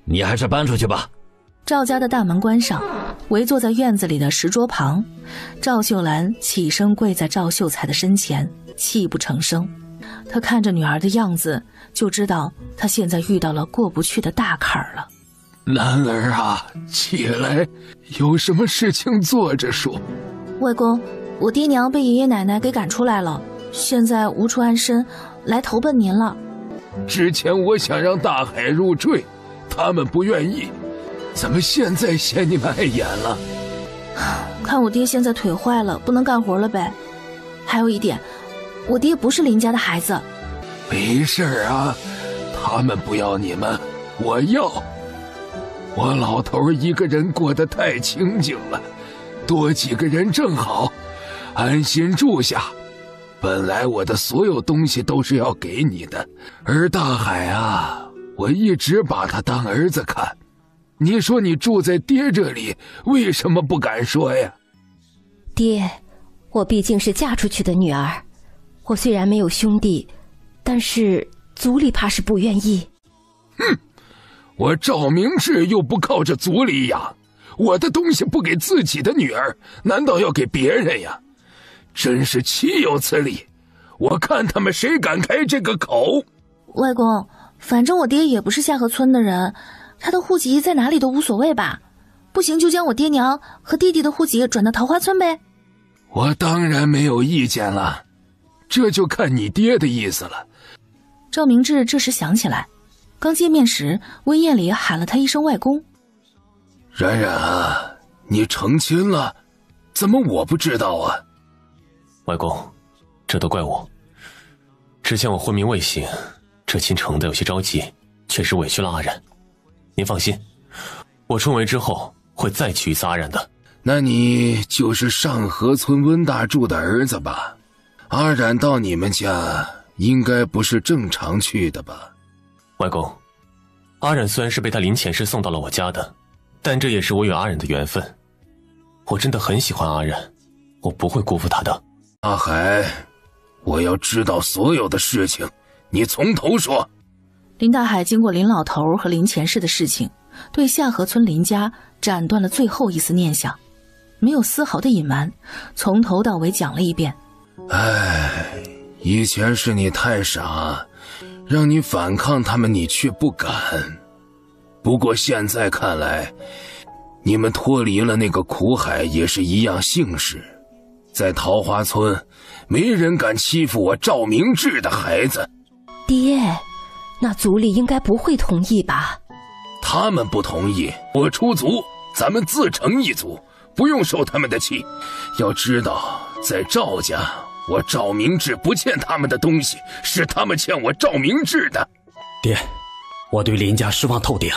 S7: 你还是搬出去吧。
S10: 赵家的大门关上，围坐在院子里的石桌旁，赵秀兰起身跪在赵秀才的身前，泣不成声。她看着女儿的样子，就知道她现在遇到了过不去的大坎儿了。
S18: 兰儿啊，起来，有什么事情坐着说。
S2: 外公，我爹娘被爷爷奶奶给赶出来了，现在无处安身，来投奔您了。
S18: 之前我想让大海入赘，他们不愿意，怎么现在嫌你们碍眼了？
S2: 看我爹现在腿坏了，不能干活了呗。还有一点，我爹不是林家的孩子。
S18: 没事啊，他们不要你们，我要。我老头一个人过得太清静了，多几个人正好，安心住下。本来我的所有东西都是要给你的，而大海啊，我一直把他当儿子看。你说你住在爹这里，为什么不敢说呀？
S8: 爹，我毕竟是嫁出去的女儿，我虽然没有兄弟，但是族里怕是不愿意。
S18: 哼，我赵明志又不靠着族里养，我的东西不给自己的女儿，难道要给别人呀？真是岂有此理！我看他们谁敢开这个口。
S2: 外公，反正我爹也不是下河村的人，他的户籍在哪里都无所谓吧？不行就将我爹娘和弟弟的户籍转到桃花村呗。
S18: 我当然没有意见了，这就看你爹的意思了。
S10: 赵明志这时想起来，刚见面时温艳里喊了他一声外公。
S18: 冉冉啊，你成亲了，怎么我不知道啊？
S1: 外公，这都怪我。之前我昏迷未醒，这亲成的有些着急，确实委屈了阿然。您放心，我春闱之后会再娶一次阿然的。
S18: 那你就是上河村温大柱的儿子吧？阿然到你们家应该不是正常去的吧？
S1: 外公，阿然虽然是被他临前世送到了我家的，但这也是我与阿然的缘分。我真的很喜欢阿然，我不会辜负他的。
S18: 阿海，我要知道所有的事情，你从头说。
S10: 林大海经过林老头和林前世的事情，对下河村林家斩断了最后一丝念想，没有丝毫的隐瞒，从头到尾讲了一遍。
S18: 唉，以前是你太傻，让你反抗他们你却不敢。不过现在看来，你们脱离了那个苦海也是一样幸事。在桃花村，没人敢欺负我赵明志的孩子。
S8: 爹，那族里应该不会同意吧？
S18: 他们不同意，我出族，咱们自成一族，不用受他们的气。要知道，在赵家，我赵明志不欠他们的东西，是他们欠我赵明志的。
S13: 爹，我对林家失望透顶，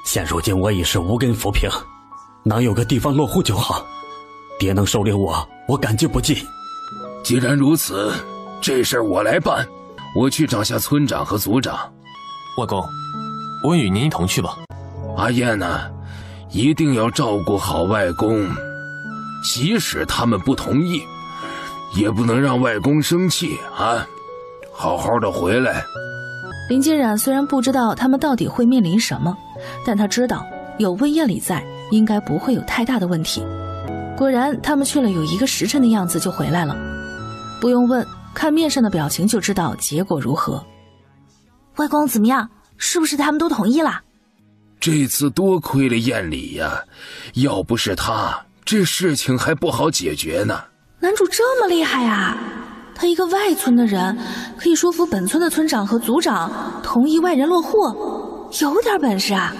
S13: 现如今我已是无根浮萍，能有个地方落户就好。爹能收留我，我感激不尽。
S18: 既然如此，这事儿我来办。我去找下村长和族长。
S1: 外公，我与您一同去吧。
S18: 阿燕呢，一定要照顾好外公，即使他们不同意，也不能让外公生气啊！好好的回来。
S10: 林金冉虽然不知道他们到底会面临什么，但他知道有温艳里在，应该不会有太大的问题。果然，他们去了有1个时辰的样子就回来了。不用问，看面上的表情就知道结果如何。
S2: 外公怎么样？是不是他们都同意了？
S18: 这次多亏了艳里呀，要不是他，这事情还不好解决呢。
S2: 男主这么厉害啊！他一个外村的人，可以说服本村的村长和族长同意外人落户，有点本事啊！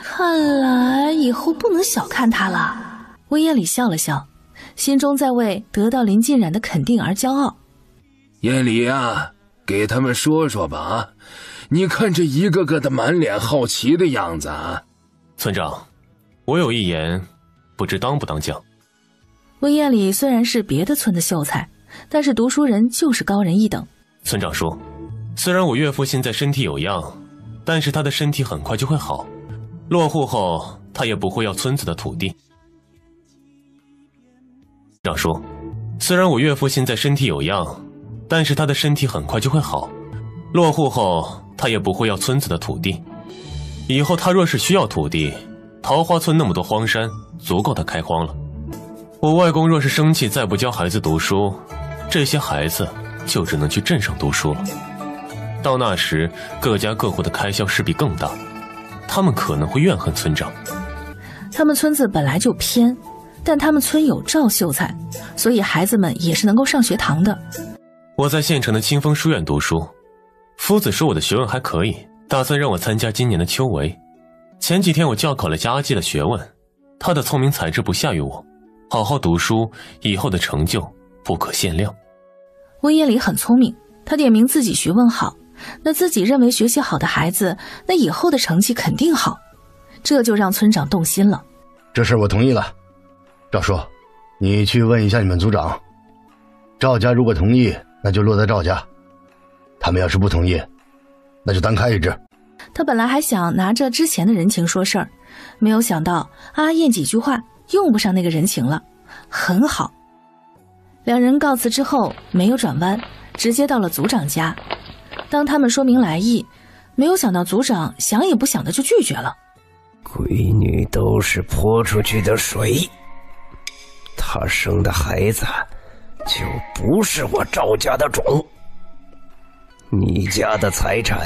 S2: 看来以后不能小看他了。
S10: 温艳里笑了笑，心中在为得到林静冉的肯定而骄傲。
S18: 艳里啊，给他们说说吧啊！你看这一个个的满脸好奇的样子啊！
S1: 村长，我有一言，不知当不当讲。
S10: 温艳里虽然是别的村的秀才，但是读书人就是高人一等。
S1: 村长说，虽然我岳父现在身体有恙，但是他的身体很快就会好。落户后，他也不会要村子的土地。长说，虽然我岳父现在身体有恙，但是他的身体很快就会好。落户后，他也不会要村子的土地。以后他若是需要土地，桃花村那么多荒山，足够他开荒了。我外公若是生气再不教孩子读书，这些孩子就只能去镇上读书了。到那时，各家各户的开销势必更大，他们可能会怨恨村长。
S2: 他们村子本来就偏，但他们村有赵秀才，所以孩子们也是能够上学堂的。
S1: 我在县城的清风书院读书，夫子说我的学问还可以，打算让我参加今年的秋闱。前几天我校考了家阿季的学问，他的聪明才智不下于我，好好读书，以后的成就不可限量。
S2: 温彦礼很聪明，他点名自己学问好，那自己认为学习好的孩子，那以后的成绩肯定好，这就让村长动心了。
S3: 这事我同意了，赵叔，你去问一下你们族长，赵家如果同意，那就落在赵家；他们要是不同意，那就单开一支。
S2: 他本来还想拿着之前的人情说事儿，没有想到阿燕几句话用不上那个人情了，很好。两人告辞之后没有转弯，直接到了族长家。当他们说明来意，没有想到族长想也不想的就拒绝了。
S11: 闺女都是泼出去的水，她生的孩子就不是我赵家的种。你家的财产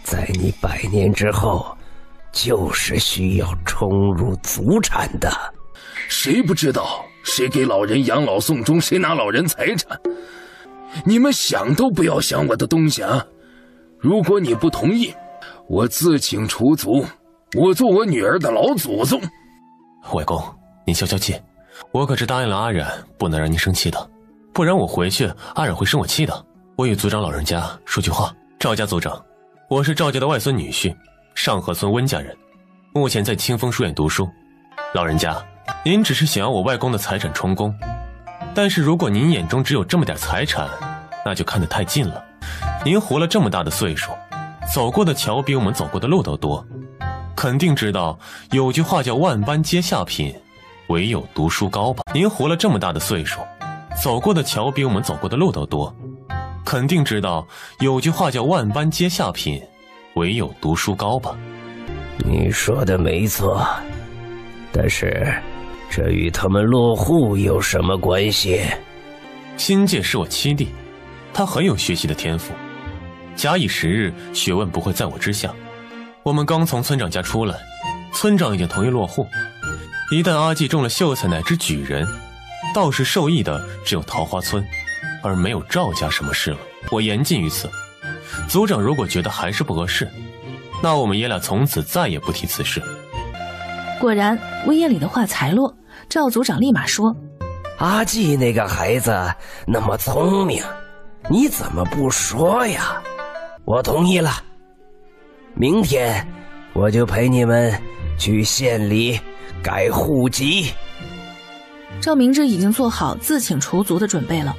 S11: 在你100年之后就是需要冲入族产的。
S18: 谁不知道谁给老人养老送终，谁拿老人财产？你们想都不要想我的东西啊！如果你不同意，我自请除族，我做我女儿的老祖宗。
S1: 外公，您消消气，我可是答应了阿染，不能让您生气的，不然我回去阿染会生我气的。我与族长老人家说句话，赵家族长，我是赵家的外孙女婿，上河村温家人，目前在清风书院读书。老人家，您只是想要我外公的财产充公，但是如果您眼中只有这么点财产，那就看得太近了。您活了这么大的岁数，走过的桥比我们走过的路都多，肯定知道有句话叫万般皆下品，唯有读书高吧。您活了这么大的岁数，走过的桥比我们走过的路都多，肯定知道有句话叫万般皆下品，唯有读书高吧。
S11: 你说的没错，但是这与他们落户有什么关系？
S1: 新界是我七弟，他很有学习的天赋，假以时日，学问不会在我之下。我们刚从村长家出来，村长已经同意落户。一旦阿季中了秀才乃至举人，到时受益的只有桃花村，而没有赵家什么事了。我言尽于此。族长如果觉得还是不合适，那我们爷俩从此再也不提此事。
S2: 果然，温彦礼的话才落，赵族长立马说：“
S11: 阿季那个孩子那么聪明，你怎么不说呀？我同意了，明天我就陪你们去县里改户籍。”
S2: 赵明志已经做好自请除族的准备了，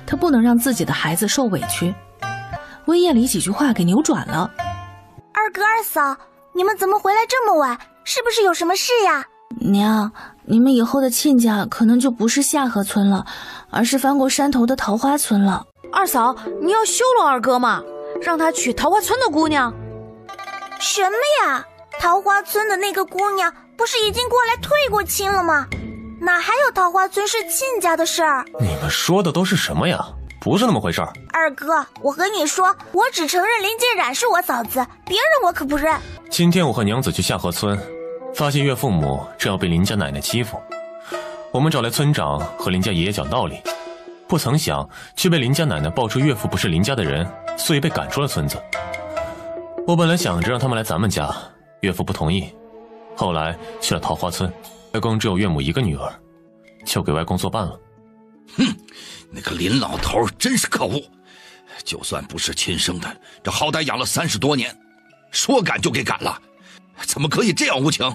S2: 他不能让自己的孩子受委屈。温彦礼几句话给扭转了：“
S6: 二哥二嫂，你们怎么回来这么晚？是不是有什么事呀？”
S2: 娘，你们以后的亲家可能就不是下河村了，而是翻过山头的桃花村了。
S14: 二嫂，你要羞辱二哥吗？让他娶桃花村的姑娘？
S6: 什么呀？桃花村的那个姑娘不是已经过来退过亲了吗？哪还有桃花村是亲家的事儿？
S1: 你们说的都是什么呀？不是那么回事儿。
S6: 二哥，我和你说，我只承认林婕冉是我嫂子，别人我可不认。
S1: 今天我和娘子去下河村，发现岳父母正要被林家奶奶欺负，我们找来村长和林家爷爷讲道理，不曾想却被林家奶奶爆出岳父不是林家的人，所以被赶出了村子。我本来想着让他们来咱们家，岳父不同意，后来去了桃花村，外公只有岳母一个女儿，就给外公作伴了。
S9: 哼，那个林老头真是可恶，就算不是亲生的，这好歹养了30多年，说赶就给赶了，怎么可以这样无情？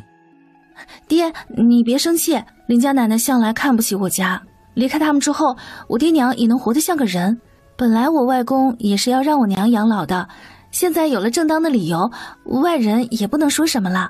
S2: 爹，你别生气，林家奶奶向来看不起我家，离开他们之后，我爹娘也能活得像个人。本来我外公也是要让我娘养老的，现在有了正当的理由，外人也不能说什么了。